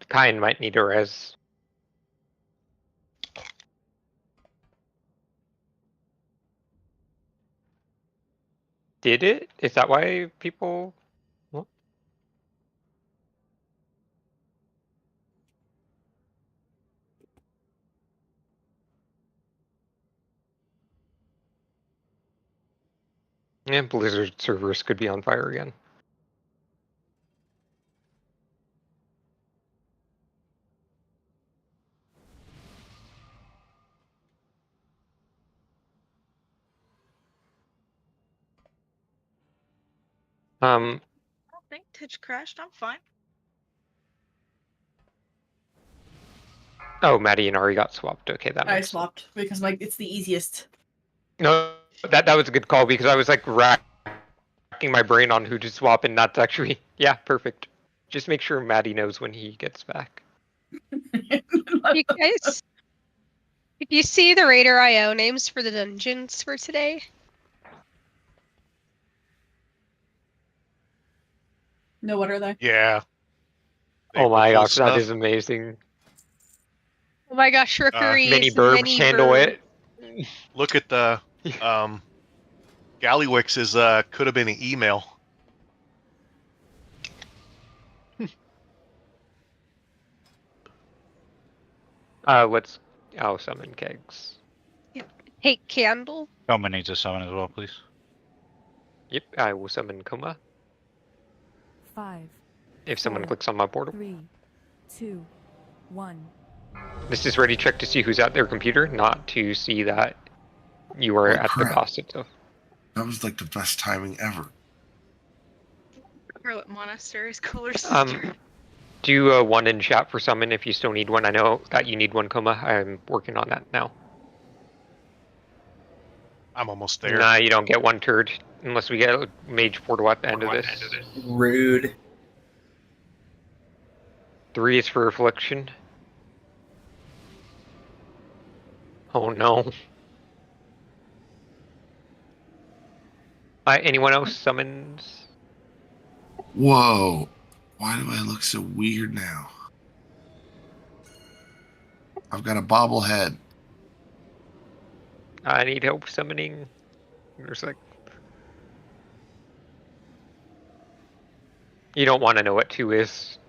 Kyan might need a res. Did it? Is that why people... What? Yeah, Blizzard servers could be on fire again. I don't think Titch crashed. I'm fine. Oh, Maddie and Ari got swapped. Okay, that I makes swapped because like it's the easiest. No, that was a good call because I was like racking my brain on who to swap, and that's actually yeah, perfect. Just make sure Maddie knows when he gets back. You guys, did you see the Raider IO names for the dungeons for today? No, what are they? Yeah. Oh my gosh, stuff. that is amazing. Oh my gosh, rookeries, many burbs handle it. Look at the Gallywix is could have been an email. Let's summon kegs. Hate candle. Coma needs a summon as well, please. Yep, I will summon Coma. 5. If someone clicks on my portal. 3, 2, 1. This is ready check to see who's at their computer, not to see that you are at the boss itself. That was like the best timing ever. Scarlet Monastery's cooler sister. Do one in chat for summon if you still need one. I know that you need one, Coma. I'm working on that now. I'm almost there. Nah, you don't get one turd unless we get a mage portal at the end of this. Rude. 3 is for affliction. Oh no. Anyone else summons? Whoa. Why do I look so weird now? I've got a bobblehead. I need help summoning. There's like... You don't want to know what 2 is.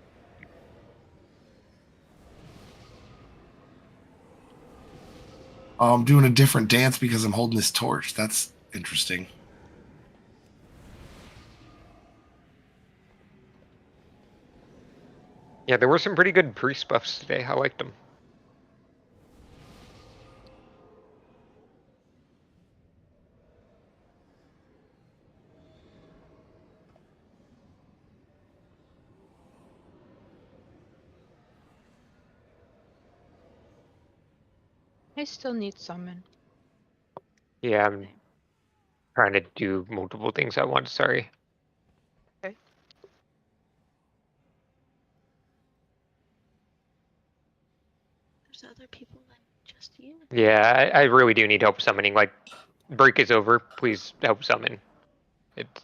I'm doing a different dance because I'm holding this torch. That's interesting. Yeah, there were some pretty good priest buffs today. I liked them. I still need summon. Yeah, I'm trying to do multiple things at once. Sorry. Okay. there's other people than just you. Yeah, I really do need help summoning. Like, break is over. Please help summon. It's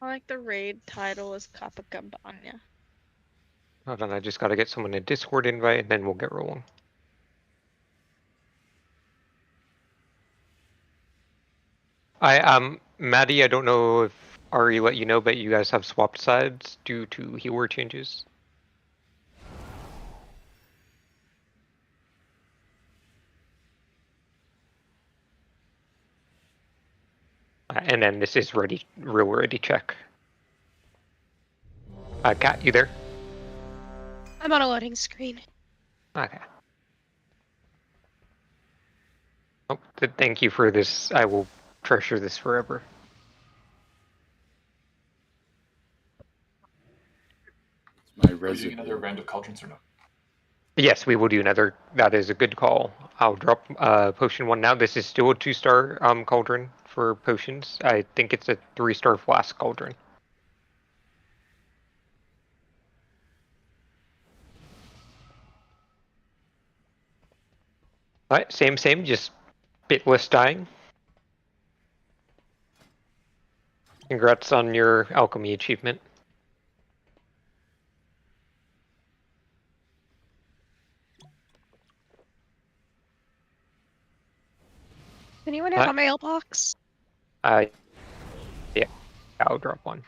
I like the raid title is Copacabana. hold on. I just gotta get someone a Discord invite, and then we'll get rolling. Maddie, I don't know if Ari let you know, but you guys have swapped sides due to healer changes. And then this is ready check. Kat, you there? I'm on a loading screen. Okay. Oh, thank you for this. I will treasure this forever. My Are you doing another round of cauldrons or no? Yes, we will do another. That is a good call. I'll drop potion 1 now. This is still a 2-star cauldron for potions. I think it's a 3-star flask cauldron. Alright, same, just bit less dying. Congrats on your alchemy achievement. Anyone have a mailbox? Yeah, I'll drop one.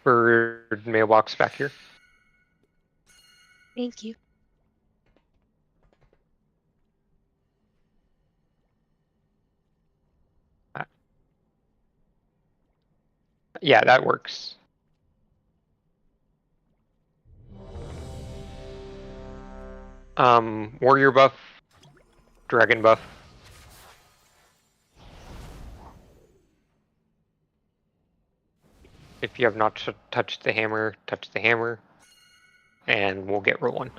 For mailbox back here. Thank you. Yeah, that works. Warrior buff, dragon buff. If you have not touched the hammer, touch the hammer, and we'll get rolling.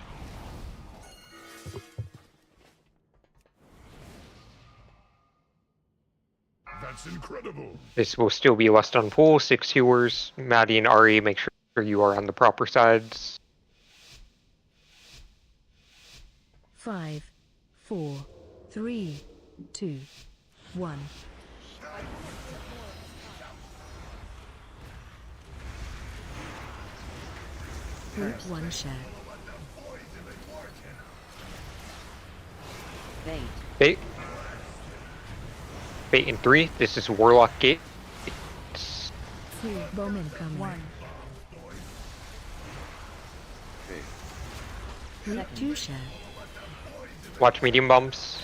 That's incredible. This will still be less on full, 6 healers. Maddie and Ari, make sure you are on the proper sides. 5, 4, 3, 2, 1. Group 1 share. Bait. Bait in 3. This is Warlock Gate. 3 bomb incoming. 1. Group 2 share. Watch medium bombs.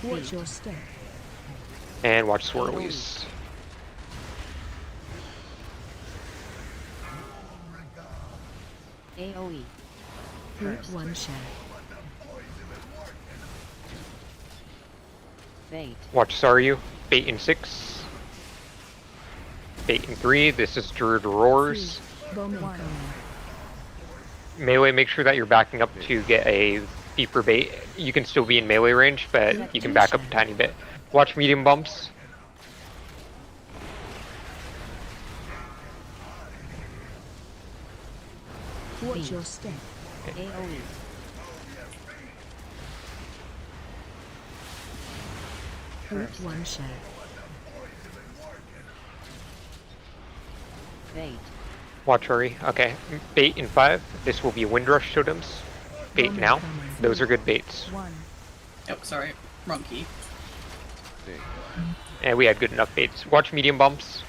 Watch your step. And watch swirlies. AOE. Group 1 share. Bait. Watch Saryu. Bait in 6. Bait in 3. This is Druid Roars. Bomb incoming. Melee, make sure that you're backing up to get a deeper bait. You can still be in melee range, but you can back up a tiny bit. Watch medium bumps. Watch your step. AOE. Group 1 share. Bait. Watch Hurry. Okay. Bait in 5. This will be Windrush totems. Bait now. Those are good baits. Oh, sorry. Wrong key. And we had good enough baits. Watch medium bumps.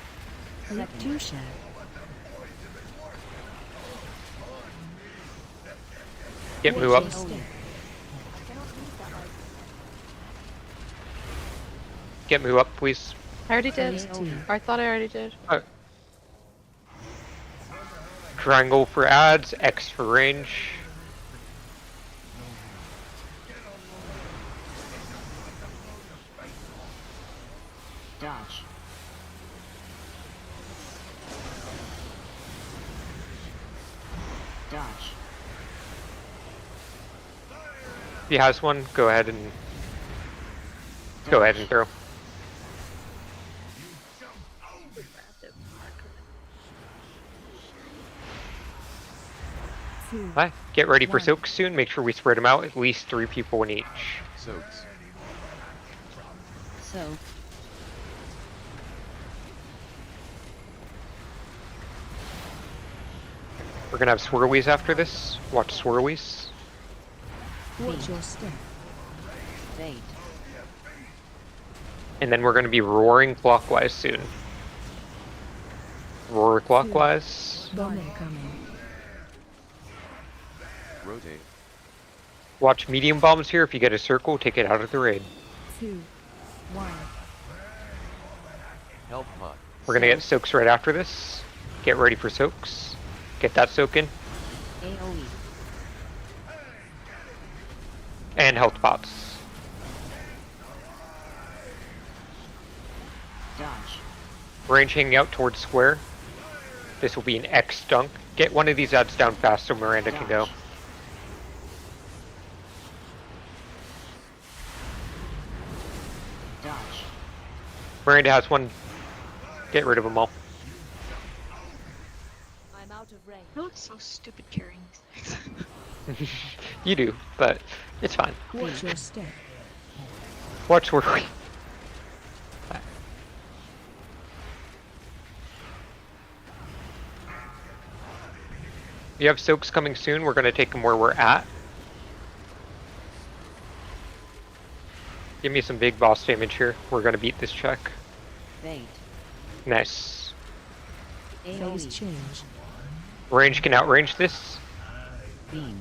Group 2 share. Get move up. Get move up, please. I already did. I thought I already did. Triangle for ads, X for range. Dodge. Dodge. If he has one, go ahead and throw. Hi. Get ready for soaks soon. Make sure we spread them out. At least 3 people in each. Soaks. Soak. We're gonna have swirlies after this. Watch swirlies. Watch your step. Bait. And then we're gonna be roaring clockwise soon. Roar clockwise. Bomb incoming. Rotate. Watch medium bombs here. If you get a circle, take it out of the raid. 2, 1. Help pot. We're gonna get soaks right after this. Get ready for soaks. Get that soak in. AOE. And health pots. Dodge. Range hanging out towards square. This will be an X dunk. Get one of these ads down fast so Miranda can go. Dodge. Miranda has one. Get rid of them all. I'm out of range. I look so stupid carrying these things. You do, but it's fine. Watch your step. Watch where we. You have soaks coming soon. We're going to take them where we're at. Give me some big boss damage here. We're going to beat this check. Bait. Nice. Phase change. Range can outrange this. Beam.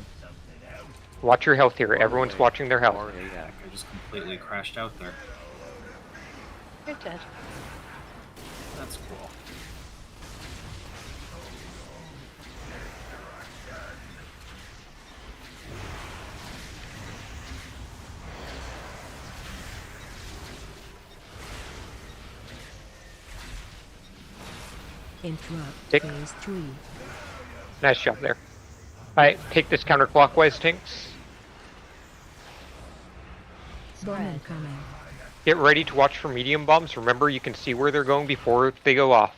Watch your health here. Everyone's watching their health. I just completely crashed out there. You're dead. That's cool. Interrupt. Tick. Phase 3. Nice job there. Alright, take this counterclockwise, Tinks. Bomb incoming. Get ready to watch for medium bombs. Remember, you can see where they're going before they go off.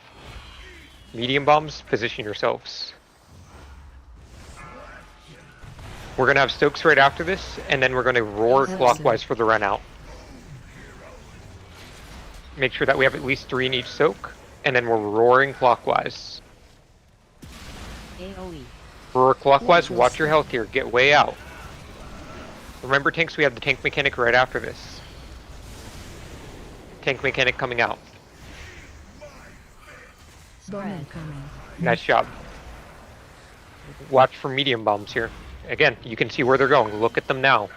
Medium bombs, position yourselves. We're going to have Stokes right after this, and then we're going to roar clockwise for the run out. Make sure that we have at least 3 in each soak, and then we're roaring clockwise. AOE. Roar clockwise, watch your health here, get way out. Remember, Tanks, we have the tank mechanic right after this. Tank mechanic coming out. Bomb incoming. Nice job. Watch for medium bombs here. Again, you can see where they're going. Look at them now.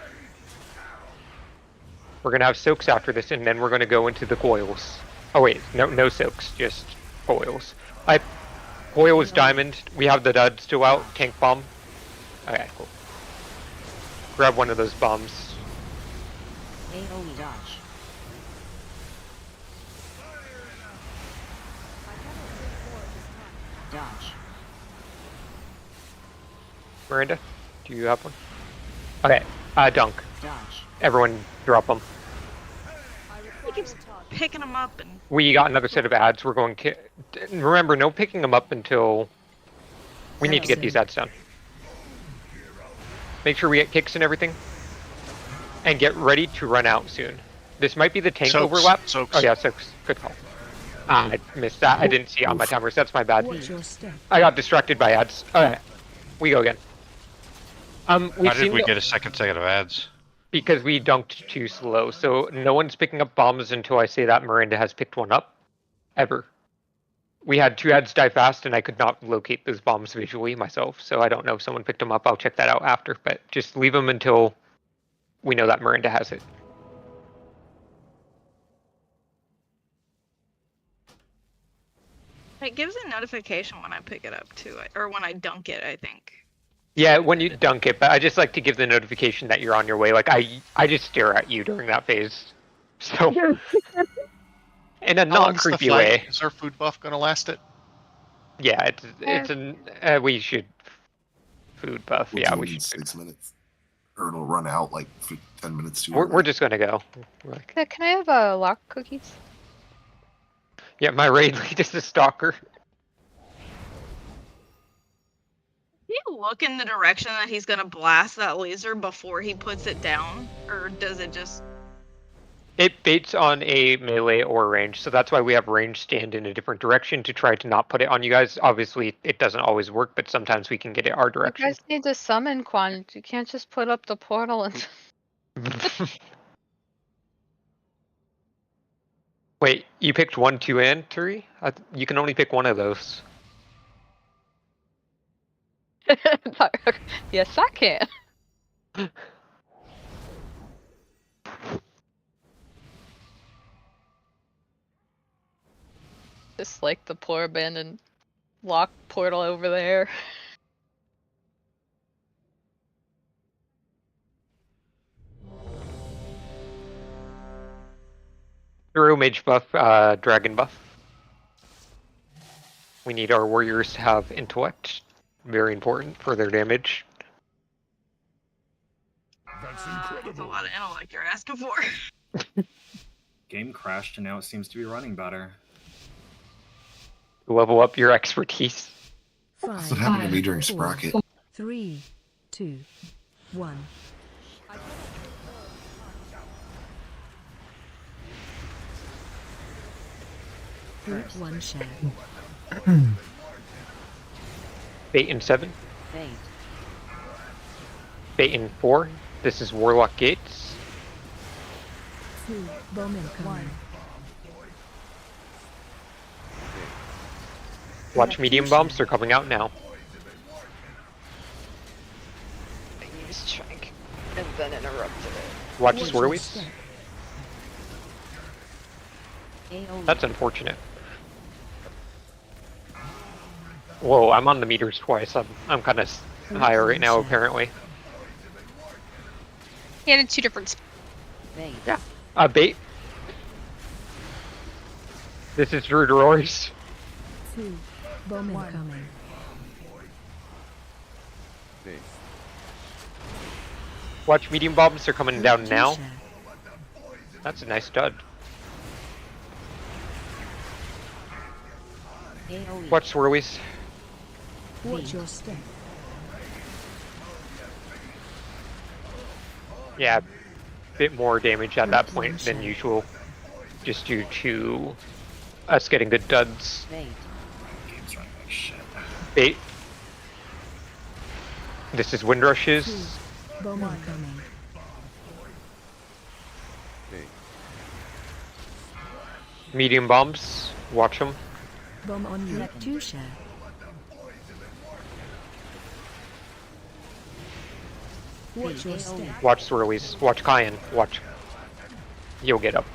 We're going to have soaks after this, and then we're going to go into the coils. Oh wait, no soaks, just coils. Coil is diamond. We have the dud still out. Tank bomb. Okay, cool. Grab one of those bombs. AOE. Dodge. Dodge. Miranda, do you have one? Okay, dunk. Dodge. Everyone drop them. He keeps picking them up and. We got another set of ads. We're going to... Remember, no picking them up until... We need to get these ads done. Make sure we get kicks and everything. And get ready to run out soon. This might be the tank Soaks, overlap. soaks. Oh yeah, soaks. Good call. I missed that. I didn't see it on my timers. That's my bad. Watch your step. I got distracted by ads. Okay. We go again. How did we get a second set of ads? Because we dunked too slow. So no one's picking up bombs until I say that Miranda has picked one up. Ever. We had 2 ads die fast and I could not locate those bombs visually myself. So I don't know if someone picked them up. I'll check that out after. But just leave them until we know that Miranda has it. It gives a notification when I pick it up too, or when I dunk it, I think. Yeah, when you dunk it, but I just like to give the notification that you're on your way. Like I just stare at you during that phase. So in a How not long's the creepy flight? way. Is our food buff gonna last it? Yeah, it's an we should food buff. We'll Yeah, do we it in should. 6 minutes. Or it'll run out like 10 minutes too We're just gonna go. Can I have lock cookies? Yeah, my raid lead is a stalker. Do you look in the direction that he's gonna blast that laser before he puts it down, or does it just? It baits on a melee or range, so that's why we have range stand in a different direction to try to not put it on you guys. Obviously, it doesn't always work, but sometimes we can get it our You direction. guys need to summon Quan. You can't just put up the portal and. Wait, you picked 1, 2, and 3? You can only pick one of those. Yes, I can. Just like the poor abandoned lock portal over there. Hero mage buff, dragon buff. We need our warriors to have intellect. Very important for their damage. That's incredible. That's a lot of intellect you're asking for. Game crashed and now it seems to be running better. Level up your expertise. That's what happened to me during Sprocket. 3, 2, 1. Group 1 share. Bait in 7. Bait. Bait in 4. This is Warlock Gates. 2, bomb incoming. Watch medium bombs, they're coming out now. Use strike and then interrupted it. Watch swirlies. AOE. That's unfortunate. Whoa, I'm on the meters twice. I'm kind of higher right now, apparently. And in 2 different spots. Bait. Yeah. Bait. This is Druid Roy's. 2, bomb incoming. Bait. Watch medium bombs, they're coming down now. That's a nice dud. AOE. Watch swirlies. Watch your step. Yeah, bit more damage at that point than usual, just due to us getting good duds. Bait. Game's running like shit. Bait. This is wind rushes. 2, bomb incoming. Bait. Medium bombs. Watch them. Bomb on you. 2 share. Watch your step. Watch swirlies. Watch Cayenne. Watch. You'll get up.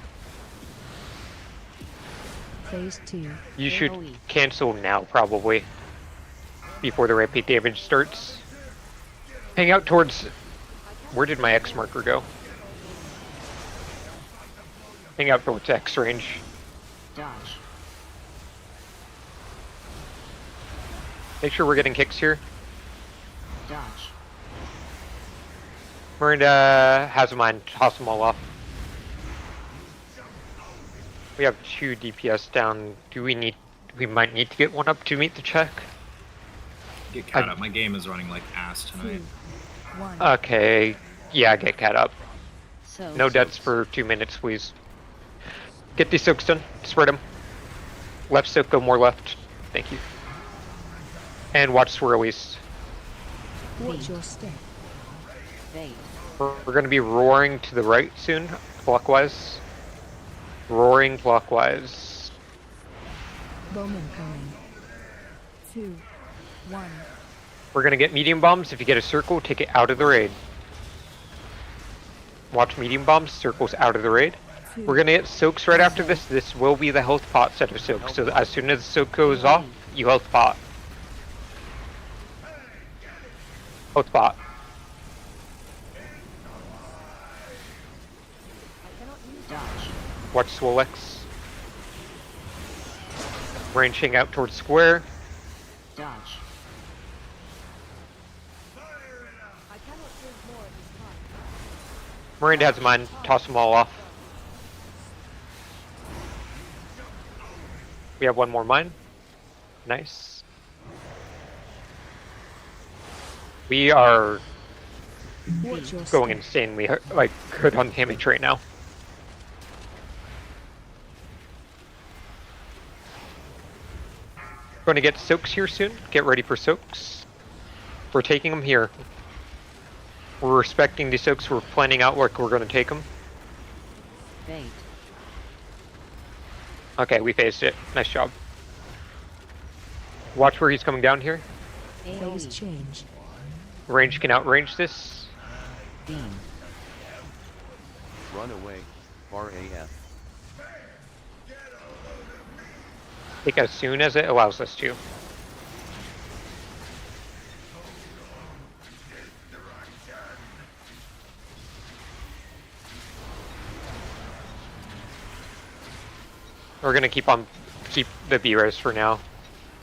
Phase 2. You should cancel now, probably, before the repeat damage starts. Hang out towards... Where did my X marker go? Hang out towards X range. Dodge. Make sure we're getting kicks here. Dodge. Miranda has a mind. Toss them all off. We have 2 DPS down. We might need to get one up to meet the check. Get cat up. My game is running like ass tonight. 1. Okay. Yeah, get cat up. So. No deaths for 2 minutes, please. Get these soaks done. Spread them. Left soak, go more left. Thank you. And watch swirlies. Watch your step. Bait. We're going to be roaring to the right soon, clockwise. Roaring clockwise. Bomb incoming. 2, 1. We're going to get medium bombs. If you get a circle, take it out of the raid. Watch medium bombs. Circles out of the raid. We're gonna get soaks right after this. This will be the health pot set of soaks. So as soon as the soak goes off, you health pot. Health pot. Watch Swolex. Branching out towards square. Dodge. Miranda has mine. Toss them all off. We have one more mine. Nice. We are going insanely like good on damage right now. Going to get soaks here soon. Get ready for soaks. We're taking them here. We're respecting the soaks. We're planning out like we're going to take them. Bait. Okay, we phased it. Nice job. Watch where he's coming down here. Phase change. Range can outrange this. Beam. Run away. RAF. Take as soon as it allows us to. We're gonna keep the B-res for now.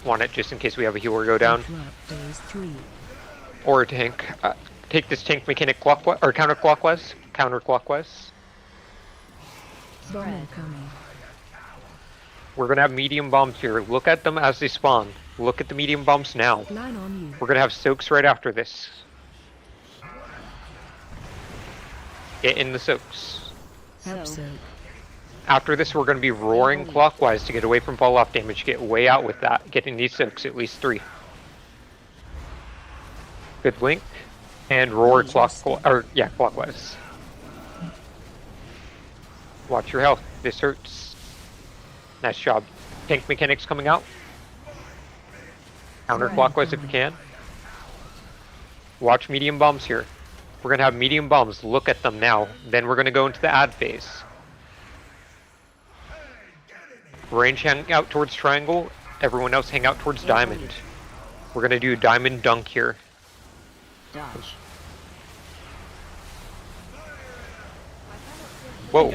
Want it just in case we have a healer go down. Phase 3. Or a tank. Take this tank mechanic clockwise or counterclockwise. Counterclockwise. Bomb coming. We're gonna have medium bombs here. Look at them as they spawn. Look at the medium bombs now. Line on you. We're gonna have soaks right after this. Get in the soaks. Help soak. After this, we're gonna be roaring clockwise to get away from fall off damage. Get way out with that. Get in these soaks, at least 3. Good link. And roar clockwise. Watch your health. This hurts. Nice job. Tank mechanics coming out. Counterclockwise if you can. Watch medium bombs here. We're gonna have medium bombs. Look at them now. Then we're gonna go into the add phase. Range hang out towards triangle. Everyone else hang out towards diamond. We're gonna do diamond dunk here. Dodge. Whoa.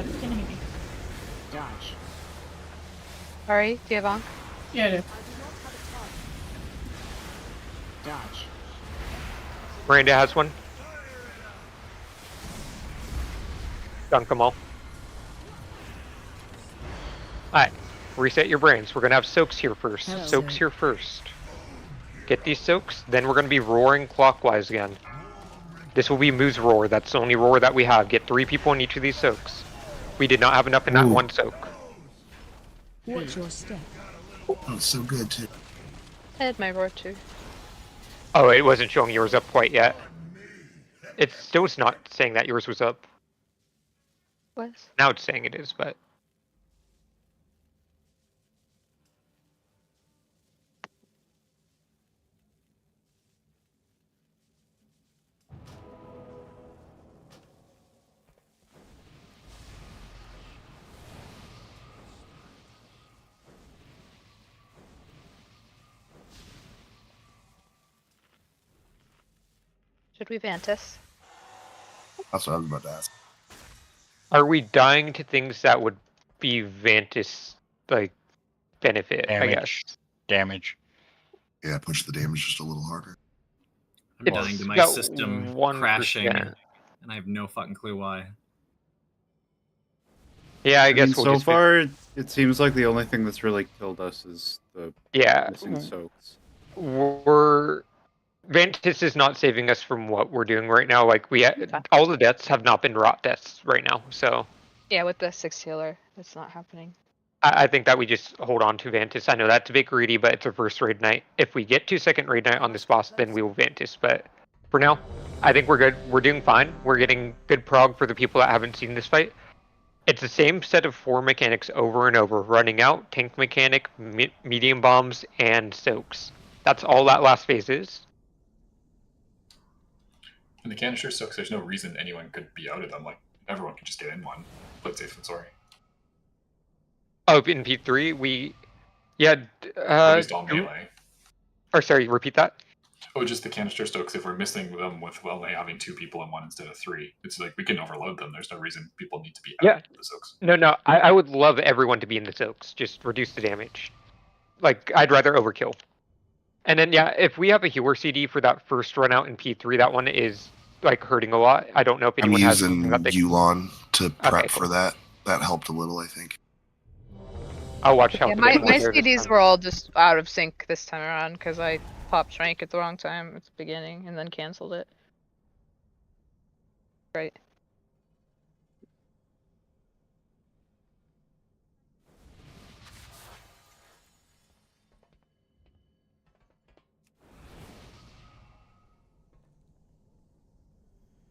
Dodge. Ari, do you have on? Yeah, I do. Dodge. Miranda has one. Dunk them all. Alright. Reset your brains. We're gonna have soaks here first. Hello. Soaks here first. Get these soaks, then we're gonna be roaring clockwise again. This will be Moo's roar. That's the only roar that we have. Get 3 people in each of these soaks. We did not have enough in that one soak. Watch your step. Oh, it's so good too. I had my roar too. Oh, it wasn't showing yours up quite yet. It still was not saying that yours was up. Was? Now it's saying it is, but... Should we Vantis? That's what I was about to ask. Are we dying to things that would be Vantis, like, benefit, I guess? Damage. Yeah, push the damage just a little harder. I'm dying to my got system 1%. crashing, and I have no fucking clue why. Yeah, I guess so far, it seems like the only thing that's really killed us is the missing soaks. Vantis is not saving us from what we're doing right now. Like all the deaths have not been rot deaths right now. So Yeah, with the 6 healer, it's not happening. I think that we just hold on to Vantis. I know that's a bit greedy, but it's a first raid night. If we get to second raid night on this boss, then we will Vantis. But for now, I think we're good. We're doing fine. We're getting good prog for the people that haven't seen this fight. It's the same set of 4 mechanics over and over. Running out, tank mechanic, medium bombs, and soaks. That's all that last phase is. And the canister soaks, there's no reason anyone could be out of them. Like, everyone could just get in one. Play it safe and sorry. Oh, in P3 we, yeah. Or at least all melee. Or sorry, repeat that. Oh, just the canister stokes. If we're missing them with only having 2 people in one instead of 3, it's like we can overload them. There's no reason people need to be out of the soaks. No. I would love everyone to be in the soaks. Just reduce the damage. Like, I'd rather overkill. And then, yeah, if we have a healer CD for that first run out in P3, that one is, like, hurting a lot. I don't know if I'm anyone has using something that they... Yulon to prep for that. That helped a little, I think. I'll watch how Yeah, my CDs were all just out of sync this time around because I popped rank at the wrong time at the beginning and then canceled it. Right.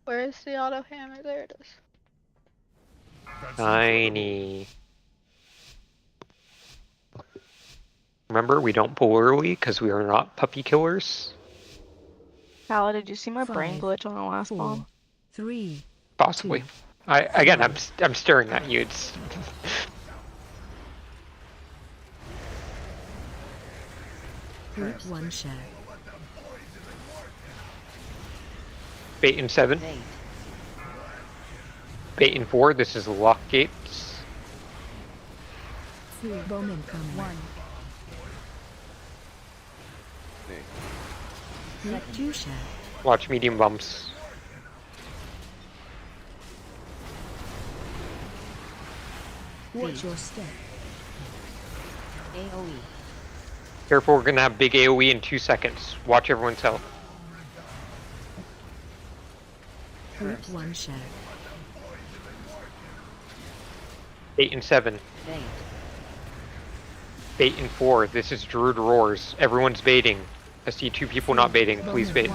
Where is the auto hammer? There it is. Tiny. Remember, we don't pull early because we are not puppy killers. Kala, did you see my brain glitch on the last bomb? 3. Possibly. I'm staring at you. It's Group 1 share. bait in 7. Bait in 4. This is lock gates. 2. Bomb incoming. 1. Group 2 share. Watch medium bumps. Watch your step. AoE. Careful, we're gonna have big AoE in 2 seconds. Watch everyone's health. Group 1 share. Bait in 7. Bait in 4. This is Druid Roars. Everyone's baiting. I see 2 people not baiting. Please bait.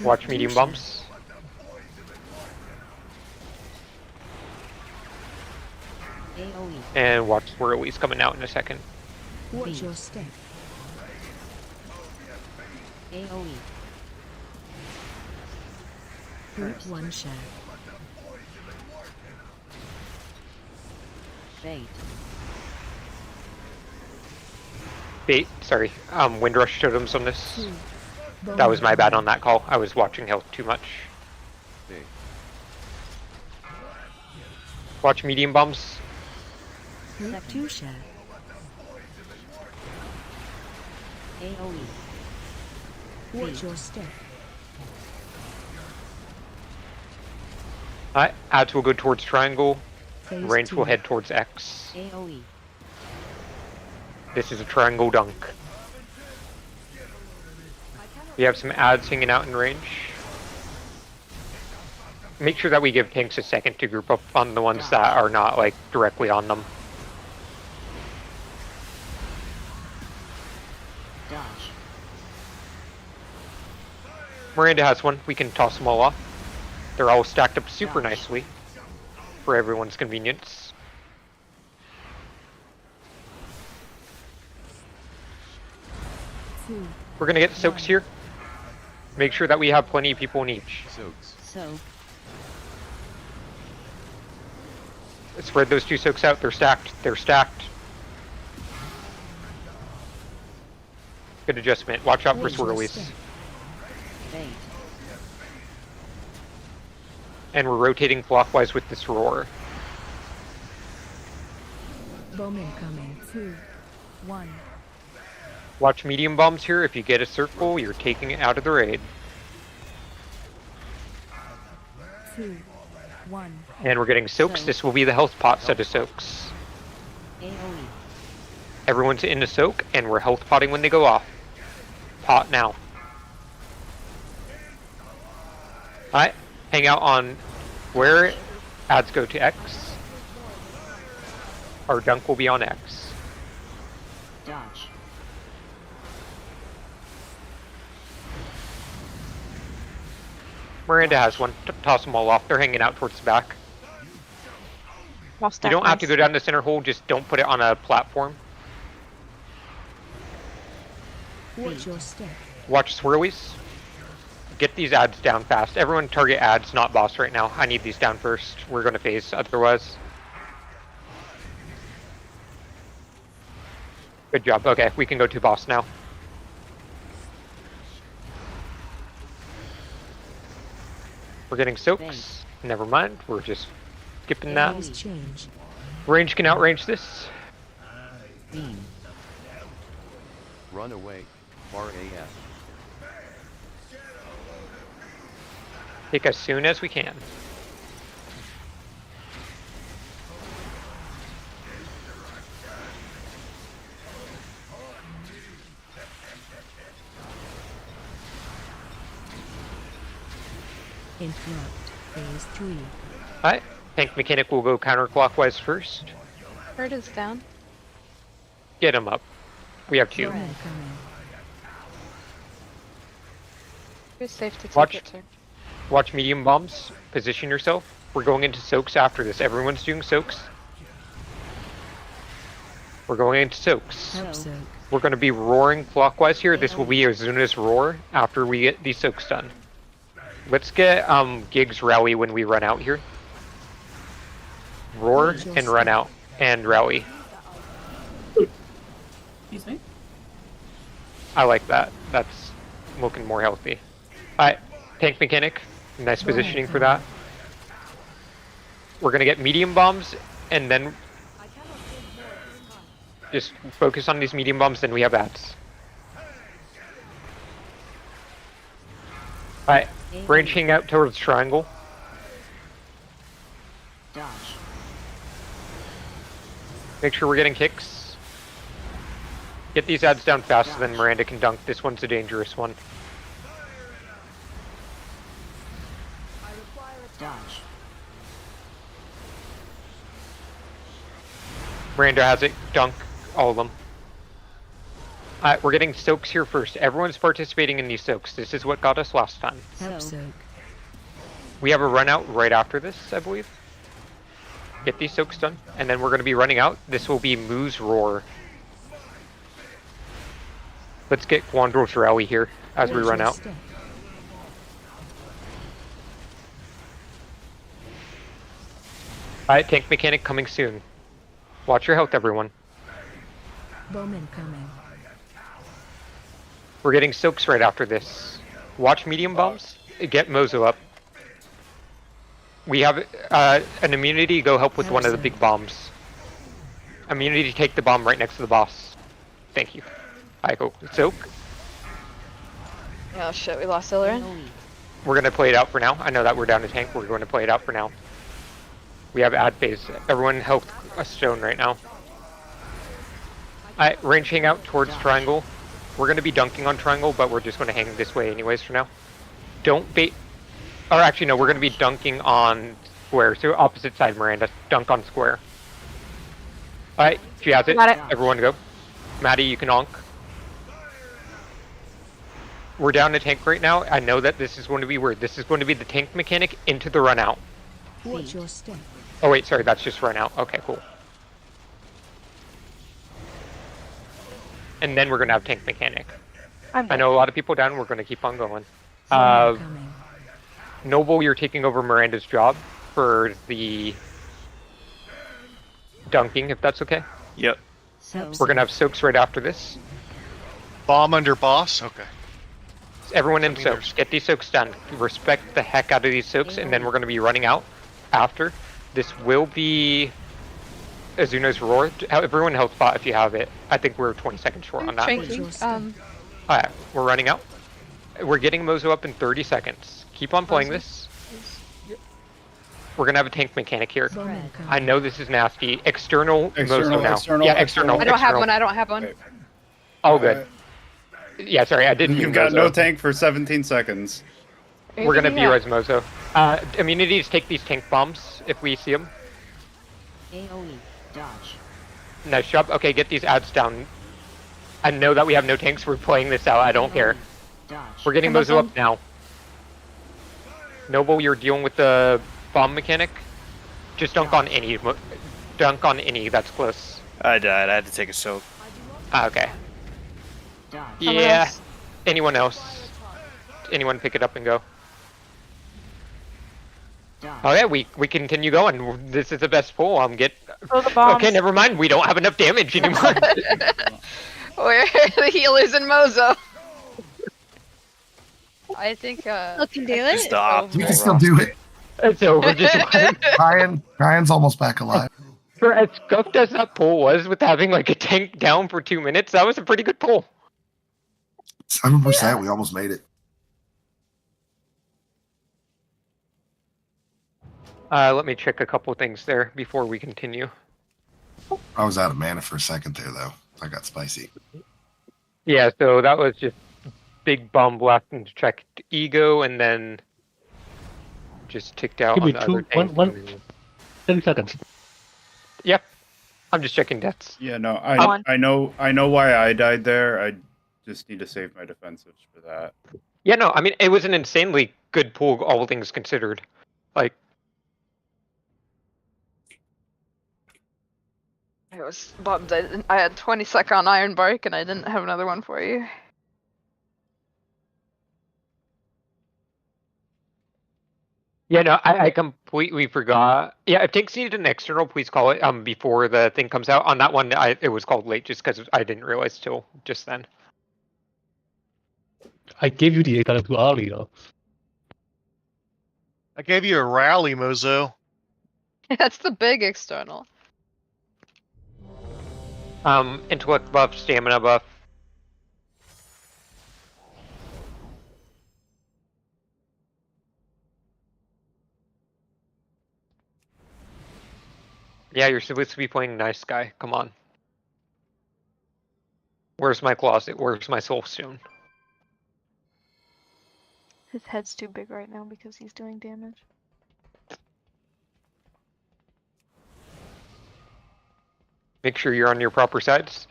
Watch medium bumps. And watch swirlies coming out in a second. Watch your step. AoE. Group 1 share. Bait. Bait, sorry. Windrush totems on this. That was my bad on that call. I was watching health too much. Watch medium bombs. Group 2 share. AoE. Watch your step. Alright, ads will go towards triangle. Phase Range 2. will head towards X. AoE. This is a triangle dunk. We have some ads hanging out in range. Make sure that we give tanks a second to group up on the ones that are not, like, directly on them. Dodge. Miranda has one. We can toss them all off. They're all stacked up super nicely for everyone's convenience. We're gonna get soaks here. Make sure that we have plenty of people in each. So. Spread those 2 soaks out. They're stacked. They're stacked. Good adjustment. Watch out for swirlies. Bait. And we're rotating clockwise with this roar. Bomb incoming. 2. 1. Watch medium bombs here. If you get a circle, you're taking it out of the raid. 2. 1. And we're getting soaks. This will be the health pot set of soaks. AoE. Everyone's in a soak, and we're health potting when they go off. Pot now. Alright, hang out on where ads go to X. Our dunk will be on X. Dodge. Miranda has one. Toss them all off. They're hanging out towards the back. You don't have to go down the center hole, just don't put it on a platform. Watch your step. Watch swirlies. Get these ads down fast. Everyone target ads, not boss right now. I need these down first. We're going to phase otherwise. Good job. Okay, we can go to boss now. We're getting soaks. Never mind. We're just skipping that. Range can outrange this. Run away. RAF. Take as soon as we can. Interrupt. Phase 3. Alright. Tank mechanic will go counterclockwise first. Bird is down. Get him up. We have 2. You're safe to take Watch. it too. Watch medium bombs. Position yourself. We're going into soaks after this. Everyone's doing soaks. We're going into soaks. We're going to be roaring clockwise here. This will be Azuna's roar after we get these soaks done. Let's get Gig's rally when we run out here. Roar and run out and rally. Excuse me? I like that. That's looking more healthy. Alright, tank mechanic. Nice positioning for that. We're gonna get medium bombs and then just focus on these medium bombs, then we have ads. Alright, branching out towards triangle. Dodge. Make sure we're getting kicks. Get these ads down fast so then Miranda can dunk. This one's a dangerous one. Dodge. Miranda has it. Dunk. All of them. Alright, we're getting soaks here first. Everyone's participating in these soaks. This is what got us last time. We have a run out right after this, I believe. Get these soaks done. And then we're going to be running out. This will be Moo's Roar. Let's get Quandro's Rally here as we run out. Alright, tank mechanic coming soon. Watch your health, everyone. Bowman coming. We're getting soaks right after this. Watch medium bombs. Get Mozo up. We have an immunity. Go help with one of the big bombs. Immunity, take the bomb right next to the boss. Thank you. I go soak. Oh shit, we lost Illirin. We're gonna play it out for now. I know that we're down to tank. We're going to play it out for now. We have ad phase. Everyone help a stone right now. Alright, ranging out towards triangle. We're gonna be dunking on triangle, but we're just gonna hang this way anyways for now. Don't bait. Or actually, no, we're gonna be dunking on square. So opposite side, Miranda. Dunk on square. Alright, she has it. Got it. Everyone go. Maddie, you can onk. We're down to tank right now. I know that this is going to be weird. This is going to be the tank mechanic into the run out. Watch your step. Oh wait, sorry, that's just run out. Okay, cool. And then we're gonna have tank mechanic. I know a lot of people down. We're gonna keep on going. Noble, you're taking over Miranda's job for the dunking, if that's okay. Yep. We're gonna have soaks right after this. Bomb under boss. Okay. Everyone in soaks. Get these soaks done. Respect the heck out of these soaks, and then we're gonna be running out after. This will be Azuna's Roar. Everyone health spot if you have it. I think we're 20 seconds short on that. Alright, we're running out. We're getting Mozo up in 30 seconds. Keep on playing this. We're gonna have a tank mechanic here. I know this is nasty. External Mozo now. Yeah, external. I don't have one. I don't have one. Oh, good. Yeah, sorry, I didn't. You've got no tank for 17 seconds. We're gonna B-res Mozo. Immunities take these tank bombs if we see them. AOE. Dodge. Nice job. Okay, get these ads down. I know that we have no tanks. We're playing this out. I don't care. We're getting Mozo up now. Noble, you're dealing with the bomb mechanic. Just dunk on any. Dunk on any that's close. I died. I had to take a soak. Okay. Yeah. Anyone else? anyone pick it up and go? Oh yeah, we continue going. This is the best pull. Okay, never mind. We don't have enough damage anymore. Where are the healers in Mozo? I think can do it. Stop. We can still do it. It's over. Just Ryan's almost back alive. For as scuffed as that pull was, with having like a tank down for 2 minutes, that was a pretty good pull. 7%. We almost made it. Let me check a couple things there before we continue. I was out of mana for a second there, though. I got spicy. Yeah, so that was just big bomb blasting to check ego, and then just ticked out Give on me the other tank. 30 seconds. Yep. I'm just checking deaths. Yeah, no, I know why I died there. I just need to save my defensives for that. Yeah, no, I mean, it was an insanely good pull, all things considered. Like, I was bummed. I had 20 sec on Iron Bark, and I didn't have another one for you. yeah, no, I completely forgot. Yeah, if tanks needed an external, please call it before the thing comes out. On that one, it was called late just because I didn't realize till just then. I gave you the external too early, though. I gave you a rally, Mozo. That's the big external. Intellect buff, stamina buff. Yeah, you're supposed to be playing nice guy. Come on. Where's my closet? Where's my soul stone? His head's too big right now because he's doing damage. Make sure you're on your proper sides.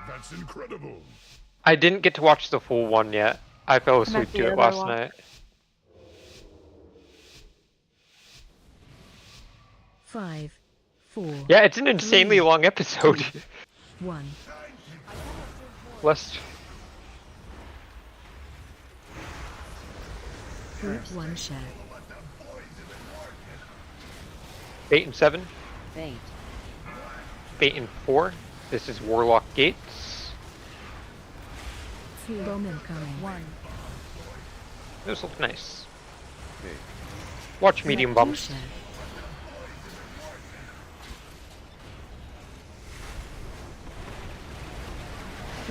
That's incredible. I didn't get to watch the full one yet. I fell asleep to it last night. 5, 4. Yeah, it's an insanely long episode. 1. Less. Group 1 share. Bait and 7. Bait. Bait and 4. This is Warlock Gates. Bomb incoming. 1. Those look nice. Watch medium bumps.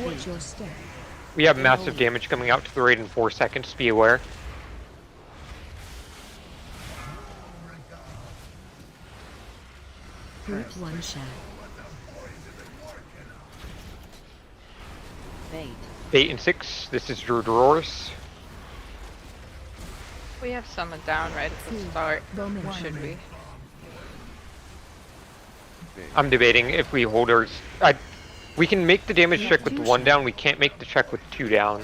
Watch your step. We have massive damage coming out to the raid in 4 seconds, be aware. Group 1 share. Bait. Bait and 6. This is Druidorus. We have someone down right at the start. Should we? I'm debating if we hold ours. We can make the damage check with 1 down. We can't make the check with 2 down.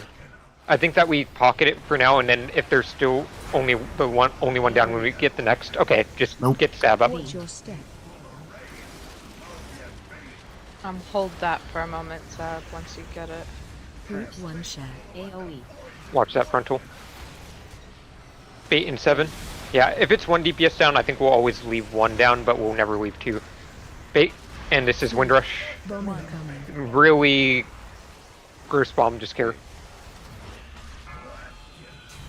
I think that we pocket it for now, and then if there's still only one down when we get the next. Okay, just get stab up. Hold that for a moment, Sab, once you get it. Group 1 share. AOE. Watch that frontal. Bait and 7. Yeah, if it's 1 DPS down, I think we'll always leave 1 down, but we'll never leave 2. Bait, and this is Windrush. Really gross bomb, just care.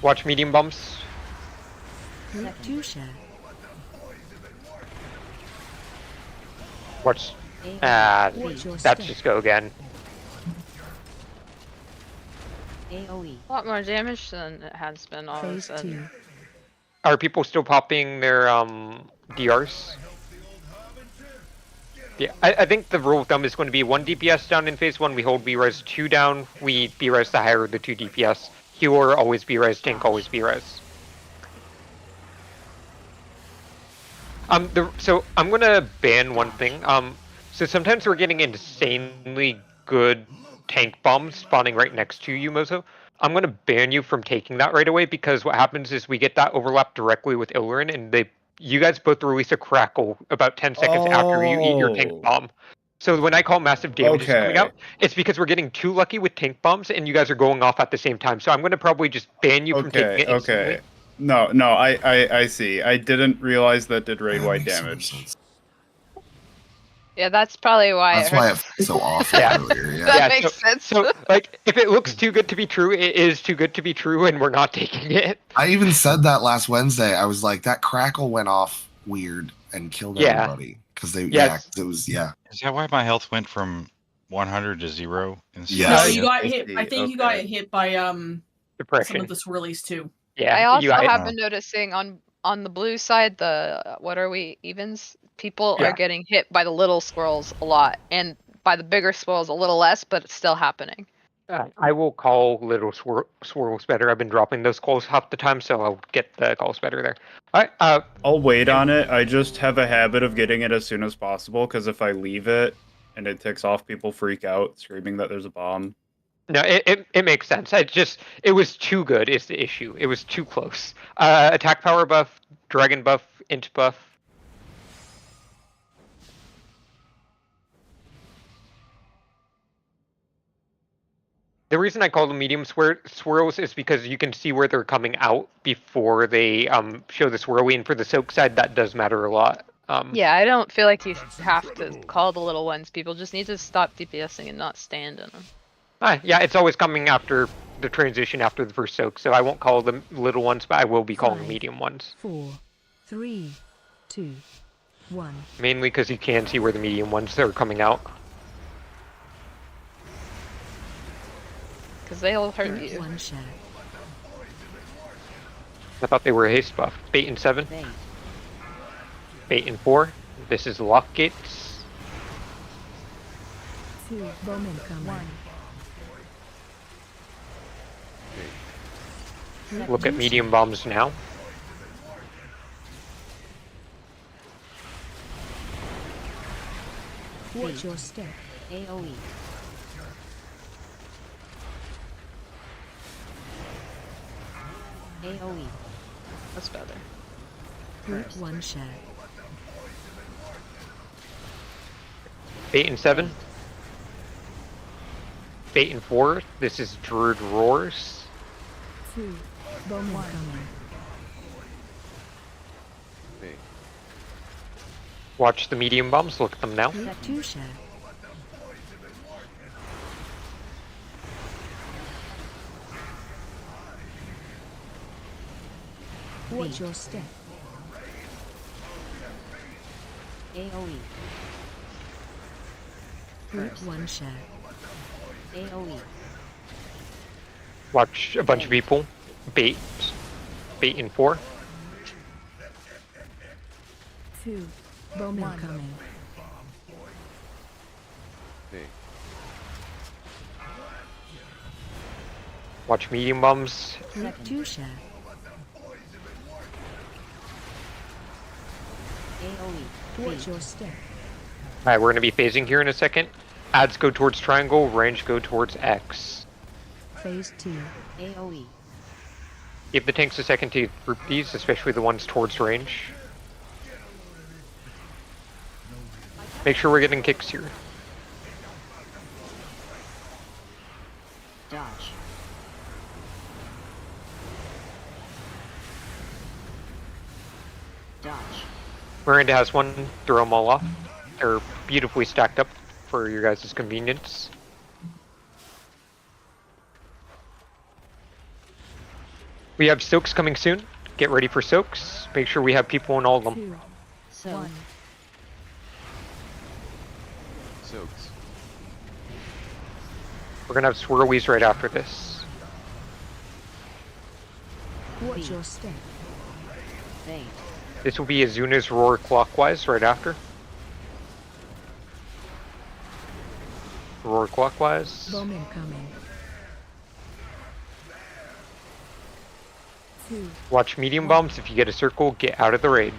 Watch medium bumps. Group 2 share. Watch. That's just go again. AOE. A lot more damage than it has been all of a sudden. Are people still popping their DRs? Yeah, I think the rule of thumb is going to be 1 DPS down in phase 1, we hold B-res, 2 down, we B-res the higher of the 2 DPS. Healer always B-res, tank always B-res. So I'm gonna ban one thing. So sometimes we're getting insanely good tank bombs spawning right next to you, Mozo. I'm gonna ban you from taking that right away, because what happens is we get that overlap directly with Illurin, and you guys both release a crackle about 10 seconds after you eat your tank bomb. So when I call massive damage is coming out, it's because we're getting too lucky with tank bombs, and you guys are going off at the same time. So I'm going to probably just ban you from taking it instantly. No, I see. I didn't realize that did raid-wide damage. Yeah, that's probably why That's it why it hurts. felt so awful earlier. Yeah. That makes sense. So, like, if it looks too good to be true, it is too good to be true, and we're not taking it. I even said that last Wednesday. I was like, that crackle went off weird and killed everybody because they. Yes. Yeah, it was. Yeah. Is that why my health went from 100 to 0? No, you got hit. I think you got hit by depression. some of the swirlies too. Yeah. I also have been noticing on the blue side, the what are we evens? People are getting hit by the little squirrels a lot, and by the bigger squirrels a little less, but it's still happening. I will call little swirls better. I've been dropping those calls half the time, so I'll get the calls better there. All right. I'll wait on it. I just have a habit of getting it as soon as possible, because if I leave it and it ticks off, people freak out, screaming that there's a bomb. No, it makes sense. It was too good is the issue. It was too close. Attack power buff, dragon buff, int buff. The reason I call them medium swirls is because you can see where they're coming out before they show the swirly, and for the soak side, that does matter a lot. Yeah, I don't feel like you have to call the little ones. People just need to stop DPSing and not stand in them. Yeah, it's always coming after the transition after the first soak, so I won't call them little ones, but I will be calling medium ones. 4, 3, 2, 1. Mainly because you can see where the medium ones are coming out. Because they'll hurt you. One shot. I thought they were haste buff. Bait in 7. Bait in 4. This is lock gates. 2, bowman coming. 1. Look at medium bombs now. Watch your step. AOE. AOE. That's better. Group 1 shot. Bait in 7. Bait in 4. This is Druid Roars. 2, bowman coming. Watch the medium bombs. Look at them now. Group 2 shot. Watch your step. AOE. Group 1 shot. AOE. Watch a bunch of people. Bait. Bait in 4. 2, bowman coming. Watch medium bombs. Group 2 shot. AOE. Watch your step. Alright, we're going to be phasing here in a second. Adds go towards triangle, range go towards X. Phase 2. AOE. Give the tanks a second to group these, especially the ones towards range. Make sure we're getting kicks here. Dodge. Dodge. Miranda has one, throw them all off. They're beautifully stacked up for your guys' convenience. We have soaks coming soon. Get ready for soaks. Make sure we have people in all of them. 2, So. 1. Soaks. We're gonna have swirlies right after this. Watch your step. Bait. This will be Azuna's roar clockwise right after. Roar clockwise. Bowman coming. 2. Watch medium bombs. If you get a circle, get out of the raid.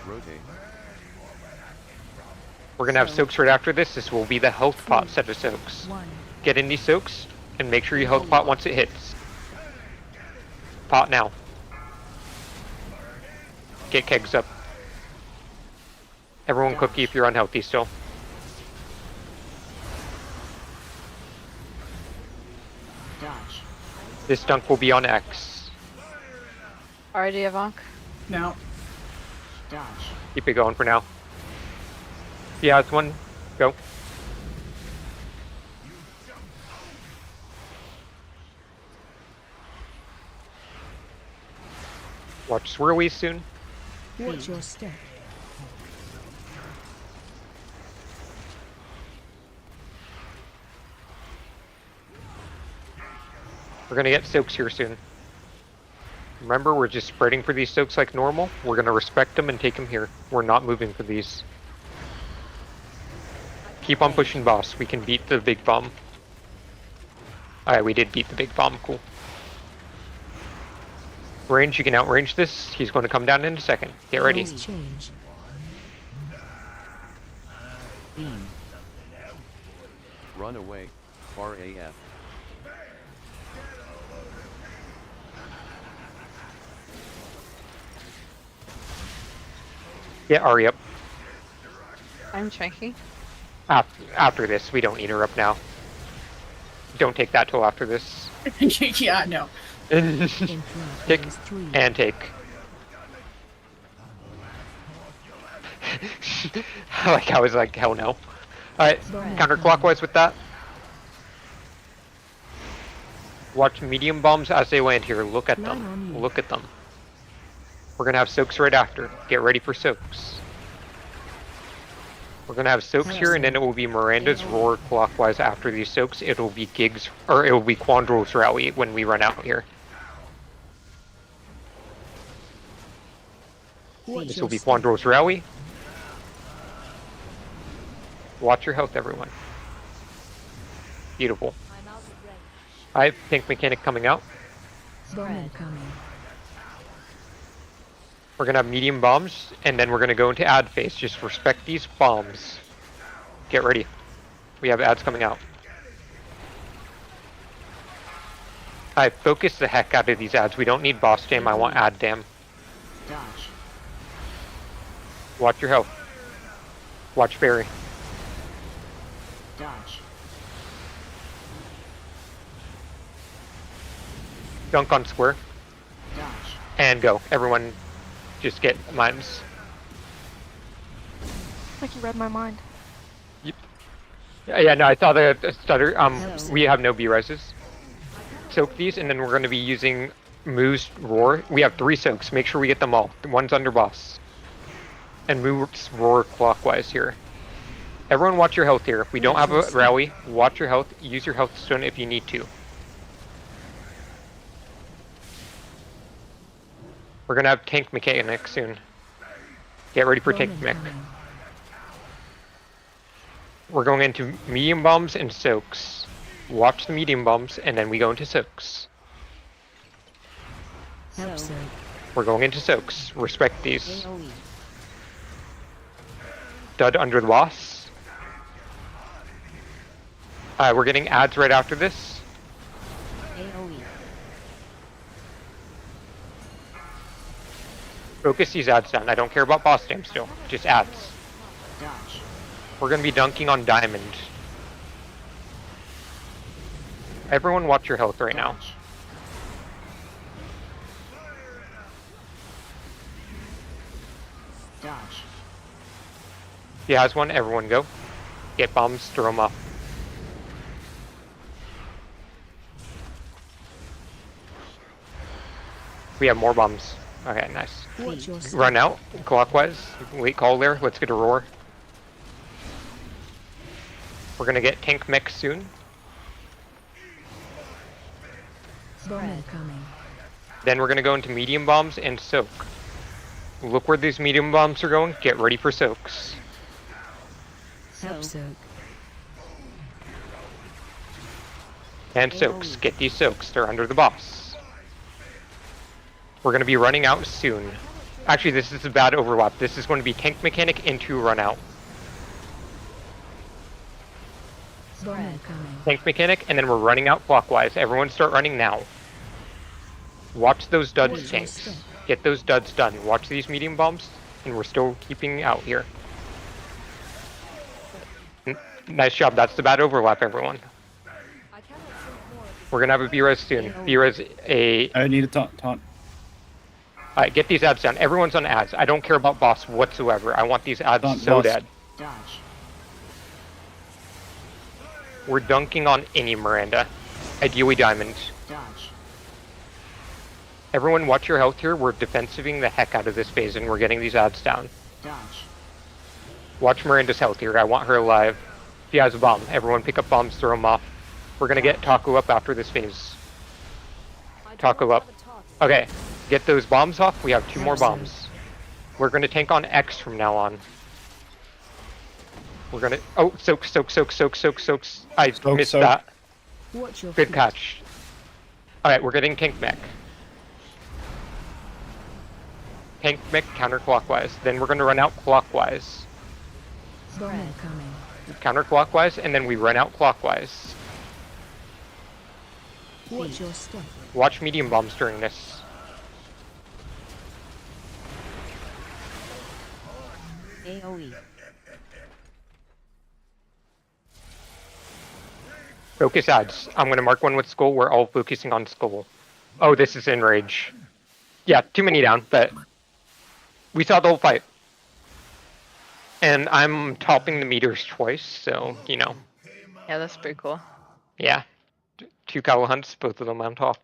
Rotate. We're gonna have soaks right after this. This will be the health pot set of soaks. 1. Get in these soaks and make sure you health pot once it hits. Pot now. Get kegs up. Everyone cookie if you're unhealthy still. This dunk will be on X. Alrighty, Avank. No. Dodge. Keep it going for now. Yeah, it's one. Go. Watch swirlies soon. Watch your step. We're gonna get soaks here soon. Remember, we're just spreading for these soaks like normal. We're gonna respect them and take them here. We're not moving for these. Keep on pushing boss. We can beat the big bomb. Alright, we did beat the big bomb. Cool. Range, you can outrange this. He's going to come down in a second. Get ready. Change. Beam. Run away. Far AF. Get Ari up. I'm checking. After this, we don't need her up now. Don't take that till after this. Yeah, no. Take and take. I was like, hell no. Alright, counterclockwise with that. Watch medium bombs as they land here. Look at them. Look at them. We're gonna have soaks right after. Get ready for soaks. We're gonna have soaks here, and then it will be Miranda's roar clockwise after these soaks. It'll be Gigs, or it will be Quandrel's rally when we run out here. This will be Quandrel's rally. Watch your health, everyone. Beautiful. I have Pink Mechanic coming out. Bomb coming. We're gonna have medium bombs, and then we're gonna go into ad phase. Just respect these bombs. Get ready. We have ads coming out. I focus the heck out of these ads. We don't need boss dam. I want ad dam. Dodge. Watch your health. Watch Barry. Dodge. Dunk on square. Dodge. And go. Everyone just get mines. Like you read my mind. Yep. Yeah, no, I saw the stutter. We have no B-reses. Soak these, and then we're going to be using Moo's Roar. We have 3 soaks. Make sure we get them all. One's under boss. And Moo's Roar clockwise here. Everyone watch your health here. If we don't have a rally, watch your health. Use your health stone if you need to. We're gonna have tank mechanic soon. Get ready for tank mech. We're going into medium bombs and soaks. Watch the medium bombs, and then we go into soaks. We're going into soaks. Respect these. Dud under the boss. We're getting ads right after this. Focus these ads down. I don't care about boss dam still. Just ads. Dodge. We're gonna be dunking on diamond. Everyone watch your health right now. Dodge. He has one. Everyone go. Get bombs. Throw them up. We have more bombs. Okay, nice. Run out, clockwise. Late call there. Let's get a roar. We're gonna get tank mech soon. Bomb coming. Then we're gonna go into medium bombs and soak. Look where these medium bombs are going. Get ready for soaks. Help soak. And soaks. Get these soaks. They're under the boss. We're going to be running out soon. Actually, this is a bad overlap. This is going to be tank mechanic into run out. Tank mechanic, and then we're running out clockwise. Everyone start running now. Watch those duds tanks. Get those duds done. Watch these medium bombs, and we're still keeping out here. Nice job. That's the bad overlap, everyone. We're gonna have a B-res soon. B-res a... I need a taunt. Alright, get these ads down. Everyone's on ads. I don't care about boss whatsoever. I want these ads so dead. Dodge. We're dunking on any Miranda. Ideally diamond. Dodge. Everyone watch your health here. We're defensiving the heck out of this phase and we're getting these ads down. Dodge. Watch Miranda's health here. I want her alive. She has a bomb. Everyone pick up bombs, throw them off. We're gonna get Taku up after this phase. Taku up. Okay, get those bombs off. We have 2 more bombs. We're gonna tank on X from now on. We're gonna... Oh, soaks. I missed that. Good catch. Alright, we're getting tank mech. Tank mech counterclockwise. Then we're gonna run out clockwise. Counterclockwise, and then we run out clockwise. Watch your step. Watch medium bombs during this. AoE. Focus ads. I'm gonna mark one with skull. We're all focusing on skull. Oh, this is enrage. Yeah, too many down, but we saw the whole fight. And I'm topping the meters twice, so, you know. Yeah, that's pretty cool. Yeah. 2 cowl hunts, both of them on top.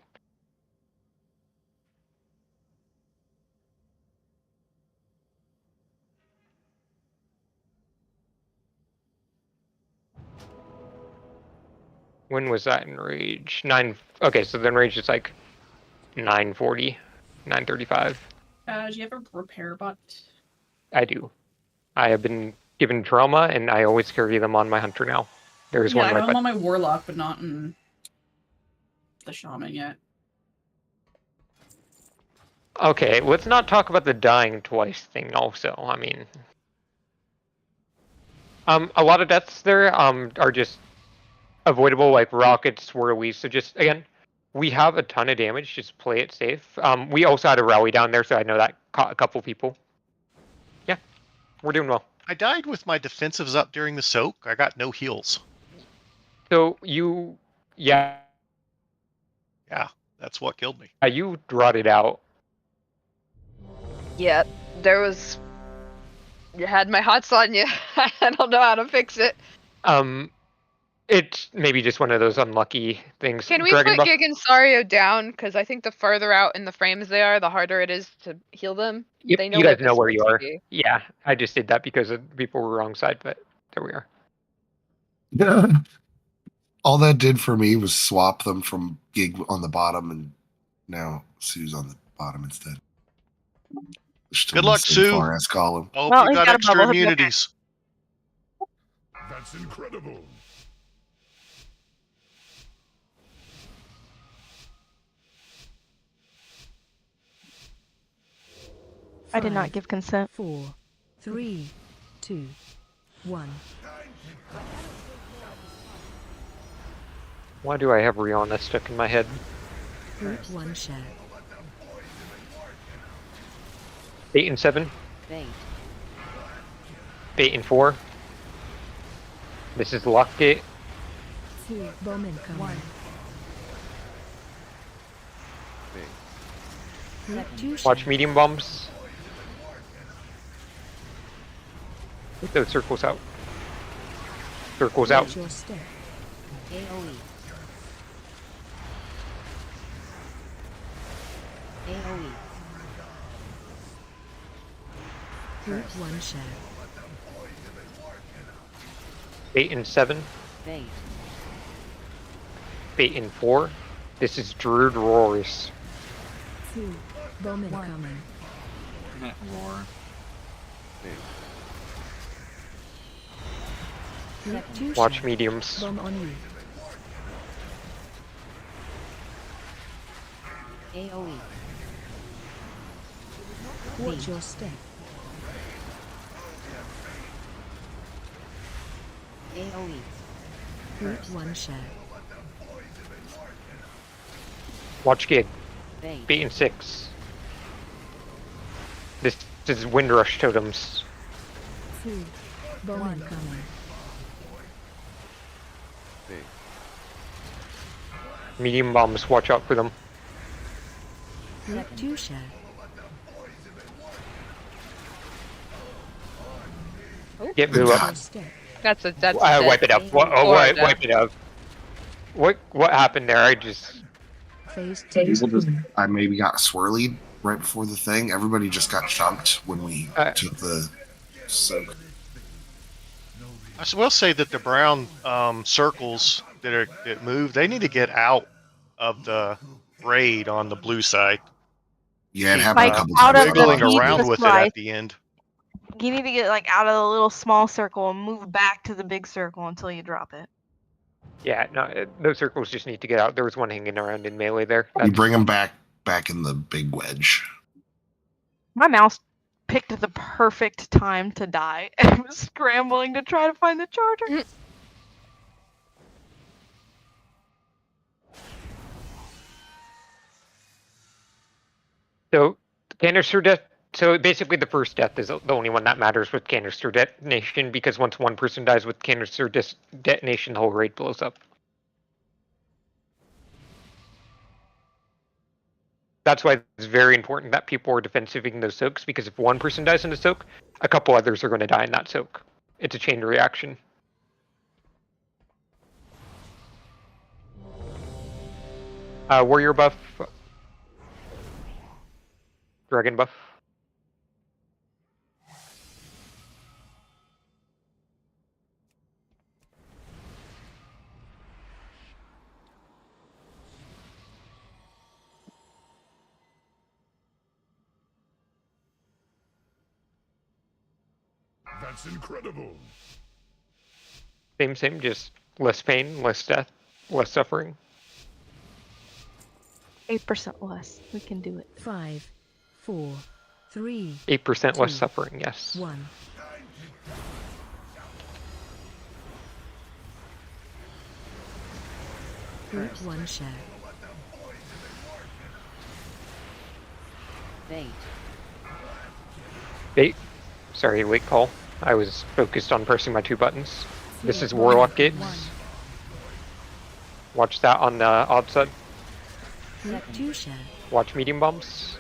When was that enrage? 9. Okay, so the enrage is like 940, 935. Do you have a repair bot? I do. I have been given trauma, and I always carry them on my hunter now. There's Yeah, one I right have them by... on my warlock, but not in the shaman yet. Okay, let's not talk about the dying twice thing also. I mean... a lot of deaths there are just avoidable, like rockets, swirlies, so just, again, we have a ton of damage, just play it safe. We also had a rally down there, so I know that caught a couple people. Yeah, we're doing well. I died with my defensives up during the soak. I got no heals. So you... Yeah. Yeah, that's what killed me. You rotted out. Yeah, there was... You had my hots on you. I don't know how to fix it. It's maybe just one of those unlucky things. Can we put Gig and Sario down? Because I think the further out in the frames they are, the harder it is to heal them. Yep, They know you guys they're know where you supposed are. to be. Yeah, I just did that because people were wrong side, but there we are. Yeah. All that did for me was swap them from Gig on the bottom, and now Sue's on the bottom instead. Good luck, Sue. Far-ass column. I hope you got extra immunities. That's incredible. I did not give consent. 4, 3, 2, 1. Why do I have Rihanna stuck in my head? Group 1 share. 8 and 7. Bait. 8 and 4. This is Lockgate. 2 bomb incoming. 1. Watch medium bombs. Get those circles out. Circles out. Your step. AoE. AoE. Group 1 share. 8 and 7. Bait. 8 and 4. This is Druid Roars. 2 bomb incoming. Roar. Group 2 Watch share. mediums. Bomb on you. AoE. Watch your step. AoE. Group 1 share. Watch Gig. Bait. 8 and 6. This is Windrush totems. 2 bomb incoming. Medium bombs, watch out for them. Lectusha. Get blew up. That's Wipe it up. Wipe it up. What happened there? I just. I maybe got swirlied right before the thing. Everybody just got chunked when we took the soak. I will say that the brown circles that move, they need to get out of the raid on the blue side. Yeah, it Keep, happened a couple out times. of the wiggling around pizza with it slice. at the end. You need to get like out of the little small circle and move back to the big circle until you drop it. Yeah, no, those circles just need to get out. There was one hanging around in melee there. You bring them back in the big wedge. My mouse picked the perfect time to die and was scrambling to try to find the charger. So, canister death. So basically, the first death is the only one that matters with canister detonation, because once one person dies with canister detonation, the whole raid blows up. That's why it's very important that people are defensiving those soaks, because if one person dies in a soak, a couple others are going to die in that soak. It's a chain reaction. Warrior buff. Dragon buff. That's incredible. Same, just less pain, less death, less suffering. 8% less. We can do it. 5, 4, 3. 8% less suffering, yes. 1. Group 1 share. Bait. Sorry, late call. I was focused on pressing my 2 buttons. This is Warlock Gates. Watch that on the odd side. Watch medium bombs.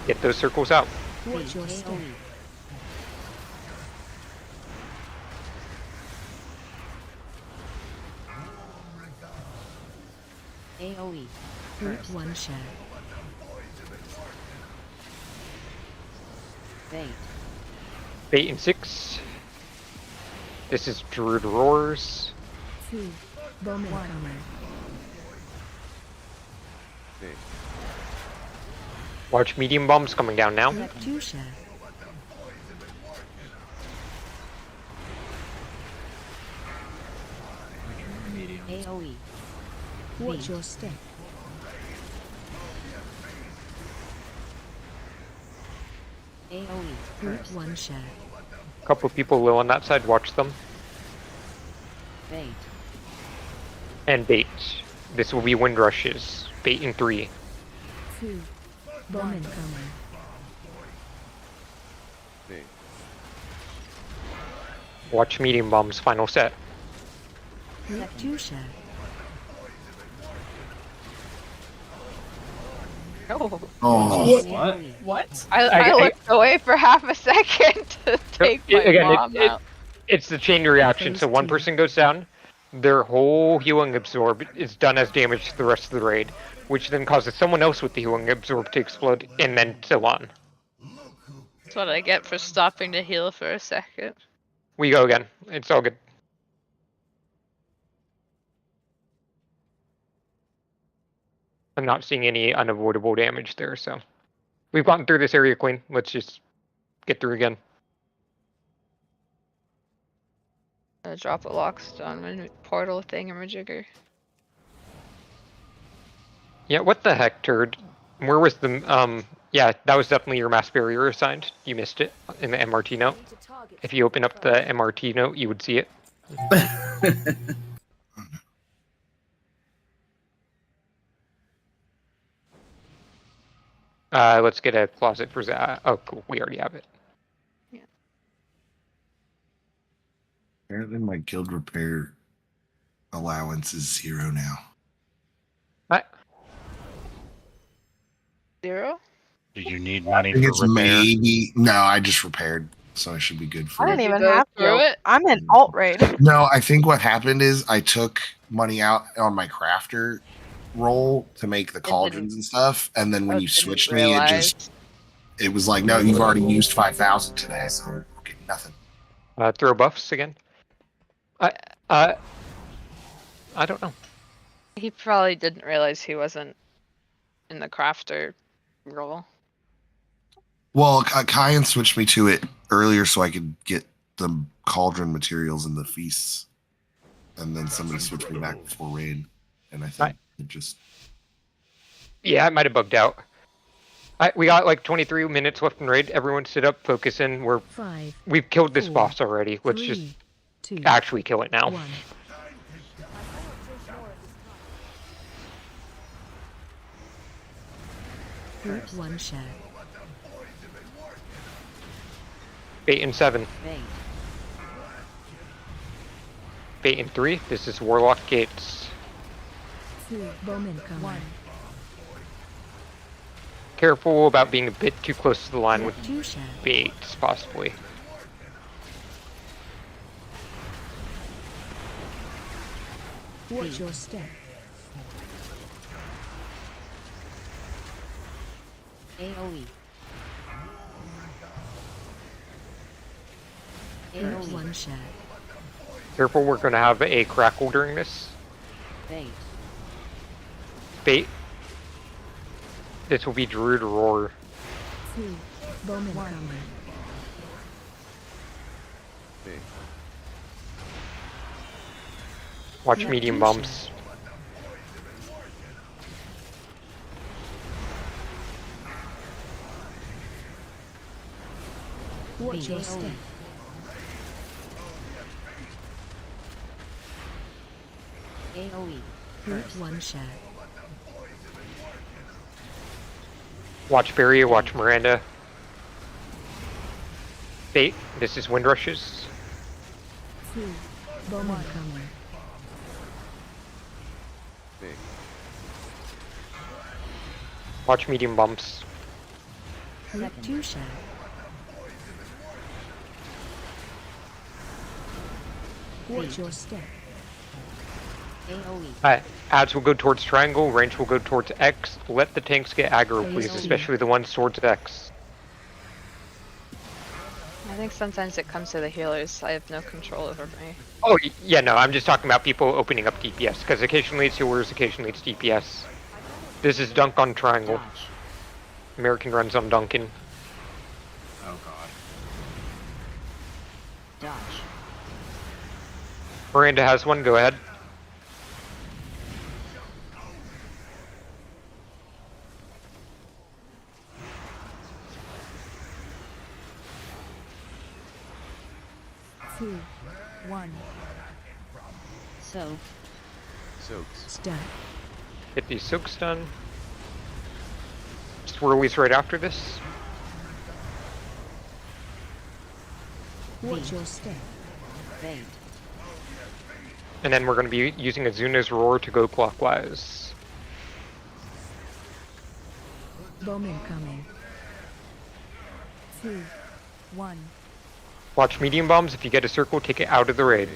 Get those circles out. Watch your step. AOE. Group 1 share. Bait. Bait in 6. This is Druid Roars. 2. Bomb incoming. Watch medium bombs coming down now. Lectusha. AOE. Watch your step. AOE. Group 1 share. Couple people low on that side, watch them. Bait. And bait. This will be wind rushes. Bait in 3. 2. Bomb incoming. Watch medium bombs, final set. Lectusha. Oh. What? What? I looked away for half a second to take my bomb out. It's the chain reaction. So one person goes down, their whole healing absorb is done as damage to the rest of the raid, which then causes someone else with the healing absorb to explode, and then so on. That's what I get for stopping to heal for a second. We go again. It's all good. I'm not seeing any unavoidable damage there, so we've gotten through this area clean. Let's just get through again. Drop a lockstone and portal thingamajigger. Yeah, what the heck, turd? Where was the yeah, that was definitely your mass barrier assigned. You missed it in the MRT note. If you open up the MRT note, you would see it. Let's get a closet for that. Oh, cool. We already have it. Fair Apparently, my guild repair allowance is 0 now. What? 0? Do you need money I think for it's repair? maybe no. I just repaired, so I should be good I for. don't you even go have through to. it? I'm in alt raid. No, I think what happened is I took money out on my crafter roll to make the cauldrons and stuff, and then when you switched me, it was like, no, you've already used 5,000 today, so we're getting nothing. Throw buffs again. I don't know. He probably didn't realize he wasn't in the crafter role. Well, Kyan switched me to it earlier so I could get the cauldron materials and the feasts, and then somebody switched me back before raid, and I think it just. Yeah, I might have bugged out. We got like 23 minutes left in raid. Everyone sit up, focus in. We've killed this boss already. Let's just actually kill it now. 1. Group 1 share. Bait in 7. Bait in 3. This is Warlock Gates. 2. Bowman coming. 1. Careful about being a bit too close to the line with 2 share. baits, possibly. Watch your step. AOE. Group 1 share. Careful, we're going to have a crackle during this. Bait. This will be Druid Roar. 2. Bowman coming. Watch medium bombs. Watch your step. AOE. Group 1 share. Watch Barrier, watch Miranda. Bait. This is Wind Rushes. 2. Bowman coming. Watch medium bumps. Group 2 share. Watch your step. AOE. Ads will go towards triangle, range will go towards X. Let the tanks get aggro, please, especially the ones towards X. I think sometimes it comes to the healers. I have no control over me. Oh, yeah, no, I'm just talking about people opening up DPS, because occasionally it's healers, occasionally it's DPS. This is dunk on triangle. American runs on Duncan. Oh god. Dodge. Miranda has one, go ahead. Two. 1. Soak. Soaks. Step. Get these soaks done. Swirlies right after this. Watch your step. Bait. And then we're going to be using Azuna's Roar to go clockwise. Bowman coming. 2. 1. Watch medium bombs. If you get a circle, take it out of the raid.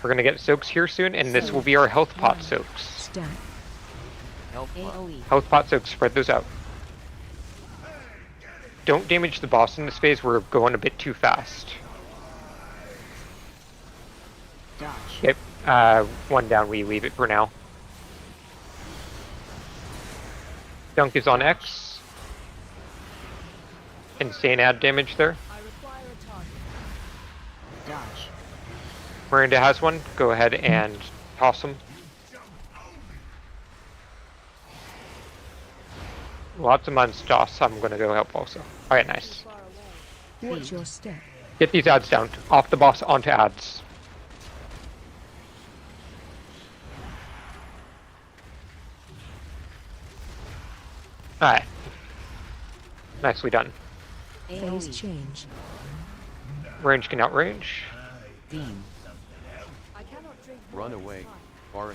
We're going to get soaks here soon, and this will be our health pot soaks. Step. AOE. Health pot soaks, spread those out. Don't damage the boss in this phase, we're going a bit too fast. Dodge. Yep, one down, we leave it for now. Dunk is on X. Insane ad damage there. Dodge. Miranda has one, go ahead and toss him. Lots of mons toss, I'm gonna go help also. Alright, nice. Watch your step. Get these ads down. Off the boss, onto ads. Alright. Nicely done. Phase change. Range can outrange. Beam. Run away. RAF.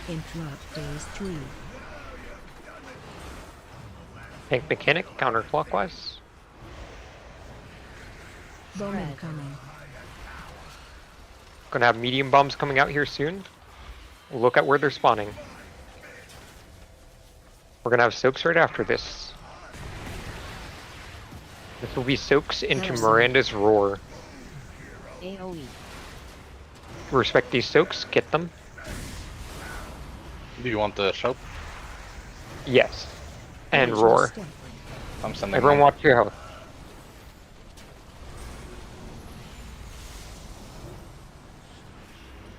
Interrupt phase 3. Tank mechanic counterclockwise. Bomb incoming. Gonna have medium bombs coming out here soon. Look at where they're spawning. We're gonna have soaks right after this. This will be soaks into Miranda's roar. AOE. Respect these soaks, get them. Do you want the soap? Yes. And roar. I'm sending Everyone watch your health.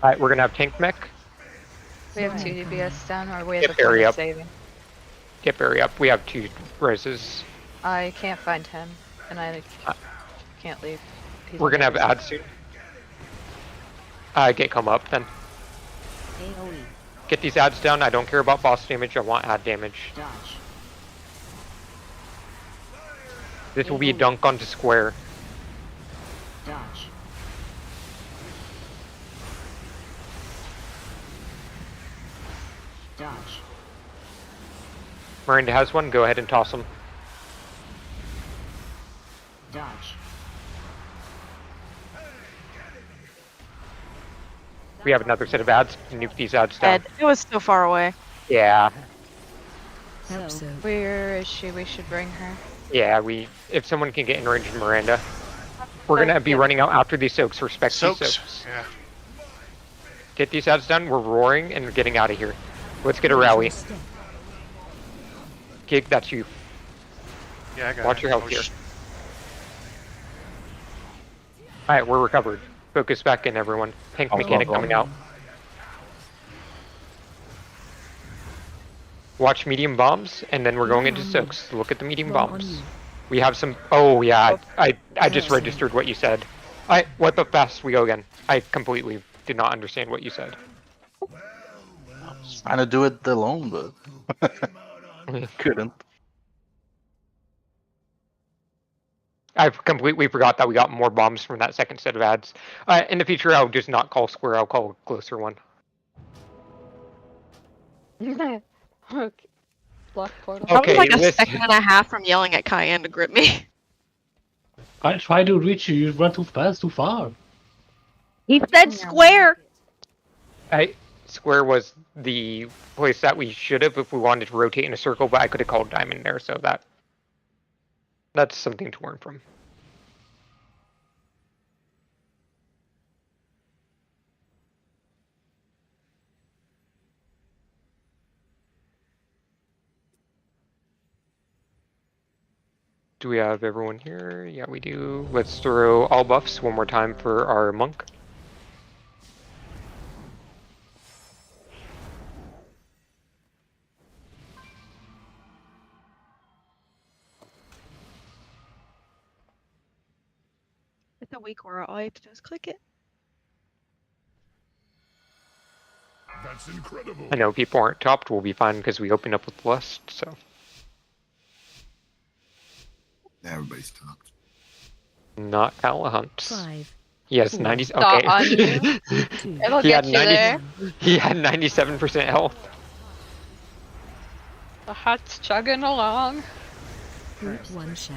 Alright, we're gonna have tank mech. We have 2 DBS down, or we have Get a Barry point up. saving. Get Barry up. We have 2 reses. I can't find him, and I can't leave. He's We're on gonna the have other ads soon. Get come up then. AOE. Get these ads down. I don't care about boss damage. I want ad damage. Dodge. This will be a dunk onto square. Dodge. Dodge. Miranda has one. Go ahead and toss them. Dodge. We have another set of ads. Nuke these ads down. Ed, it was so far away. Yeah. So, where is she? We should bring her. Yeah, if someone can get in range of Miranda. We're gonna be running out after these soaks. Respect these soaks. Yeah. Get these ads done. We're roaring and we're getting out of here. Let's get a rally. Gig, that's you. Yeah, I got Watch it. your health here. Alright, we're recovered. Focus back in, everyone. Tank mechanic coming out. Watch medium bombs, and then we're going into soaks. Look at the medium bombs. We have some. Oh yeah, I just registered what you said. Wipe up fast. We go again. I completely did not understand what you said. Trying to do it alone, but couldn't. I completely forgot that we got more bombs from that second set of ads. In the future, I'll just not call square. I'll call a closer one. Okay. Block portal. That was like a listen. second and a half from yelling at Cayenne to grip me. I try to reach you. You run too fast, too far. He said square. Square was the place that we should have if we wanted to rotate in a circle, but I could have called diamond there, so that's something to learn from. Do we have everyone here? Yeah, we do. Let's throw all buffs one more time for our monk. It's a weak aura. All you have to do is click it. That's incredible. I know people aren't topped. We'll be fine because we opened up with Lust, so. Yeah, everybody's topped. Not Hunt. 5. Yes, 4. 90. Not on Okay. you. It'll get you there. He had 97% health. The hat's chugging along. Group 1 share.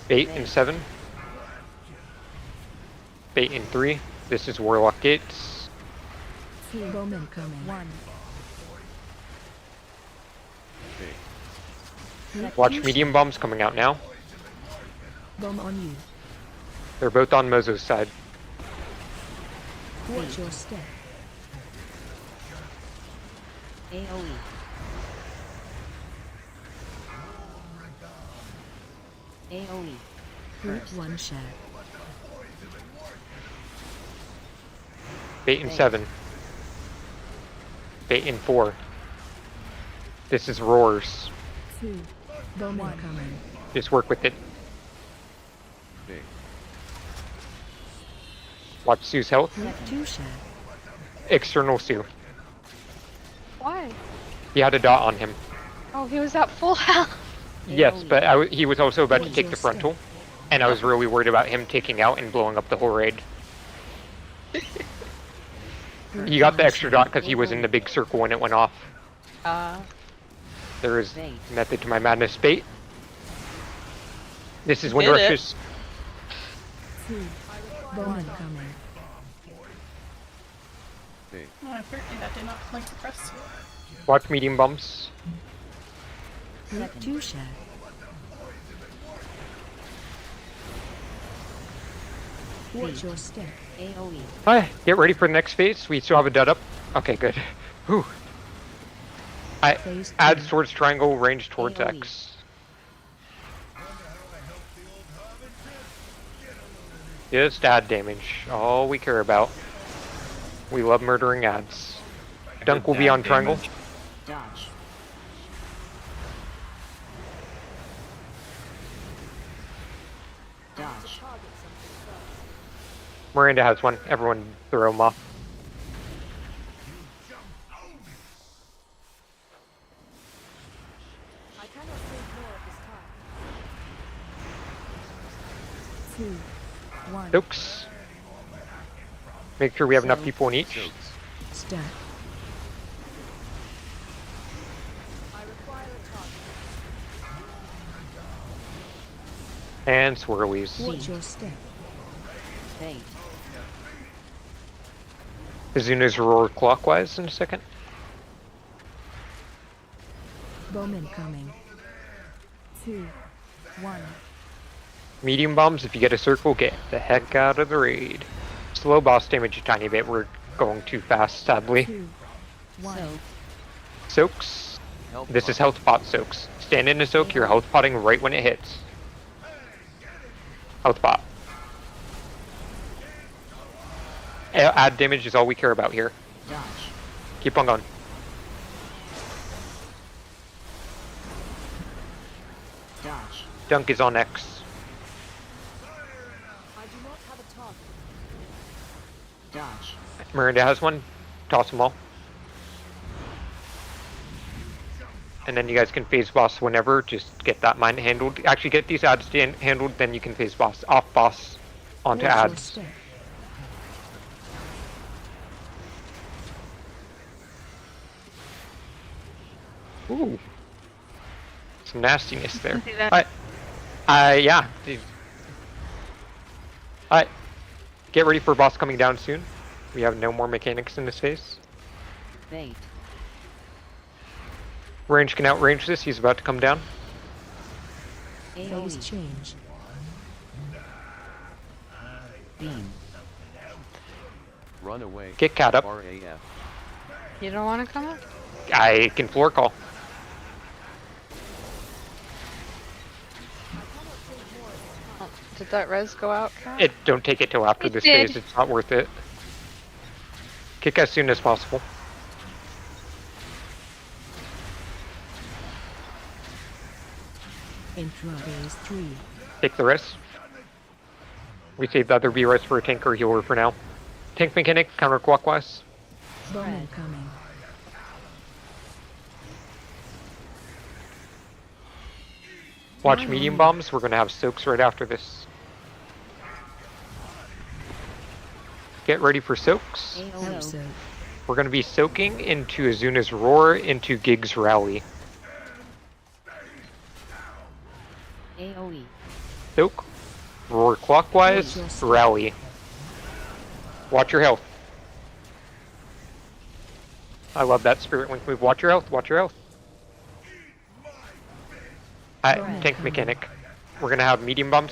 Bait in 7. Bait in 3. This is Warlock Gates. Bomb incoming. 1. Watch medium bombs coming out now. Bomb on you. They're both on Mozo's side. Watch your step. AOE. AOE. Group 1 share. Bait in 7. Bait in 4. This is roars. 2. Bowman coming. Just work with it. Big. Watch Sue's health. Tusha. External Sue. Why? He had a dot on him. Oh, he was at full health. Yes, but he was also about to take the frontal. And I was really worried about him taking out and blowing up the whole raid. He got the extra dot because he was in the big circle when it went off. There is method to my madness bait. This is Wind Rushes. 2. Bowman coming. Big. Oh, apparently that did not like to press. Watch medium bumps. Tusha. Watch your step. AoE. Hi, get ready for the next phase. We still have a dud up. Okay, good. Whew. Add towards triangle, range towards X. Just add damage. All we care about. We love murdering ads. Dunk will be on triangle. Dodge. Dodge. Miranda has one. Everyone throw him off. I cannot think more at this time. 2. 1. Dukes. Make sure we have enough people in each. Stack. And swirlies. Watch your step. Bait. Azuna's roar clockwise in a second. Bowman coming. 2. 1. Medium bombs, if you get a circle, get the heck out of the raid. Slow boss damage a tiny bit, we're going too fast, sadly. 2. 1. Soaks. This is health pot soaks. Stand in a soak, you're health potting right when it hits. Health pot. Add damage is all we care about here. Dodge. Keep on going. Dodge. Dunk is on X. I do not have a target. Dodge. Miranda has one. Toss them all. And then you guys can phase boss whenever. Just get that mine handled. Actually, get these ads handled, then you can phase boss. Off boss onto Watch your ads. step. Ooh. Some nastiness there. See that? Yeah. Alright. Get ready for boss coming down soon. We have no more mechanics in this phase. Bait. Range can outrange this. He's about to come down. Phase change. Beam. Run away. Get cat up. RAF. You don't want to come up? I can floor call. Oh, did that res go out, Kat? It don't take it till after It this did. phase. It's not worth it. Kick as soon as possible. Intra phase 3. Take the rest. We save the other B-res for a tank or healer for now. Tank mechanic, counterclockwise. Bowman coming. Watch medium bombs. We're gonna have soaks right after this. Get ready for soaks. AOE. We're gonna be soaking into Azuna's roar into Gig's rally. AoE. Soak. Roar clockwise. Rally. Watch your health. I love that spirit link move. Watch your health. Watch your health. Tank mechanic. We're gonna have medium bombs.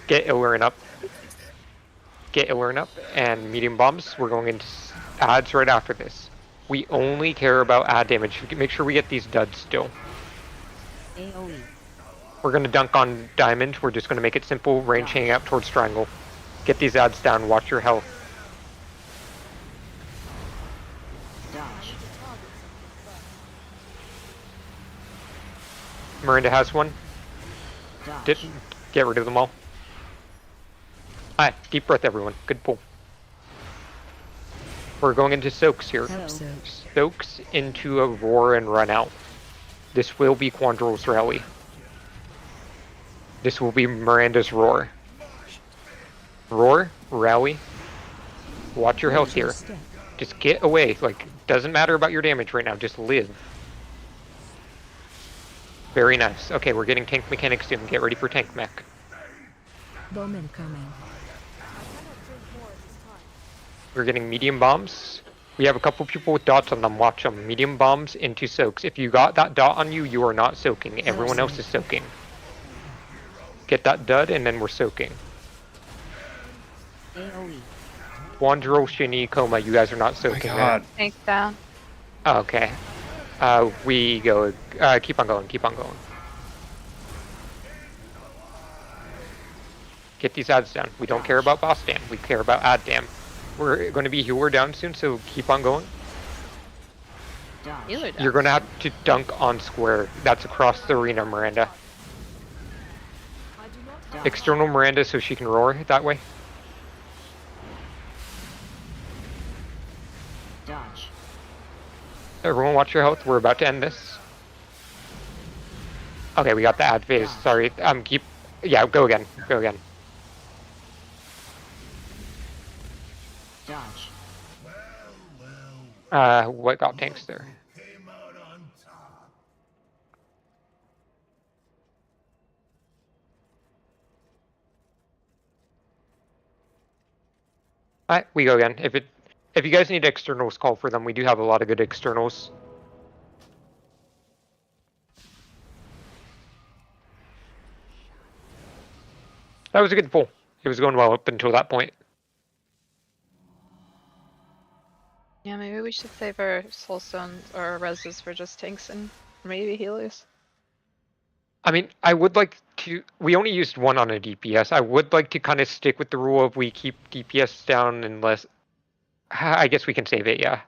Get Illurin up. Get Illurin up and medium bombs. We're going into ads right after this. We only care about ad damage. Make sure we get these duds still. AoE. We're gonna dunk on diamond. We're just gonna make it simple. Range hanging out towards triangle. Get these ads down. Watch your health. Dodge. Miranda has one. Dodge. Didn't get rid of them all. Alright, deep breath, everyone. Good pull. We're going into soaks here. Soaks into a roar and run out. This will be Quandrel's rally. This will be Miranda's roar. Roar, rally. Watch your health here. Just get away. Like, doesn't matter about your damage right now. Just live. Very nice. Okay, we're getting tank mechanics soon. Get ready for tank mech. Bowman coming. We're getting medium bombs. We have a couple people with dots on them. Watch them. Medium bombs into soaks. If you got that dot on you, you are not soaking. Everyone else is soaking. Get that dud, and then we're soaking. AOE. Quandrel, Shinny, Coma, you guys are not soaking there. Tank down. Okay. We go. Keep on going. Keep on going. Get these ads down. We don't care about boss dam. We care about ad dam. We're going to be healer down soon, so keep on going. You're going to have to dunk on square. That's across the arena, Miranda. External Miranda so she can roar that way. Dodge. Everyone watch your health. We're about to end this. Okay, we got the ad phase. Sorry. Keep... Yeah, go again. Go again. Dodge. What got tanks there? Alright, we go again. If you guys need externals, call for them. We do have a lot of good externals. That was a good pull. It was going well up until that point. Yeah, maybe we should save our soulstones or our reses for just tanks and maybe healers. I mean, I would like to... We only used one on a DPS. I would like to kind of stick with the rule of we keep DPS down unless... I guess we can save it, yeah.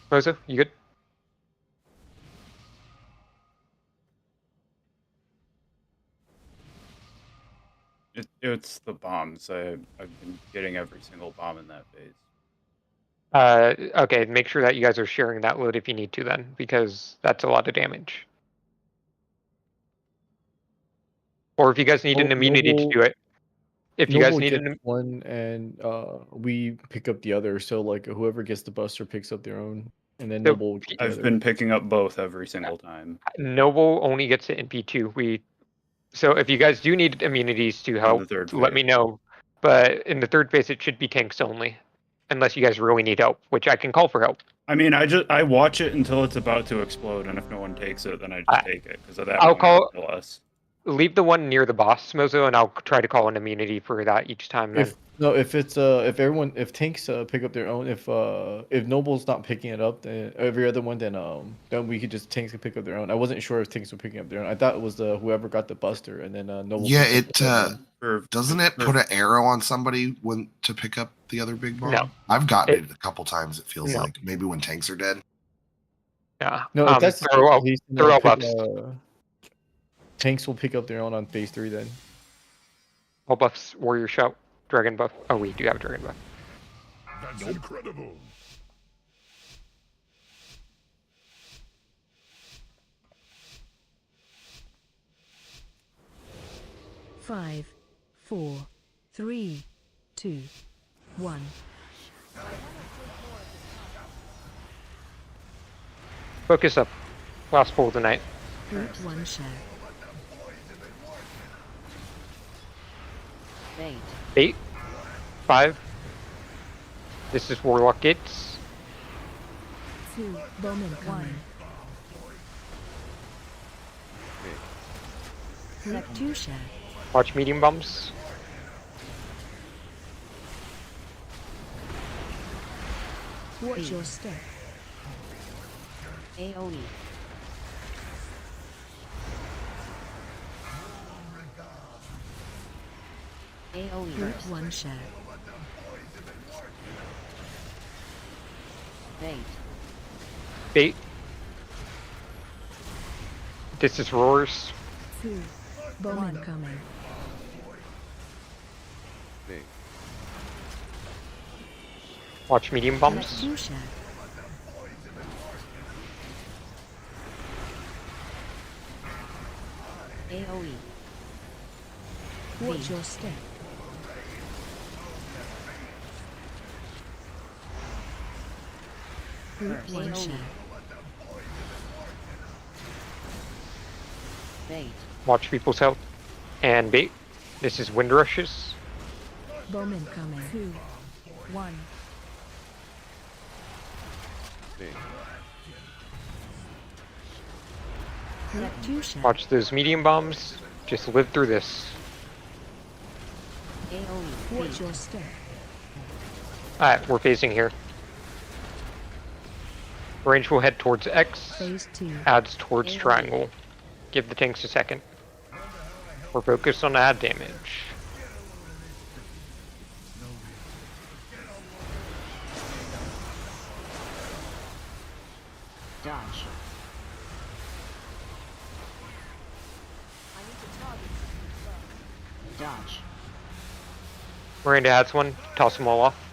Mozo, you good? It's the bombs. I've been getting every single bomb in that phase. Okay, make sure that you guys are sharing that load if you need to then, because that's a lot of damage. Or if you guys need an immunity to do it. If you guys need an one and we pick up the other, so like whoever gets the buster picks up their own, and then Noble will get the I've other. been picking up both every single time. Noble only gets it in P2. So if you guys do need immunities to help, let me know. But in the third phase, it should be tanks only, unless you guys really need help, which I can call for help. I mean, I watch it until it's about to explode, and if no one takes it, then I just take it because of that. I'll call. Leave the one near the boss, Mozo, and I'll try to call an immunity for that each time. Then. If tanks pick up their own, if Noble's not picking it up, then every other one, then we could just tanks can pick up their own. I wasn't sure if tanks were picking up their own. I thought it was whoever got the buster, and then Noble. Yeah, doesn't it put an arrow on somebody to pick up the other big bomb? No. I've gotten it a couple times. It feels like maybe when tanks are dead. Yeah. No, if that's throw out buffs. Tanks will pick up their own on phase 3 then. All buffs, warrior shout, dragon buff. Oh, we do have a dragon buff. That's incredible. Five, 4, 3, 2, 1. Focus up. Last pull of the night. Route 1 share. Eight. 5. This is Warlock Gates. 2, Bowman coming. Route 2 share. Watch medium bombs. Watch your step. AOE. AOE. Route 1 share. Bait. Bait. This is roars. 2. Bomb incoming. Big. Watch medium bombs. Lucia. AOE. Watch your step. Group 1 shot. Bait. Watch people's health. And bait. This is wind rushes. Bomb incoming. 2. 1. Big. Group 2 shot. Watch those medium bombs. Just live through this. AOE. Watch your step. Alright, we're phasing here. Range will head towards X. Phase 2. Adds towards triangle. Give the tanks a second. We're focused on ad damage. Dodge. Dodge. Miranda adds one. Toss them all off.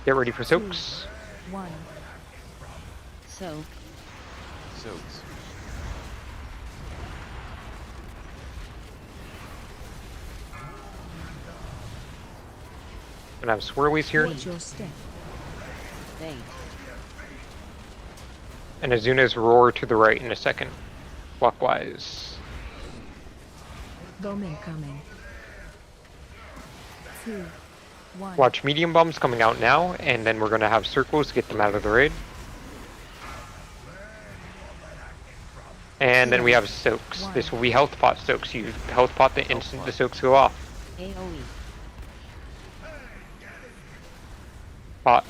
Get ready for soaks. 1. Soak. Soaks. Gonna have swirlies here. Watch your step. Bait. And Azuna's roar to the right in a second. Clockwise. Bomb incoming. 2. 1. Watch medium bombs coming out now, and then we're gonna have circles to get them out of the raid. And then we have soaks. This will be health pot soaks. You health pot the instant the soaks go off. AOE. Pot.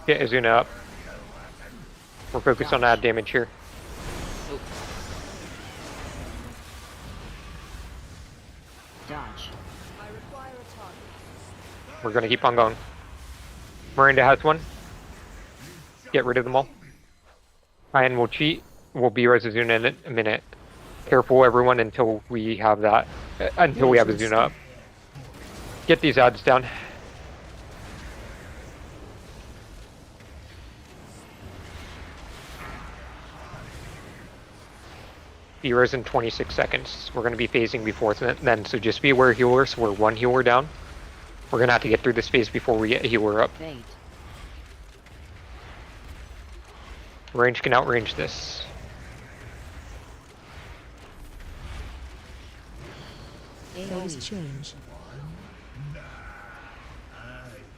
Get Azuna up. We're focused on ad damage here. Dodge. We're gonna keep on going. Miranda has one. Get rid of them all. Ryan will cheat. We'll be res Azuna in a minute. Careful everyone until we have that. Until we have Azuna up. Get these ads down. Be res in 26 seconds. We're going to be phasing before then, so just be aware healers. We're 1 healer down. We're going to have to get through this phase before we get a healer up. Bait. Range can outrange this. Phase change.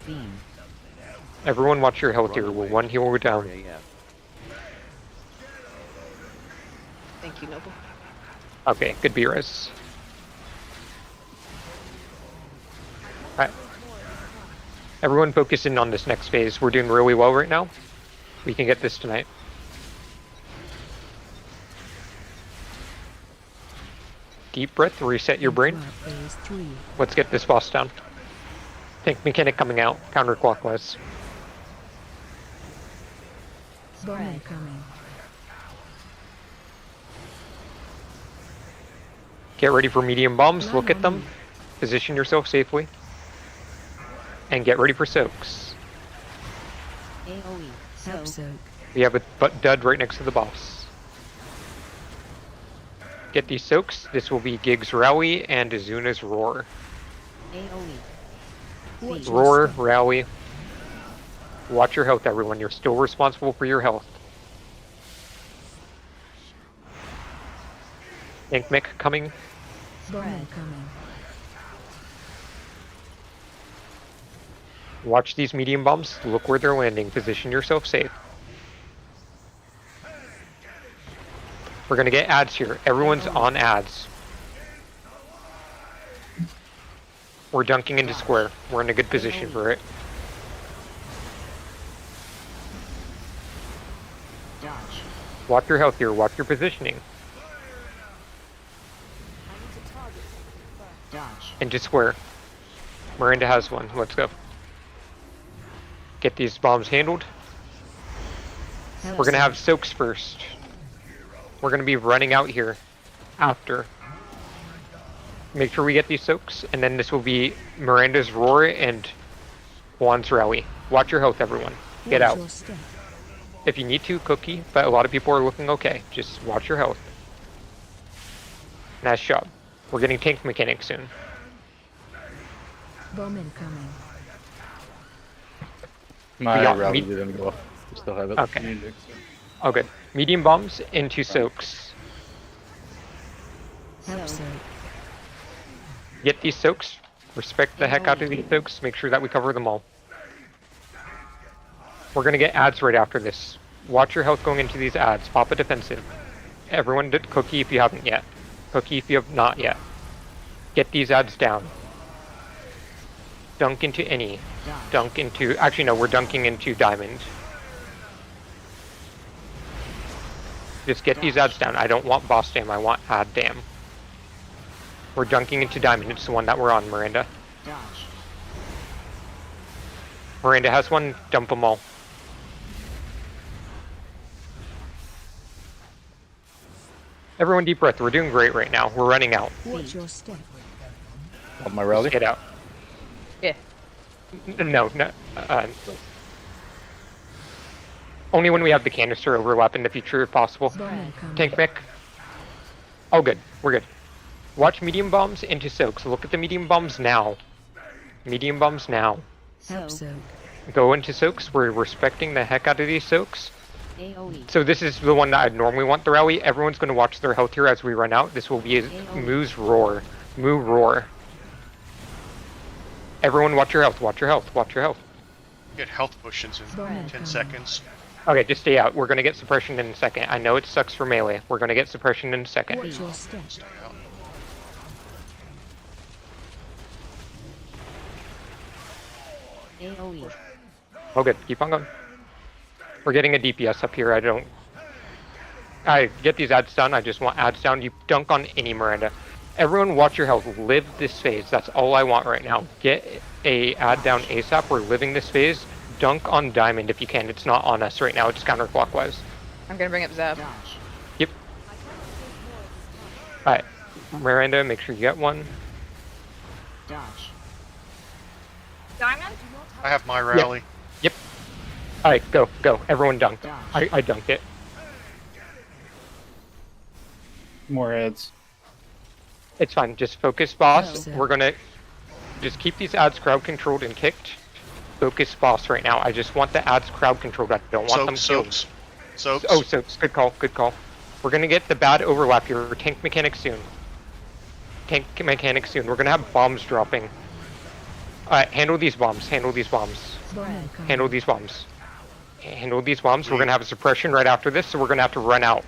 Beam. Everyone watch your health here. We're 1 healer down. Thank you, Noble. Okay, good B res. Alright. Everyone focus in on this next phase. We're doing really well right now. We can get this tonight. Deep breath, reset your brain. Phase 3. Let's get this boss down. Tank mechanic coming out, counterclockwise. Bomb incoming. Get ready for medium bombs, look at them. Position yourself safely. And get ready for soaks. AOE. Soak. We have a dud right next to the boss. Get these soaks. This will be Gig's Rally and Azuna's Roar. AOE. Roar, Rally. Watch your health, everyone. You're still responsible for your health. Tank mech coming. Bomb incoming. Watch these medium bombs. Look where they're landing. Position yourself safe. We're gonna get ads here. Everyone's on ads. We're dunking into square. We're in a good position for it. Dodge. Watch your health here. Watch your positioning. Dodge. Into square. Miranda has one. Let's go. Get these bombs handled. We're gonna have soaks first. We're gonna be running out here after. Make sure we get these soaks, and then this will be Miranda's roar and Juan's rally. Watch your health, everyone. Get out. If you need to, cookie, but a lot of people are looking okay. Just watch your health. Nice job. We're getting tank mechanics soon. Bomb incoming. My got rally me- didn't go. We still have it. Okay. Oh, good. Medium bombs into soaks. Help soak. Get these soaks. Respect the heck out of these soaks. Make sure that we cover them all. We're gonna get ads right after this. Watch your health going into these ads. Pop a defensive. Everyone did cookie if you haven't yet. Cookie if you have not yet. Get these ads down. Dunk into any. Dunk into... Actually, no, we're dunking into diamond. Just get these ads down. I don't want boss dam, I want ad dam. We're dunking into diamond. It's the one that we're on, Miranda. Dodge. Miranda has one. Dump them all. Everyone deep breath. We're doing great right now. We're running out. Watch your step. On my rally? Get out. Yeah. No. Only when we have the canister overlap in the future if possible. Tank mech. Oh, good. We're good. Watch medium bombs into soaks. Look at the medium bombs now. Medium bombs now. Help soak. Go into soaks. We're respecting the heck out of these soaks. AOE. So this is the one that I'd normally want the rally. Everyone's going to watch their health here as we run out. This will be a Moo's roar. Moo roar. Everyone watch your health. Watch your health. Watch your health. Get health potions in 10 seconds. Okay, just stay out. We're going to get suppression in a second. I know it sucks for melee. We're going to get suppression in a second. Watch your step. AOE. Oh, good. Keep on going. We're getting a DPS up here. I get these ads done. I just want ads down. You dunk on any Miranda. Everyone watch your health. Live this phase. That's all I want right now. Get a ad down ASAP. We're living this phase. Dunk on diamond if you can. It's not on us right now. It's counterclockwise. I'm gonna bring up Zap. Dodge. Yep. Alright. Miranda, make sure you get one. Dodge. Diamond? I have my rally. Yep. Alright, go. Everyone dunk. I dunked it. More ads. It's fine. Just focus, boss. We're gonna just keep these ads crowd controlled and kicked. Focus, boss, right now. I just want the ads crowd controlled. I don't want them killed. Soaks. Oh, soaks. Good call. Good call. We're gonna get the bad overlap here. Tank mechanics soon. Tank mechanics soon. We're gonna have bombs dropping. Alright, handle these bombs. Handle these bombs. Handle these bombs. Handle these bombs. We're gonna have a suppression right after this, so we're gonna have to run out.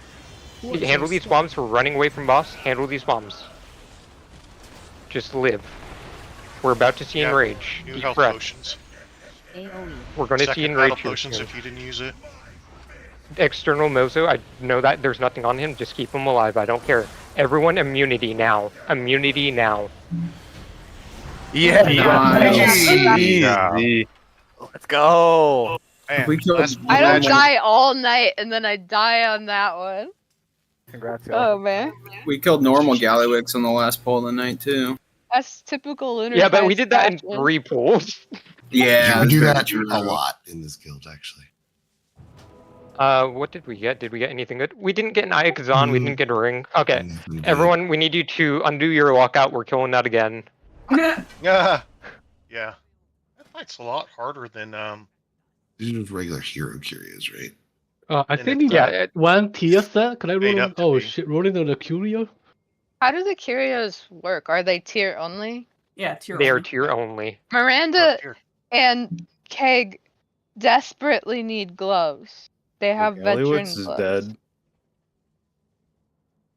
Handle these bombs. We're running away from boss. Handle these bombs. Just live. We're about to see enrage. New Deep health breath. potions. AOE. We're going to see Second enrage battle here potions soon. if you didn't use it. External Mozo, I know that there's nothing on him. Just keep him alive. I don't care. Everyone, immunity now. Immunity now. Yeah. Easy. Let's go. Man, We killed- I don't die all night and then I die on that one. Congrats, Oh man. We killed normal Gallywix on the last poll of the night too. That's typical Lunar. Yeah, but we size did that in fashion. 3 pools. Yeah, we do that's that very a true. lot in this guild, actually. What did we get? Did we get anything good? We didn't get an Ayakazan. We didn't get a ring. Okay. Nothing good. Everyone, we need you to undo your lockout. We're killing that again. Yeah. That fight's a lot harder than These are regular hero curios, right? I And think it's, yeah, one tier set. Can I made roll? up to Oh be. shit! Rolling on the curio. How do the curios work? Are they tier only? Yeah, tier They are only. tier only. Miranda here. and Keg desperately need gloves. They have veteran Gallywix is gloves. dead.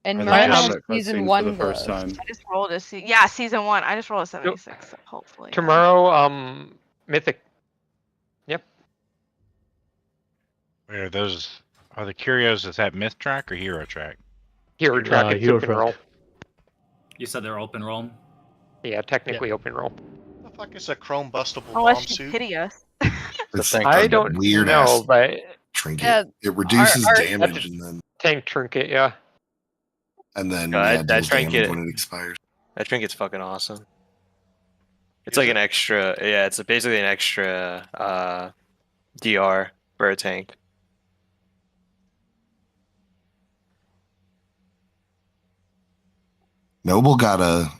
And I Miranda just has watched that cutscene season for 1 the first gloves. time. I just rolled a season 1. I just rolled a 76, so hopefully. Tomorrow, Mythic. Yep. Wait, are the curios, is that myth track or hero track? Hero track. It's Hero open track. roll. You said they're open roll. Yeah, technically open role. What the fuck is a chrome bustable Unless bomb you suit? pity us. It's I a don't weird know, ass but trinket. Yeah, It reduces our- damage and then tank trinket, yeah. That deals damage trinket. when it expires. That trinket's fucking awesome. It's Is like it? an extra. Yeah, it's basically an extra DR for a tank. Noble got a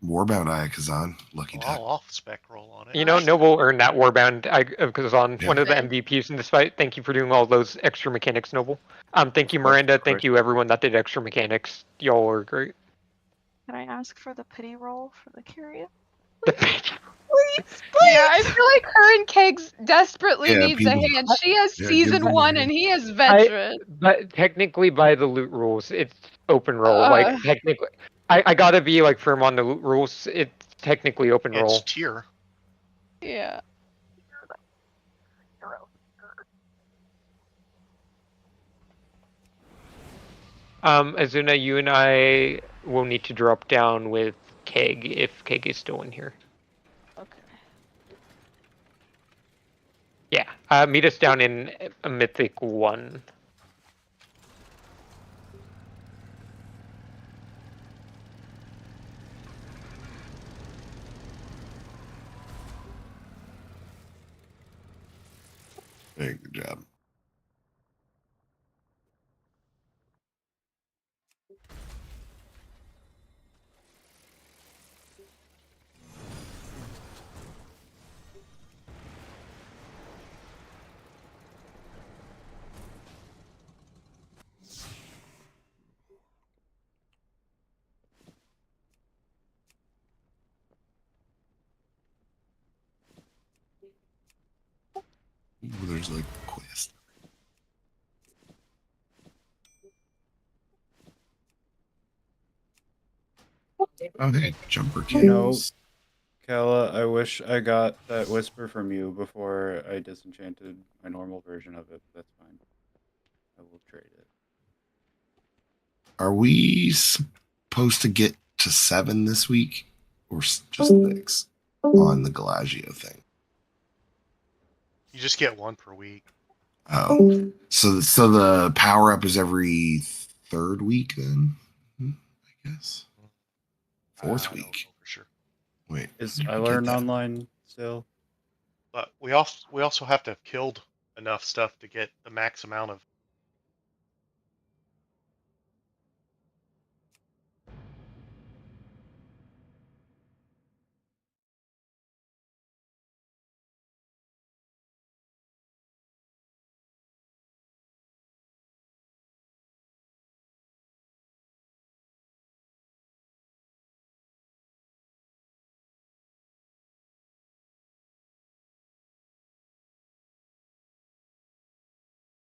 Warbound Ayakazan. Lucky duck. I'll off spec roll on it. You know, Noble earned that Warband because on Yeah. one of the MVPs in this fight. Thank you for doing all those extra mechanics, Noble. Thank you, Miranda. Thank you, everyone that did extra mechanics. Y'all are great. Can I ask for the pity roll for the Kyria? Please, Yeah, I feel like her and Kegs desperately Yeah, needs a people- hand. She has Yeah, season give them 1 a- and he has veteran. But technically, by the loot rules, it's open roll. Like technically, I gotta be like firm on the loot rules. It's technically open It's roll. tier. Yeah. Azuna, you and I will need to drop down with Keg if Keg is still in here. Okay. Yeah, meet us down in a Mythic 1. Hey, good job. Ooh, there's like a quest. Oh, hey, jumper You know, kings. Kala, I wish I got that whisper from you before I disenchanted my normal version of it. That's fine. I will trade it. Are we supposed to get to 7 this week, or just 6 on the Galagio thing? You just get 1 per week. Oh, so the power up is every 3rd week then? I guess 4th week. For sure. Wait, Is did we I get learn that? online still? But we also have to have killed enough stuff to get the max amount of